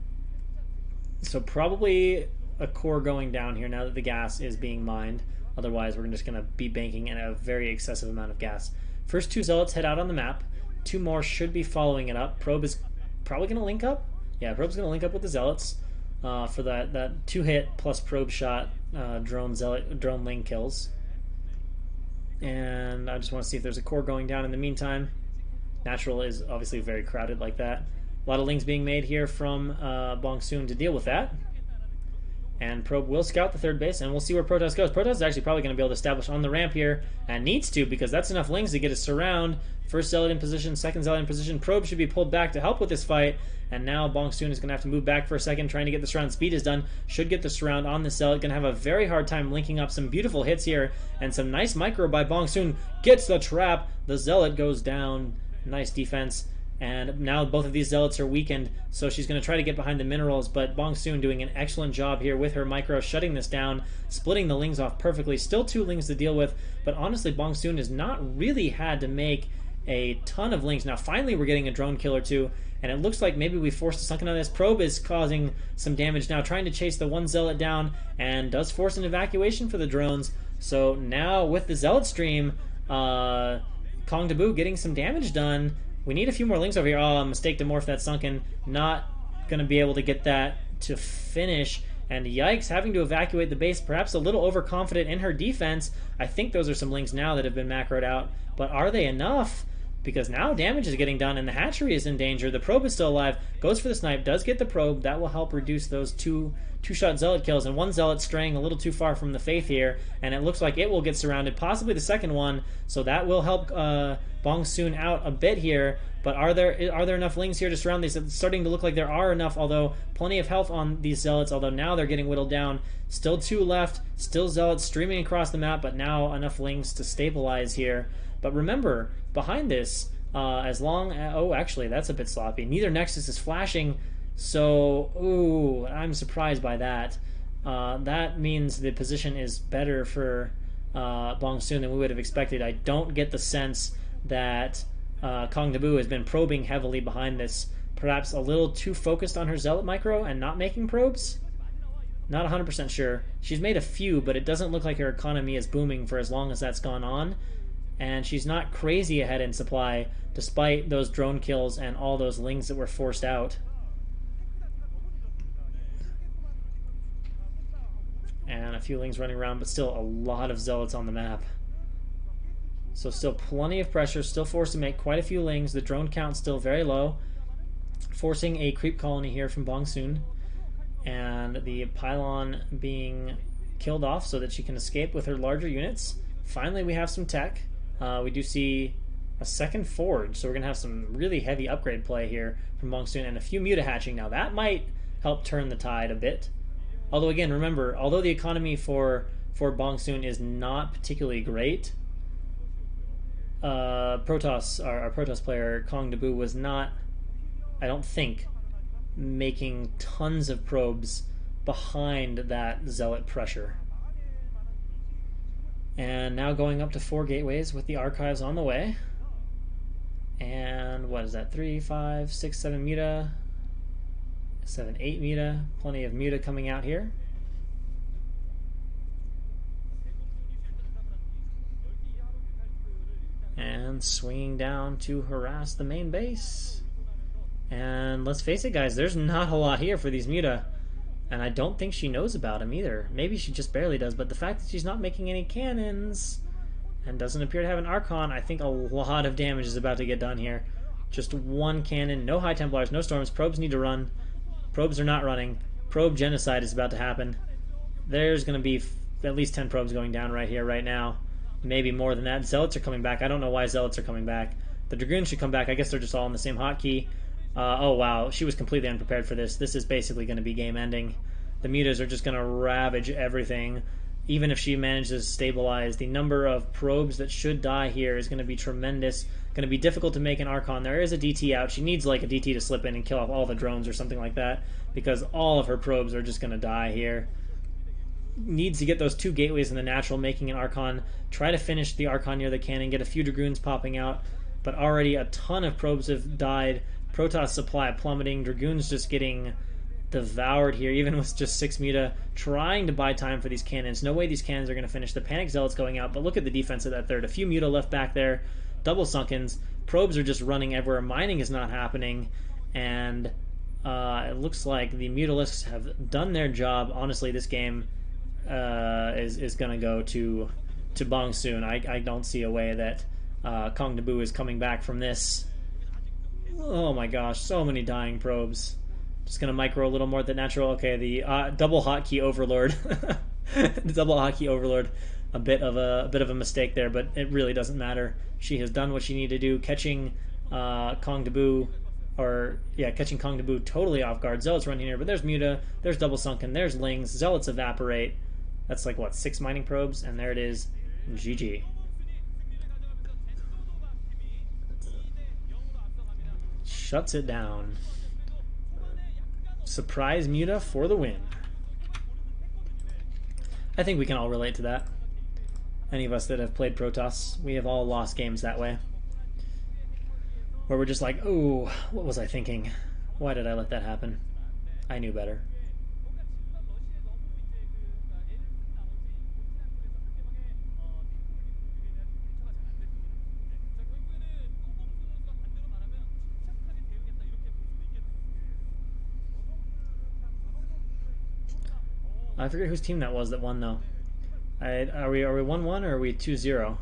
Speaker 2: So probably a core going down here now that the gas is being mined. Otherwise, we're just going to be banking in a very excessive amount of gas. First two zealots head out on the map. Two more should be following it up. Probe is probably going to link up. Yeah, Probe's going to link up with the zealots for that 2-hit plus probe shot drone link kills. And I just want to see if there's a core going down in the meantime. Natural is obviously very crowded like that. A lot of links being made here from Bong Soon to deal with that. And Probe will scout the third base, and we'll see where Protoss goes. Protoss is actually probably going to be able to establish on the ramp here, and needs to, because that's enough links to get a surround. First zealot in position, second zealot in position. Probe should be pulled back to help with this fight, and now Bong Soon is going to have to move back for a second, trying to get the surround. Speed is done. Should get the surround on the zealot. Going to have a very hard time linking up. Some beautiful hits here, and some nice micro by Bong Soon. Gets the trap. The zealot goes down. Nice defense. And now both of these zealots are weakened, so she's going to try to get behind the minerals, but Bong Soon doing an excellent job here with her micro, shutting this down, splitting the lings off perfectly. Still two lings to deal with, but honestly, Bong Soon has not really had to make a ton of lings. Now, finally, we're getting a drone kill or two, and it looks like maybe we forced a sunken on this. Probe is causing some damage now, trying to chase the one zealot down, and does force an evacuation for the drones. So now, with the zealot stream, Kong Dabu getting some damage done. We need a few more links over here. Oh, mistake to morph that sunken. Not going to be able to get that to finish. And yikes, having to evacuate the base. Perhaps a little overconfident in her defense. I think those are some links now that have been macroed out. But are they enough? Because now damage is getting done and the hatchery is in danger. The probe is still alive. Goes for the snipe. Does get the probe. That will help reduce those two-shot zealot kills. And one zealot straying a little too far from the faith here. And it looks like it will get surrounded. Possibly the second one. So that will help Bong Soon out a bit here. But are there enough lings here to surround these? It's starting to look like there are enough, although plenty of health on these zealots, although now they're getting whittled down. Still two left. Still zealots streaming across the map, but now enough lings to stabilize here. But remember, behind this, oh, actually, that's a bit sloppy. Neither Nexus is flashing, so, ooh, I'm surprised by that. That means the position is better for Bong Soon than we would have expected. I don't get the sense that Kong Dabu has been probing heavily behind this. Perhaps a little too focused on her zealot micro and not making probes? Not 100% sure. She's made a few, but it doesn't look like her economy is booming for as long as that's gone on. And she's not crazy ahead in supply, despite those drone kills and all those lings that were forced out. And a few lings running around, but still a lot of zealots on the map. So still plenty of pressure, still forced to make quite a few lings. The drone count still very low, forcing a creep colony here from Bong Soon. And the pylon being killed off so that she can escape with her larger units. Finally, we have some tech. We do see a second forge, so we're going to have some really heavy upgrade play here from Bong Soon, and a few muta hatching. Now that might help turn the tide a bit. Although again, remember, although the economy for Bong Soon is not particularly great, Protoss, our Protoss player, Kong Dabu, was not, I don't think, making tons of probes behind that zealot pressure. And now going up to 4 gateways with the archives on the way. And what is that? 3, 5, 6, 7 muta. 7, 8 muta. Plenty of muta coming out here. And swinging down to harass the main base. And let's face it, guys, there's not a lot here for these muta. And I don't think she knows about him either. Maybe she just barely does, but the fact that she's not making any cannons and doesn't appear to have an Archon, I think a lot of damage is about to get done here. Just one cannon, no High Templars, no Storms. Probes need to run. Probes are not running. Probe genocide is about to happen. There's going to be at least 10 probes going down right here, right now. maybe more than that. Zealots are coming back. I don't know why Zealots are coming back. The Dragoons should come back. I guess they're just all in the same hotkey. Oh, wow. She was completely unprepared for this. This is basically going to be game ending. The mutas are just going to ravage everything. Even if she manages to stabilize, the number of probes that should die here is going to be tremendous. Going to be difficult to make an Archon. There is a DT out. She needs like a DT to slip in and kill off all the drones or something like that, because all of her probes are just going to die here. Needs to get those 2 gateways in the natural, making an Archon. Try to finish the Archon near the cannon, get a few Dragoons popping out, but already a ton of probes have died. Protoss supply plummeting. Dragoons just getting devoured here, even with just 6 muta, trying to buy time for these cannons. No way these cannons are going to finish. The Panic Zealot's going out, but look at the defense of that third. A few muta left back there. Double sunkens. Probes are just running everywhere. Mining is not happening, and it looks like the Mutalisks have done their job. Honestly, this game is going to go to Bong soon. I don't see a way that Kong Nabu is coming back from this. Oh my gosh, so many dying probes. Just going to micro a little more than natural. Okay, the double hotkey overlord. The double hotkey overlord. A bit of a mistake there, but it really doesn't matter. She has done what she needed to do, catching Kong Nabu, catching Kong Nabu totally off guard. Zealots running here, but there's Muta, there's double sunken, there's Lings, Zealots evaporate. That's like what, 6 mining probes, and there it is. GG. Shuts it down. Surprise Muta for the win. I think we can all relate to that. Any of us that have played Protoss, we have all lost games that way. Where we're just like, oh, what was I thinking? Why did I let that happen? I knew better. I forget whose team that was that won, though. Are we 1-1 or are we 2-0?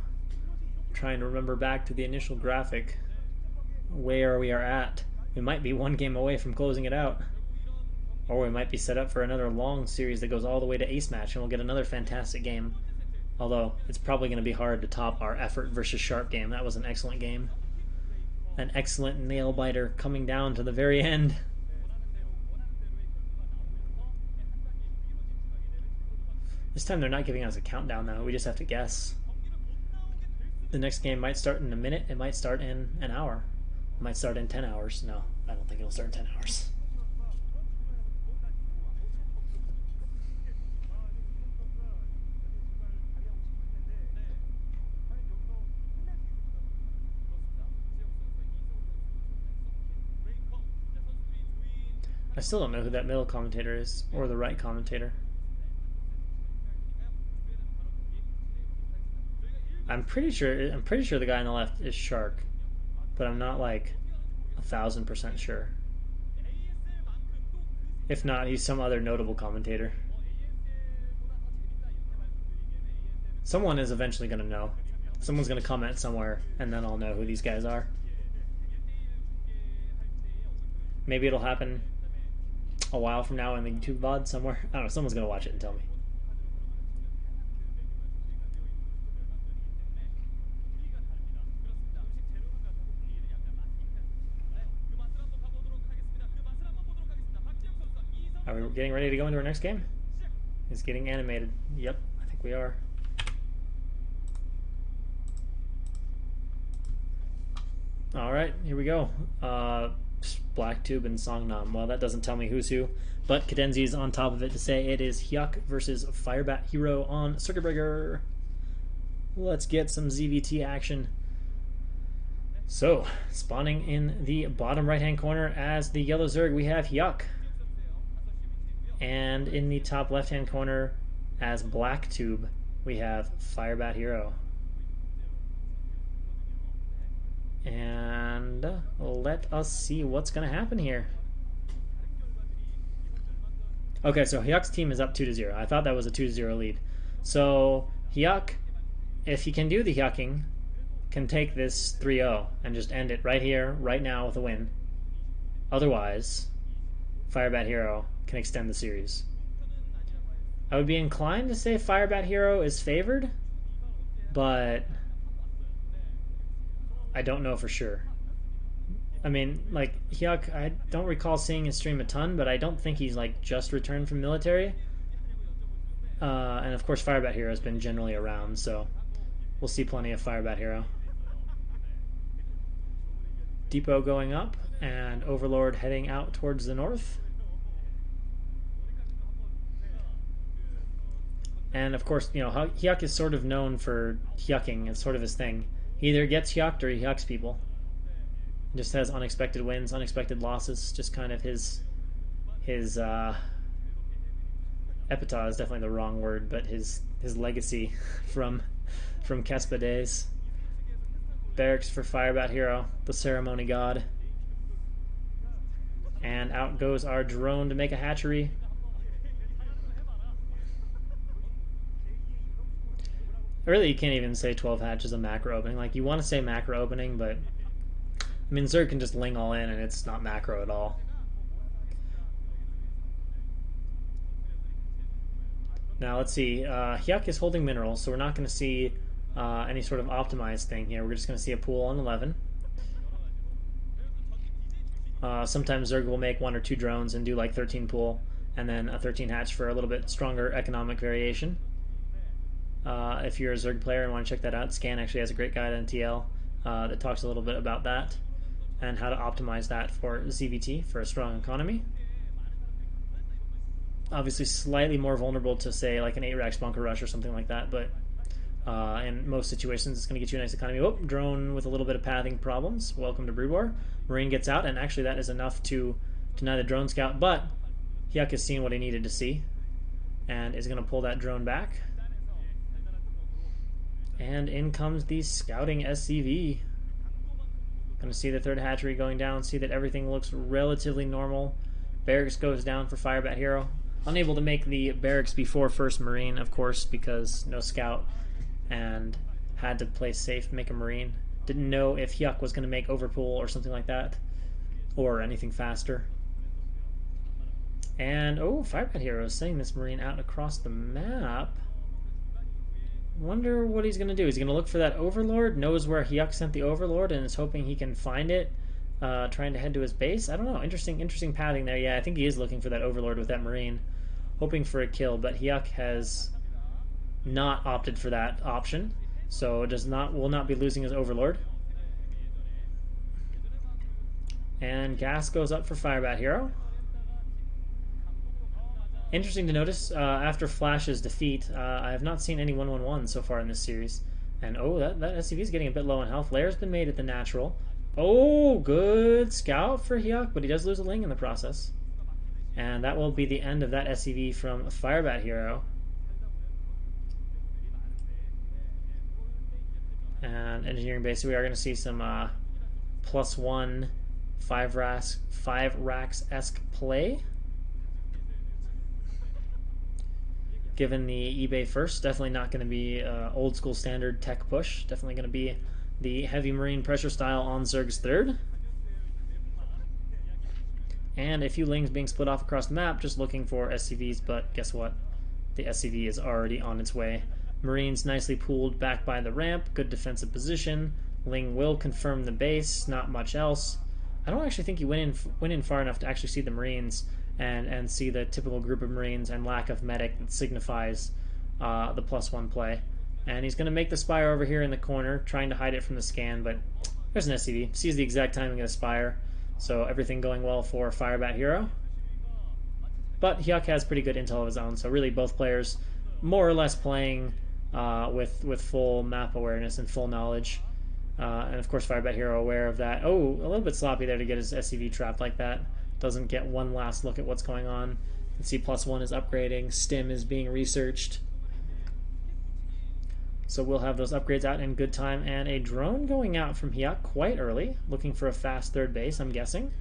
Speaker 2: Trying to remember back to the initial graphic where we are at. We might be 1 game away from closing it out. Or we might be set up for another long series that goes all the way to ace match, and we'll get another fantastic game. Although, it's probably going to be hard to top our Effort versus Sharp game. That was an excellent game. An excellent nail-biter coming down to the very end. This time they're not giving us a countdown, though. We just have to guess. The next game might start in a minute. It might start in an hour. It might start in 10 hours. No, I don't think it'll start in 10 hours. I still don't know who that middle commentator is, or the right commentator. I'm pretty sure the guy on the left is Shark, but I'm not like 1000% sure. If not, he's some other notable commentator. Someone is eventually going to know. Someone's going to comment somewhere, and then I'll know who these guys are. Maybe it'll happen a while from now in the YouTube VOD somewhere. I don't know. Someone's going to watch it and tell me. Are we getting ready to go into our next game? It's getting animated. Yep, I think we are. Alright, here we go. Blacktube and Songnam. Well, that doesn't tell me who's who, but Cadenzi's on top of it to say it is Hyuk versus Firebat Hero on Circuit Breaker. Let's get some ZVT action. So, spawning in the bottom right-hand corner as the yellow Zerg, we have Hyuk. And in the top left-hand corner as Blacktube, we have Firebat Hero. And let us see what's going to happen here. Okay, so Hyuk's team is up 2-0. I thought that was a 2-0 lead. So Hyuk, if he can do the Hyuking, can take this 3-0 and just end it right here, right now with a win. Otherwise, Firebat Hero can extend the series. I would be inclined to say Firebat Hero is favored, but I don't know for sure. I mean, like, Hyuk, I don't recall seeing his stream a ton, but I don't think he's, like, just returned from military. And, of course, Firebat Hero has been generally around, so we'll see plenty of Firebat Hero. Depot going up, and Overlord heading out towards the north. And, of course, you know, Hyuk is sort of known for hyucking. It's sort of his thing. He either gets hyucked or he hyucks people. Just has unexpected wins, unexpected losses. Just kind of his epitaph is definitely the wrong word, but his legacy from Kespa days. Barracks for Firebat Hero, the ceremony god. And out goes our drone to make a hatchery. Really, you can't even say 12 hatch is a macro opening. Like, you want to say macro opening, but I mean, Zerg can just ling all in, and it's not macro at all. Now, let's see. Hyuk is holding minerals, so we're not going to see any sort of optimized thing here. We're just going to see a pool on 11. Sometimes Zerg will make 1 or 2 drones and do like 13 pool, and then a 13 hatch for a little bit stronger economic variation. If you're a Zerg player and want to check that out, Scan actually has a great guide on TL that talks a little bit about that and how to optimize that for ZVT for a strong economy. Obviously slightly more vulnerable to, say, like an 8-rack bunker rush or something like that, but in most situations it's going to get you a nice economy. Oh, drone with a little bit of pathing problems. Welcome to Brood War. Marine gets out, and actually that is enough to deny the drone scout, but Hyuk has seen what he needed to see and is going to pull that drone back. And in comes the scouting SCV. Going to see the 3rd hatchery going down, see that everything looks relatively normal. Barracks goes down for Firebat Hero. Unable to make the barracks before 1st Marine, of course, because no scout, and had to play safe, make a Marine. Didn't know if Hyuk was going to make overpool or something like that, or anything faster. And, oh, Firebat Hero is sending this Marine out across the map. Wonder what he's going to do. Is he going to look for that Overlord? Knows where Hyuk sent the Overlord and is hoping he can find it, trying to head to his base? I don't know. Interesting pathing there. Yeah, I think he is looking for that Overlord with that Marine, hoping for a kill, but Hyuk has not opted for that option, so will not be losing his Overlord. And gas goes up for Firebat Hero. Interesting to notice, after Flash's defeat, I have not seen any 1-1-1 so far in this series. And oh, that SCV is getting a bit low on health. Lair's been made at the natural. Oh, good scout for Hyuk, but he does lose a ling in the process. And that will be the end of that SCV from Firebat Hero. And engineering base, we are going to see some +1 5 racks-esque play. Given the eBay first, definitely not going to be old school standard tech push. Definitely going to be the heavy marine pressure style on Zerg's 3rd. And a few lings being split off across the map, just looking for SCVs, but guess what? The SCV is already on its way. Marines nicely pooled back by the ramp, good defensive position. Ling will confirm the base, not much else. I don't actually think he went in far enough to actually see the Marines and see the typical group of Marines and lack of medic that signifies the +1 play. And he's going to make the Spire over here in the corner, trying to hide it from the scan, but there's an SCV. Sees the exact timing of the Spire, so everything going well for Firebat Hero. But Hyuk has pretty good intel of his own, so really both players more or less playing with full map awareness and full knowledge. And of course Firebat Hero aware of that. Oh, a little bit sloppy there to get his SCV trapped like that. Doesn't get one last look at what's going on. You can see +1 is upgrading, Stim is being researched. So we'll have those upgrades out in good time, and a drone going out from Hyuk quite early, looking for a fast 3rd base, I'm guessing.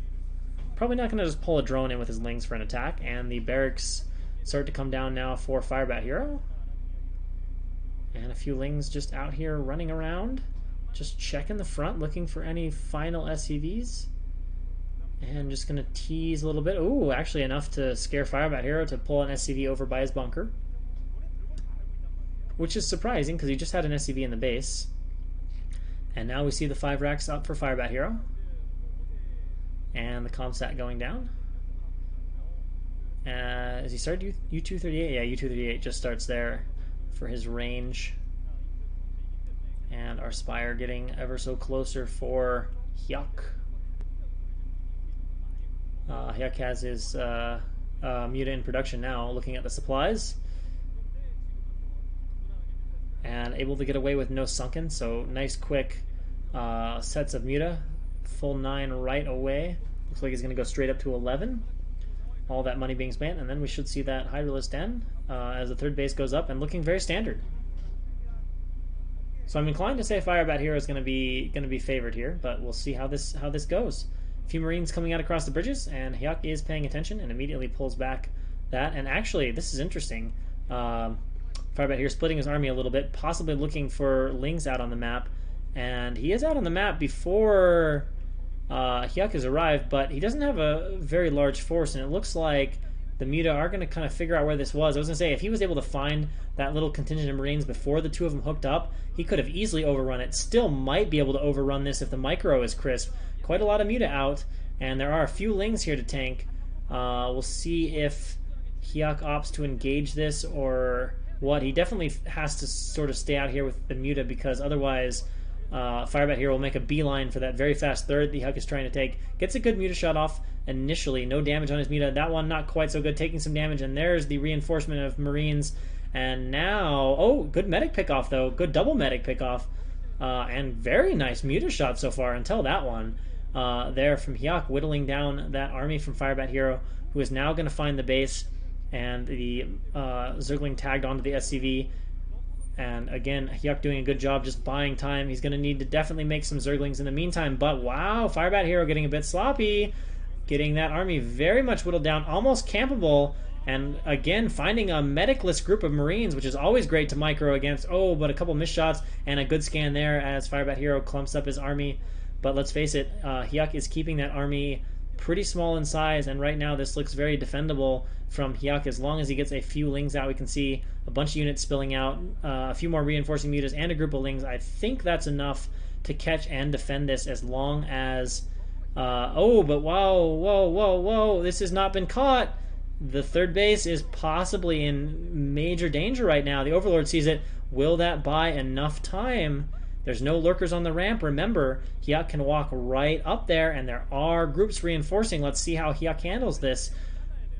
Speaker 2: Probably not going to just pull a drone in with his lings for an attack, and the barracks start to come down now for Firebat Hero. And a few lings just out here running around, just checking the front, looking for any final SCVs. And just going to tease a little bit. Ooh, actually enough to scare Firebat Hero to pull an SCV over by his bunker. which is surprising because he just had an SCV in the base. And now we see the 5 racks up for Firebat Hero. And the Comsat going down. Has he started U238? Yeah, U238 just starts there for his range. And our Spire getting ever so closer for Hyuk. Hyuk has his Muta in production now, looking at the supplies. And able to get away with no sunken, so nice quick sets of Muta. Full 9 right away. Looks like he's going to go straight up to 11. All that money being spent, and then we should see that Hydralisk Den as the third base goes up and looking very standard. So I'm inclined to say Firebat Hero is going to be favored here, but we'll see how this goes. A few Marines coming out across the bridges, and Hyuk is paying attention and immediately pulls back that. And actually, this is interesting. Firebat here splitting his army a little bit, possibly looking for Lings out on the map. And he is out on the map before Hyuk has arrived, but he doesn't have a very large force, and it looks like the Muta are going to kind of figure out where this was. I was going to say, if he was able to find that little contingent of Marines before the two of them hooked up, he could have easily overrun it. Still might be able to overrun this if the micro is crisp. Quite a lot of Muta out, and there are a few Lings here to tank. We'll see if Hyuk opts to engage this or what. He definitely has to sort of stay out here with the Muta, because otherwise Firebat here will make a beeline for that very fast third the Hyuk is trying to take. Gets a good Muta shot off initially. No damage on his Muta. That one not quite so good, taking some damage, and there's the reinforcement of Marines. And now, oh, good medic pickoff though. Good double medic pickoff. And very nice Muta shot so far until that one. There from Hyuk, whittling down that army from Firebat Hero, who is now going to find the base, and the Zergling tagged onto the SCV. And again, Hyuk doing a good job just buying time. He's going to need to definitely make some Zerglings in the meantime. But wow, Firebat Hero getting a bit sloppy. Getting that army very much whittled down, almost campable. And again, finding a medicless group of Marines, which is always great to micro against. Oh, but a couple missed shots and a good scan there as Firebat Hero clumps up his army. But let's face it, Hyuk is keeping that army pretty small in size, and right now this looks very defendable from Hyuk. As long as he gets a few Lings out, we can see a bunch of units spilling out, a few more reinforcing mutas, and a group of Lings. I think that's enough to catch and defend this, as long as... oh, but whoa, this has not been caught. The third base is possibly in major danger right now. The Overlord sees it. Will that buy enough time? There's no lurkers on the ramp. Remember, Hyuk can walk right up there, and there are groups reinforcing. Let's see how Hyuk handles this.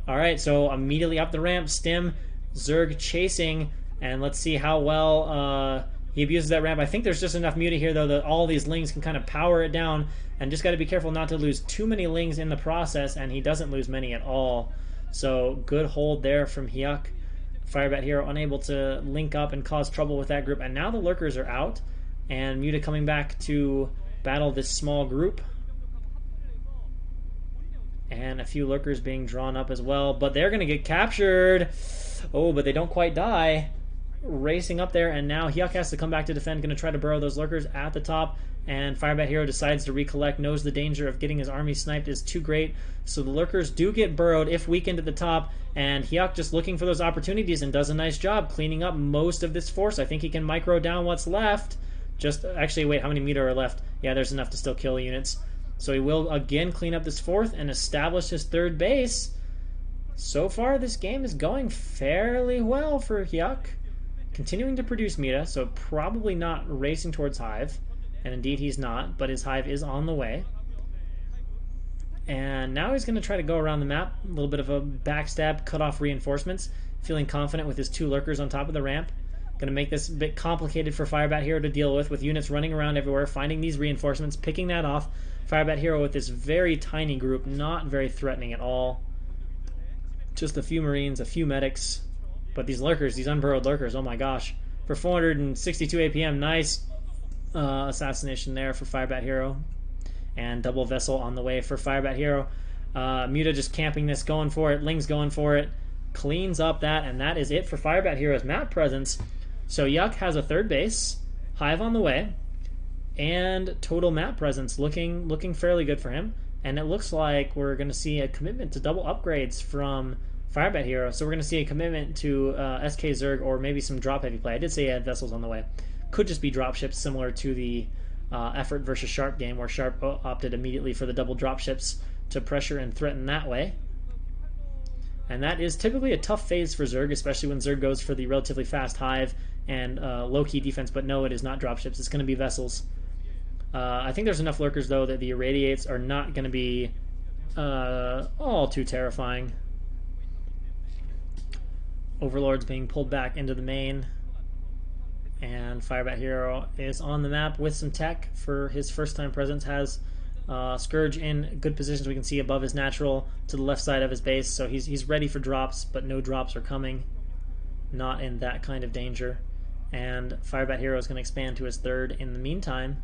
Speaker 2: All right, so immediately up the ramp, Stim, Zerg chasing, and let's see how well he abuses that ramp. I think there's just enough Muta here, though, that all these Lings can kind of power it down, and just got to be careful not to lose too many Lings in the process, and he doesn't lose many at all. So good hold there from Hyuk. Firebat Hero unable to link up and cause trouble with that group, and now the lurkers are out. And Muta coming back to battle this small group. And a few lurkers being drawn up as well. But they're going to get captured. Oh, but they don't quite die. Racing up there. And now Hyuk has to come back to defend. Going to try to burrow those lurkers at the top. And Firebat Hero decides to recollect. Knows the danger of getting his army sniped is too great. So the lurkers do get burrowed if weakened at the top. And Hyuk just looking for those opportunities and does a nice job cleaning up most of this force. I think he can micro down what's left. Just actually, wait, how many Muta are left? Yeah, there's enough to still kill units. So he will again clean up this fourth and establish his third base. So far, this game is going fairly well for Hyuk. Continuing to produce Muta, so probably not racing towards Hive. And indeed, he's not, but his Hive is on the way. And now he's going to try to go around the map. A little bit of a backstab, cut off reinforcements. Feeling confident with his two lurkers on top of the ramp. Going to make this a bit complicated for Firebat Hero to deal with units running around everywhere, finding these reinforcements, picking that off. Firebat Hero with this very tiny group, not very threatening at all. Just a few Marines, a few medics. But these lurkers, these unburrowed lurkers, oh my gosh. For 462 APM, nice assassination there for Firebat Hero. And double vessel on the way for Firebat Hero. Muta just camping this, going for it. Ling's going for it. Cleans up that, and that is it for Firebat Hero's map presence. So Hyuk has a third base, Hive on the way, and total map presence looking fairly good for him. And it looks like we're going to see a commitment to double upgrades from Firebat Hero. So we're going to see a commitment to SK Zerg or maybe some drop heavy play. I did say he had vessels on the way. Could just be drop ships, similar to the Effort versus Sharp game, where Sharp opted immediately for the double drop ships to pressure and threaten that way. And that is typically a tough phase for Zerg, especially when Zerg goes for the relatively fast hive and low-key defense. But no, it is not drop ships. It's going to be vessels. I think there's enough lurkers, though, that the irradiates are not going to be all too terrifying. Overlord's being pulled back into the main. And Firebat Hero is on the map with some tech for his first-time presence. Has Scourge in good positions. We can see above his natural to the left side of his base. So he's ready for drops, but no drops are coming. Not in that kind of danger. And Firebat Hero is going to expand to his third in the meantime.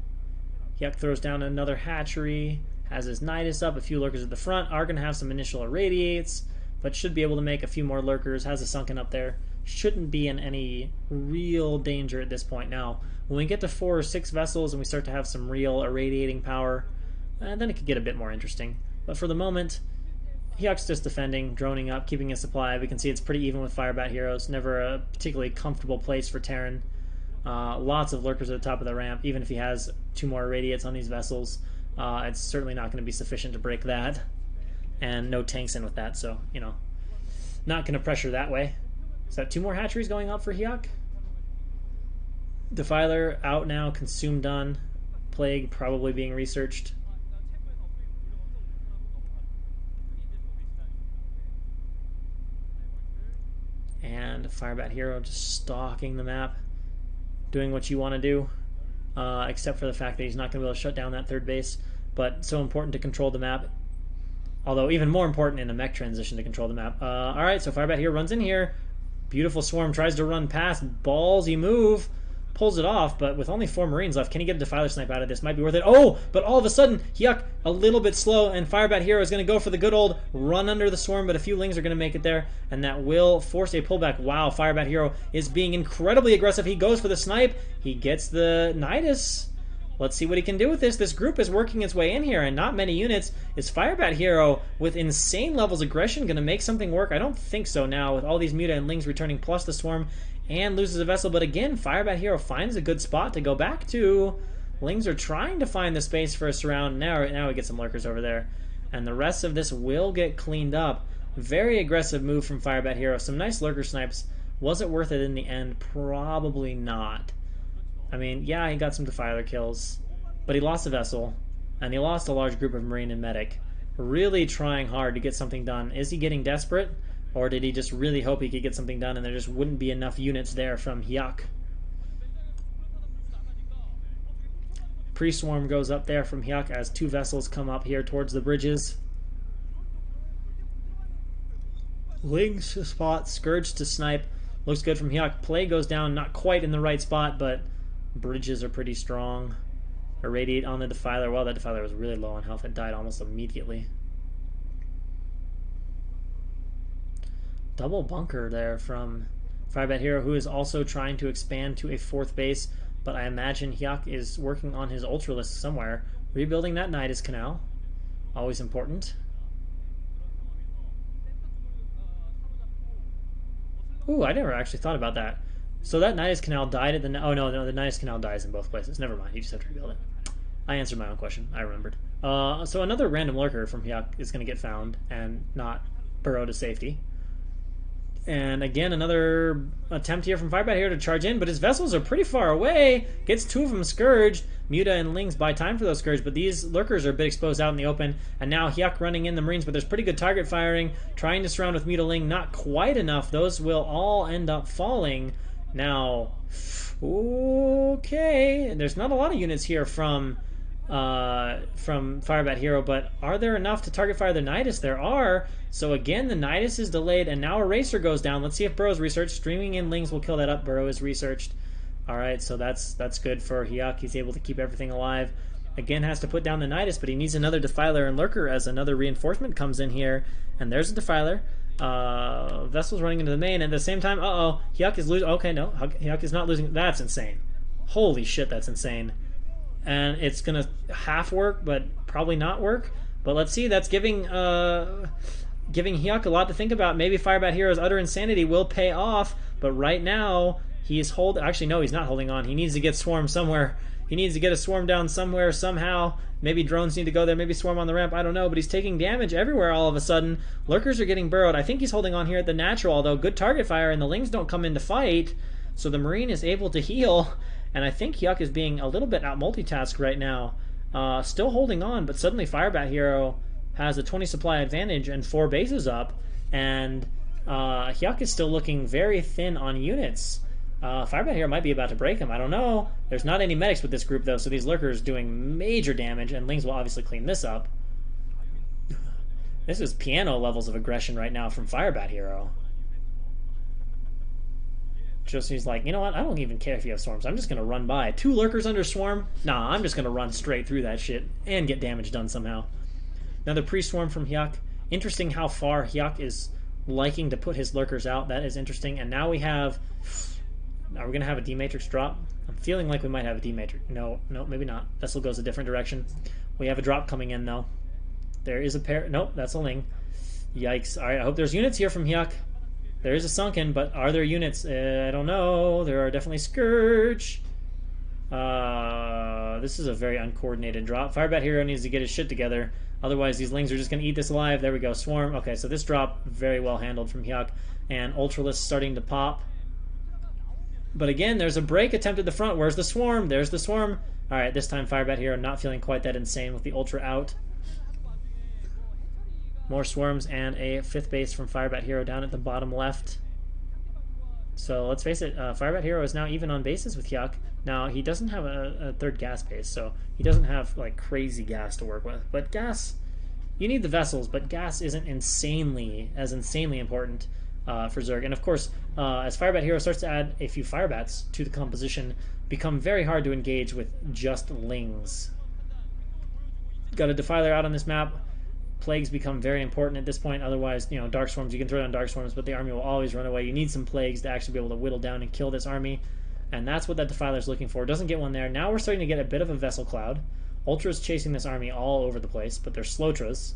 Speaker 2: Hyuk throws down another hatchery. Has his Nidus up. A few lurkers at the front. Are going to have some initial irradiates, but should be able to make a few more lurkers. Has a sunken up there. Shouldn't be in any real danger at this point. Now, when we get to 4 or 6 vessels and we start to have some real irradiating power, then it could get a bit more interesting. But for the moment, Hyuk's just defending, droning up, keeping his supply. We can see it's pretty even with Firebat Heroes. Never a particularly comfortable place for Terran. Lots of lurkers at the top of the ramp. Even if he has 2 more irradiates on these vessels, it's certainly not going to be sufficient to break that. And no tanks in with that, so, you know, not going to pressure that way. Is that 2 more hatcheries going up for Hyuk? Defiler out now, Consume done. Plague probably being researched. And Firebat Hero just stalking the map, doing what you want to do, except for the fact that he's not going to be able to shut down that third base. But so important to control the map. Although even more important in a mech transition to control the map. Alright, so Firebat Hero runs in here. Beautiful Swarm tries to run past. Ballsy move. Pulls it off, but with only 4 Marines left, can he get a Defiler snipe out of this? Might be worth it. Oh, but all of a sudden, Hyuk a little bit slow, and Firebat Hero is going to go for the good old run under the Swarm, but a few Lings are going to make it there, and that will force a pullback. Wow, Firebat Hero is being incredibly aggressive. He goes for the snipe. He gets the Nidus. Let's see what he can do with this. This group is working its way in here, and not many units. Is Firebat Hero, with insane levels of aggression, going to make something work? I don't think so now, with all these Muta and Lings returning, plus the Swarm, and loses a vessel. But again, Firebat Hero finds a good spot to go back to. Lings are trying to find the space for a surround. Now we get some lurkers over there. And the rest of this will get cleaned up. Very aggressive move from Firebat Hero. Some nice lurker snipes. Was it worth it in the end? Probably not. I mean, yeah, he got some Defiler kills, but he lost a vessel, and he lost a large group of Marine and Medic. Really trying hard to get something done. Is he getting desperate, or did he just really hope he could get something done and there just wouldn't be enough units there from Hyuk? Pre-swarm goes up there from Hyuk as 2 vessels come up here towards the bridges. Lings to spot, Scourge to snipe. Looks good from Hyuk. Play goes down, not quite in the right spot, but bridges are pretty strong. Irradiate on the Defiler. Well, that Defiler was really low on health. It died almost immediately. Double bunker there from Firebat Hero, who is also trying to expand to a 4th base, but I imagine Hyuk is working on his Ultralist somewhere. Rebuilding that Nidus Canal. Always important. Ooh, I never actually thought about that. So that Nidus Canal died at the... Oh, no, the Nidus Canal dies in both places. Never mind, you just have to rebuild it. I answered my own question. I remembered. So another random lurker from Hyuk is going to get found and not burrow to safety. And again, another attempt here from Firebat Hero to charge in, but his vessels are pretty far away. Gets 2 of them scourged. Muta and Lings buy time for those scourge, but these lurkers are a bit exposed out in the open. And now Hyuk running in the Marines, but there's pretty good target firing. Trying to surround with Muta Ling, not quite enough. Those will all end up falling. Now, okay, there's not a lot of units here from Firebat Hero, but are there enough to target fire the Nidus? There are. So again, the Nidus is delayed, and now Eraser goes down. Let's see if Burrow's researched. Streaming in Lings will kill that up. Burrow is researched. All right, so that's good for Hyuk. He's able to keep everything alive. Again, has to put down the Nidus, but he needs another Defiler and Lurker as another reinforcement comes in here. And there's a Defiler. Vessel's running into the main, and at the same time, Hyuk is losing. Okay, no, Hyuk is not losing. That's insane. Holy shit, that's insane. And it's gonna half work, but probably not work. But let's see. That's giving giving Hyuk a lot to think about. Maybe Firebat Hero's utter insanity will pay off, but right now he's actually no, he's not holding on. He needs to get swarm somewhere. He needs to get a swarm down somewhere, somehow. Maybe drones need to go there, maybe swarm on the ramp, I don't know, but he's taking damage everywhere all of a sudden. Lurkers are getting burrowed. I think he's holding on here at the natural, although good target fire, and the Lings don't come in to fight, so the Marine is able to heal, and I think Hyuk is being a little bit out multitasked right now. Still holding on, but suddenly Firebat Hero has a 20 supply advantage and 4 bases up, and Hyuk is still looking very thin on units. Firebat Hero might be about to break him. I don't know. There's not any medics with this group, though, so these lurkers doing major damage, and Lings will obviously clean this up. This is piano levels of aggression right now from Firebat Hero. Just he's like, you know what? I don't even care if you have swarms. I'm just going to run by. 2 lurkers under swarm? Nah, I'm just going to run straight through that shit and get damage done somehow. Another pre-swarm from Hyuk. Interesting how far Hyuk is liking to put his lurkers out. That is interesting. And now we have... Are we going to have a D-Matrix drop? I'm feeling like we might have a D-Matrix. No, maybe not. Vessel goes a different direction. We have a drop coming in, though. There is a pair... Nope, that's a Ling. Yikes. All right, I hope there's units here from Hyuk. There is a sunken, but are there units? I don't know. There are definitely Scourge. This is a very uncoordinated drop. Firebat Hero needs to get his shit together. Otherwise, these Lings are just going to eat this alive. There we go. Swarm. Okay, so this drop, very well handled from Hyuk. And Ultralisk starting to pop. But again, there's a break attempt at the front. Where's the Swarm? There's the Swarm. All right, this time Firebat Hero not feeling quite that insane with the Ultra out. More swarms and a 5th base from Firebat Hero down at the bottom left. So let's face it, Firebat Hero is now even on bases with Hyuk. Now, he doesn't have a 3rd gas base, so he doesn't have like crazy gas to work with. But gas, you need the vessels, but gas isn't insanely important for Zerg. And of course, as Firebat Hero starts to add a few Firebats to the composition, become very hard to engage with just Lings. Got a Defiler out on this map. Plagues become very important at this point. Otherwise, you know, Dark Swarms, you can throw down Dark Swarms, but the army will always run away. You need some Plagues to actually be able to whittle down and kill this army. And that's what that Defiler is looking for. Doesn't get one there. Now we're starting to get a bit of a Vessel Cloud. Ultras chasing this army all over the place, but they're Slotras.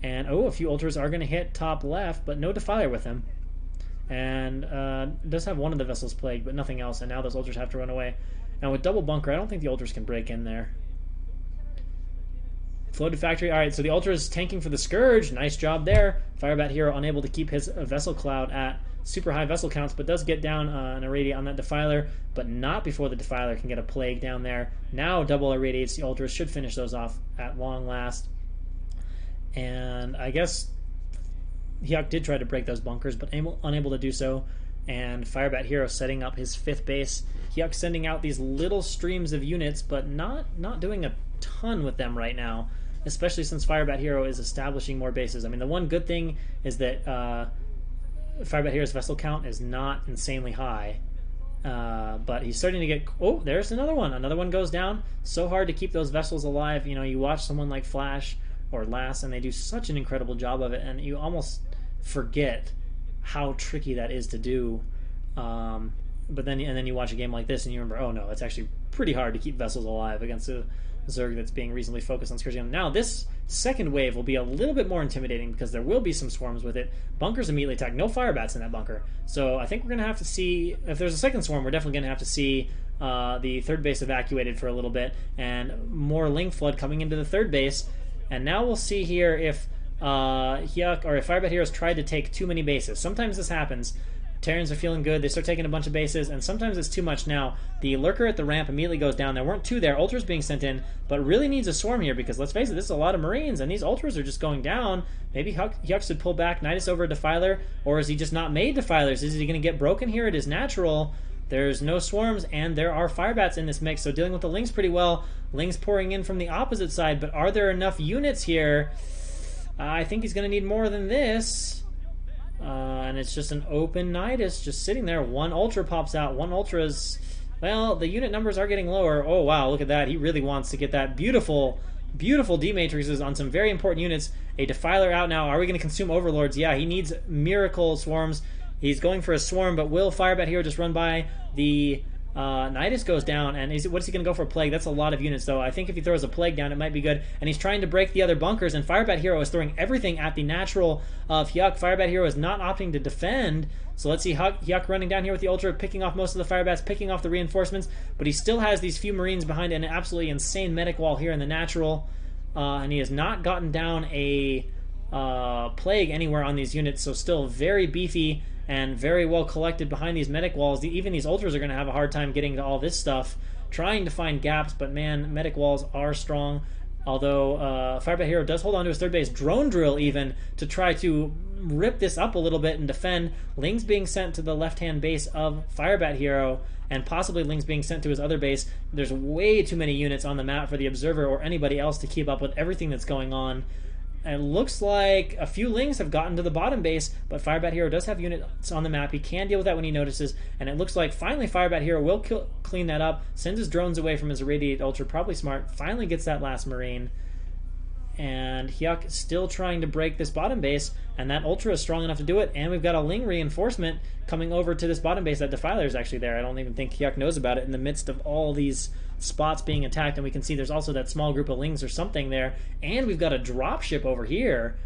Speaker 2: And, oh, a few Ultras are going to hit top left, but no Defiler with him. And does have one of the vessels plagued, but nothing else. And now those Ultras have to run away. And with double bunker, I don't think the Ultras can break in there. Floated factory. All right, so the Ultra is tanking for the Scourge. Nice job there. Firebat Hero unable to keep his Vessel Cloud at super high vessel counts, but does get down an irradiate on that Defiler, but not before the Defiler can get a Plague down there. Now double irradiates the Ultras. Should finish those off at long last. And I guess Hyuk did try to break those bunkers, but unable to do so. And Firebat Hero setting up his 5th base. Hyuk sending out these little streams of units, but not doing a ton with them right now, especially since Firebat Hero is establishing more bases. I mean, the one good thing is that Firebat Hero's vessel count is not insanely high, but he's starting to get... Oh, there's another one. Another one goes down. So hard to keep those vessels alive. You know, you watch someone like Flash or Lass, and they do such an incredible job of it, and you almost forget how tricky that is to do. But then you watch a game like this, and you remember, oh no, it's actually pretty hard to keep vessels alive against a Zerg that's being reasonably focused on scourging them. Now, this second wave will be a little bit more intimidating because there will be some swarms with it. Bunkers immediately attack. No Firebats in that bunker. So I think we're going to have to see, if there's a second swarm, we're definitely going to have to see the 3rd base evacuated for a little bit, and more Ling Flood coming into the 3rd base. And now we'll see here if Hyuk, or if Firebat Heroes tried to take too many bases. Sometimes this happens. Terrans are feeling good. They start taking a bunch of bases, and sometimes it's too much. Now, the Lurker at the ramp immediately goes down. There weren't 2 there. Ultras being sent in, but really needs a swarm here because, let's face it, this is a lot of Marines, and these Ultras are just going down. Maybe Hyuk should pull back Nidus over a Defiler, or is he just not made Defilers? Is he going to get broken here? It is natural. There's no swarms, and there are Firebats in this mix, so dealing with the Lings pretty well. Lings pouring in from the opposite side, but are there enough units here? I think he's going to need more than this. And it's just an open Nidus just sitting there. 1 Ultra pops out. 1 Ultra's... Well, the unit numbers are getting lower. Oh, wow, look at that. He really wants to get that beautiful, beautiful D-Matrices on some very important units. A Defiler out now. Are we going to consume Overlords? Yeah, he needs Miracle Swarms. He's going for a Swarm, but will Firebat Hero just run by the Nidus goes down, and what's he going to go for? A Plague? That's a lot of units, though. I think if he throws a Plague down, it might be good. And he's trying to break the other bunkers, and Firebat Hero is throwing everything at the natural of Hyuk. Firebat Hero is not opting to defend, so let's see Hyuk running down here with the Ultra, picking off most of the Firebats, picking off the reinforcements, but he still has these few Marines behind an absolutely insane medic wall here in the natural, and he has not gotten down a Plague anywhere on these units, so still very beefy and very well collected behind these medic walls. Even these Ultras are going to have a hard time getting to all this stuff, trying to find gaps, but man, medic walls are strong. Although Firebat Hero does hold on to his third base. Drone Drill even to try to rip this up a little bit and defend. Lings being sent to the left-hand base of Firebat Hero, and possibly Lings being sent to his other base. There's way too many units on the map for the Observer or anybody else to keep up with everything that's going on. It looks like a few Lings have gotten to the bottom base, but Firebat Hero does have units on the map. He can deal with that when he notices, and it looks like finally Firebat Hero will clean that up, sends his drones away from his Irradiate Ultra, probably smart, finally gets that last Marine. And Hyuk still trying to break this bottom base, and that Ultra is strong enough to do it, and we've got a Ling reinforcement coming over to this bottom base. That Defiler is actually there. I don't even think Hyuk knows about it in the midst of all these spots being attacked, and we can see there's also that small group of Lings or something there, and we've got a dropship over here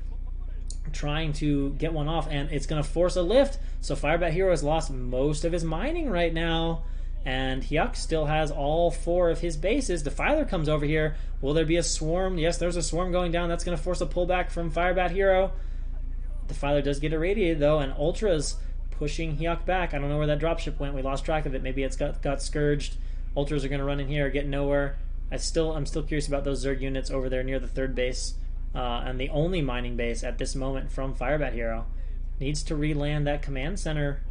Speaker 2: trying to get one off, and it's going to force a lift, so Firebat Hero has lost most of his mining right now, and Hyuk still has all 4 of his bases. Defiler comes over here. Will there be a swarm? Yes, there's a swarm going down. That's going to force a pullback from Firebat Hero. Defiler does get irradiated, though, and Ultra's pushing Hyuk back. I don't know where that dropship went. We lost track of it. Maybe it's got scourged. Ultras are going to run in here, get nowhere. I'm still curious about those Zerg units over there near the third base, and the only mining base at this moment from Firebat Hero. Needs to re-land that command center.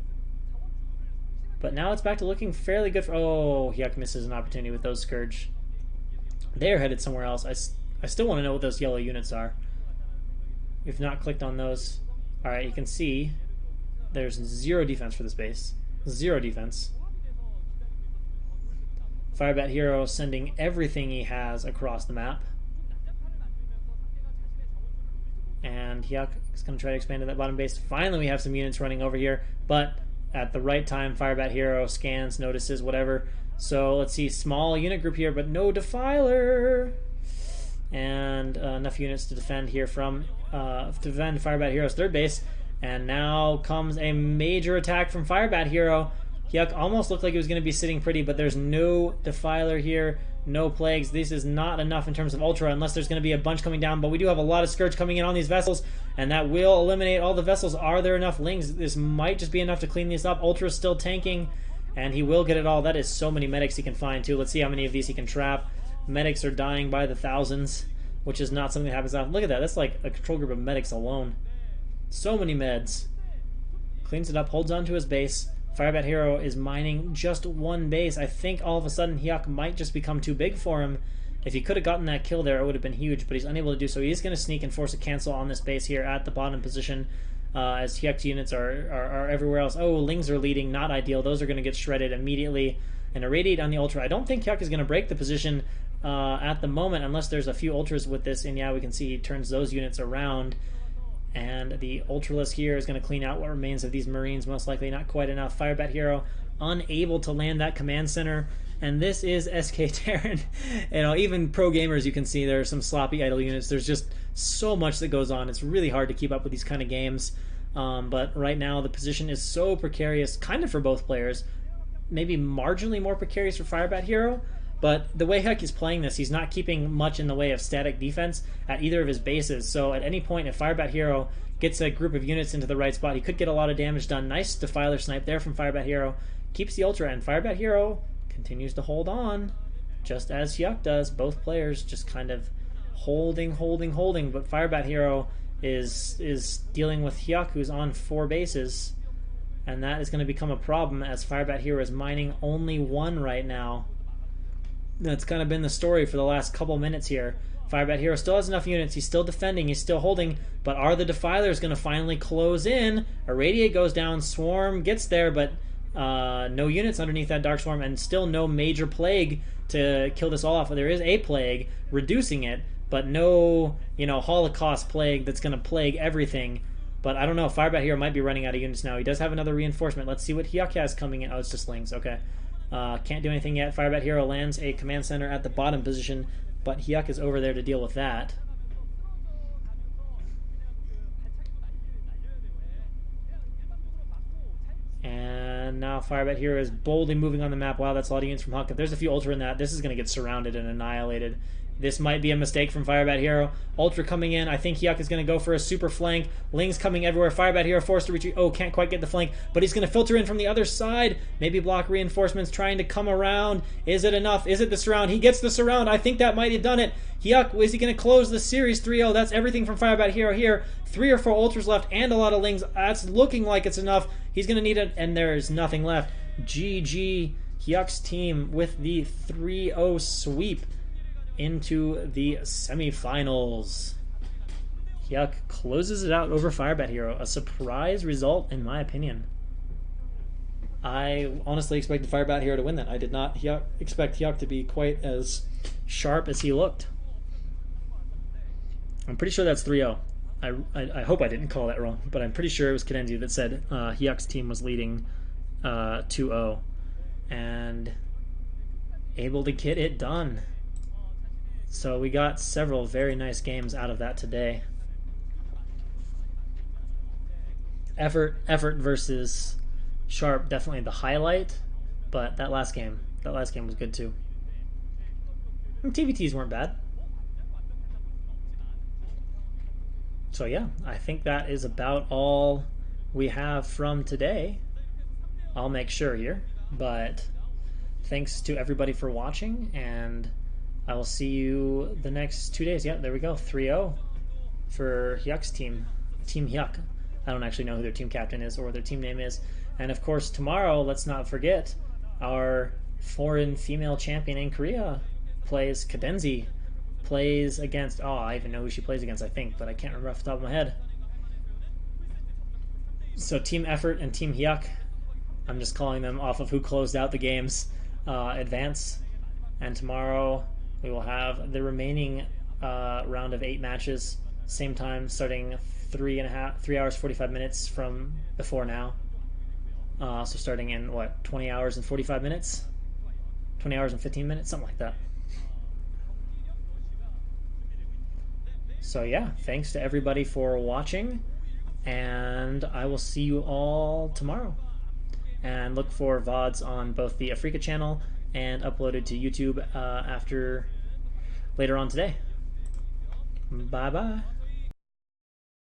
Speaker 2: But now it's back to looking fairly good for... Oh, Hyuk misses an opportunity with those Scourge. They're headed somewhere else. I still want to know what those yellow units are. We've not clicked on those. Alright, you can see there's 0 defense for this base. 0 defense. Firebat Hero sending everything he has across the map. And Hyuk is going to try to expand to that bottom base. Finally, we have some units running over here, but at the right time, Firebat Hero scans, notices, whatever. So let's see, small unit group here, but no Defiler. And enough units to defend here from to defend Firebat Hero's third base. And now comes a major attack from Firebat Hero. Hyuk almost looked like he was going to be sitting pretty, but there's no Defiler here, no Plagues. This is not enough in terms of Ultra unless there's going to be a bunch coming down, but we do have a lot of Scourge coming in on these vessels, and that will eliminate all the vessels. Are there enough Lings? This might just be enough to clean these up. Ultra's still tanking, and he will get it all. That is so many medics he can find, too. Let's see how many of these he can trap. Medics are dying by the thousands, which is not something that happens often. Look at that. That's like a control group of medics alone. So many meds. Cleans it up, holds on to his base. Firebat Hero is mining just 1 base. I think all of a sudden Hyuk might just become too big for him. If he could have gotten that kill there, it would have been huge, but he's unable to do so. He's going to sneak and force a cancel on this base here at the bottom position as Hyuk's units are everywhere else. Oh, Lings are leading. Not ideal. Those are going to get shredded immediately. And irradiate on the Ultra. I don't think Hyuk is going to break the position at the moment unless there's a few Ultras with this. And yeah, we can see he turns those units around. And the Ultralisk here is going to clean out what remains of these Marines, most likely not quite enough. Firebat Hero unable to land that command center, and this is SK Terran. You know, even pro gamers, you can see there are some sloppy idle units. There's just so much that goes on. It's really hard to keep up with these kind of games, but right now the position is so precarious, kind of for both players. Maybe marginally more precarious for Firebat Hero, but the way Hyuk is playing this, he's not keeping much in the way of static defense at either of his bases. So at any point, if Firebat Hero gets a group of units into the right spot, he could get a lot of damage done. Nice Defiler snipe there from Firebat Hero. Keeps the Ultra, and Firebat Hero continues to hold on, just as Hyuk does. Both players just kind of holding. But Firebat Hero is dealing with Hyuk, who's on 4 bases. And that is going to become a problem as Firebat Hero is mining only 1 right now. That's kind of been the story for the last couple minutes here. Firebat Hero still has enough units. He's still defending. He's still holding. But are the Defilers going to finally close in? Irradiate goes down. Swarm gets there, but no units underneath that Dark Swarm, and still no major Plague to kill this all off. There is a Plague reducing it, but no, Holocaust Plague that's going to plague everything. But I don't know. Firebat Hero might be running out of units now. He does have another reinforcement. Let's see what Hyuk has coming in. Oh, it's just Lings. Okay. Can't do anything yet. Firebat Hero lands a command center at the bottom position, but Hyuk is over there to deal with that. And now Firebat Hero is boldly moving on the map. Wow, that's a lot of units from Huck. If there's a few Ultra in that, this is going to get surrounded and annihilated. This might be a mistake from Firebat Hero. Ultra coming in. I think Hyuk is going to go for a super flank. Ling's coming everywhere. Firebat Hero forced to retreat. Oh, can't quite get the flank, but he's going to filter in from the other side. Maybe block reinforcements trying to come around. Is it enough? Is it the surround? He gets the surround. I think that might have done it. Hyuk, is he going to close the series 3-0? That's everything from Firebat Hero here. 3 or 4 Ultras left and a lot of Lings. That's looking like it's enough. He's going to need it, and there is nothing left. GG. Hyuk's team with the 3-0 sweep into the semifinals. Hyuk closes it out over Firebat Hero. A surprise result, in my opinion. I honestly expected Firebat Hero to win that. I did not expect Hyuk to be quite as sharp as he looked. I'm pretty sure that's 3-0. I hope I didn't call that wrong, but I'm pretty sure it was Cadenzi that said Hyuk's team was leading 2-0 and able to get it done. So we got several very nice games out of that today. Effort versus Sharp, definitely the highlight, but that last game was good too. And TVTs weren't bad. So yeah, I think that is about all we have from today. I'll make sure here, but thanks to everybody for watching, and I will see you the next 2 days. Yeah, there we go. 3-0 for Hyuk's team. Team Hyuk. I don't actually know who their team captain is or what their team name is. And of course, tomorrow, let's not forget, our foreign female champion in Korea plays Cadenzi. Plays against... Oh, I even know who she plays against, I think, but I can't remember off the top of my head. So Team Effort and Team Hyuk, I'm just calling them off of who closed out the games, advance. And tomorrow we will have the remaining round of 8 matches, same time, starting 3 hours 45 minutes from before now. So starting in what, 20 hours and 45 minutes, 20 hours and 15 minutes, something like that. So yeah, thanks to everybody for watching, and I will see you all tomorrow. And look for VODs on both the Africa channel and uploaded to YouTube later on today. Bye-bye.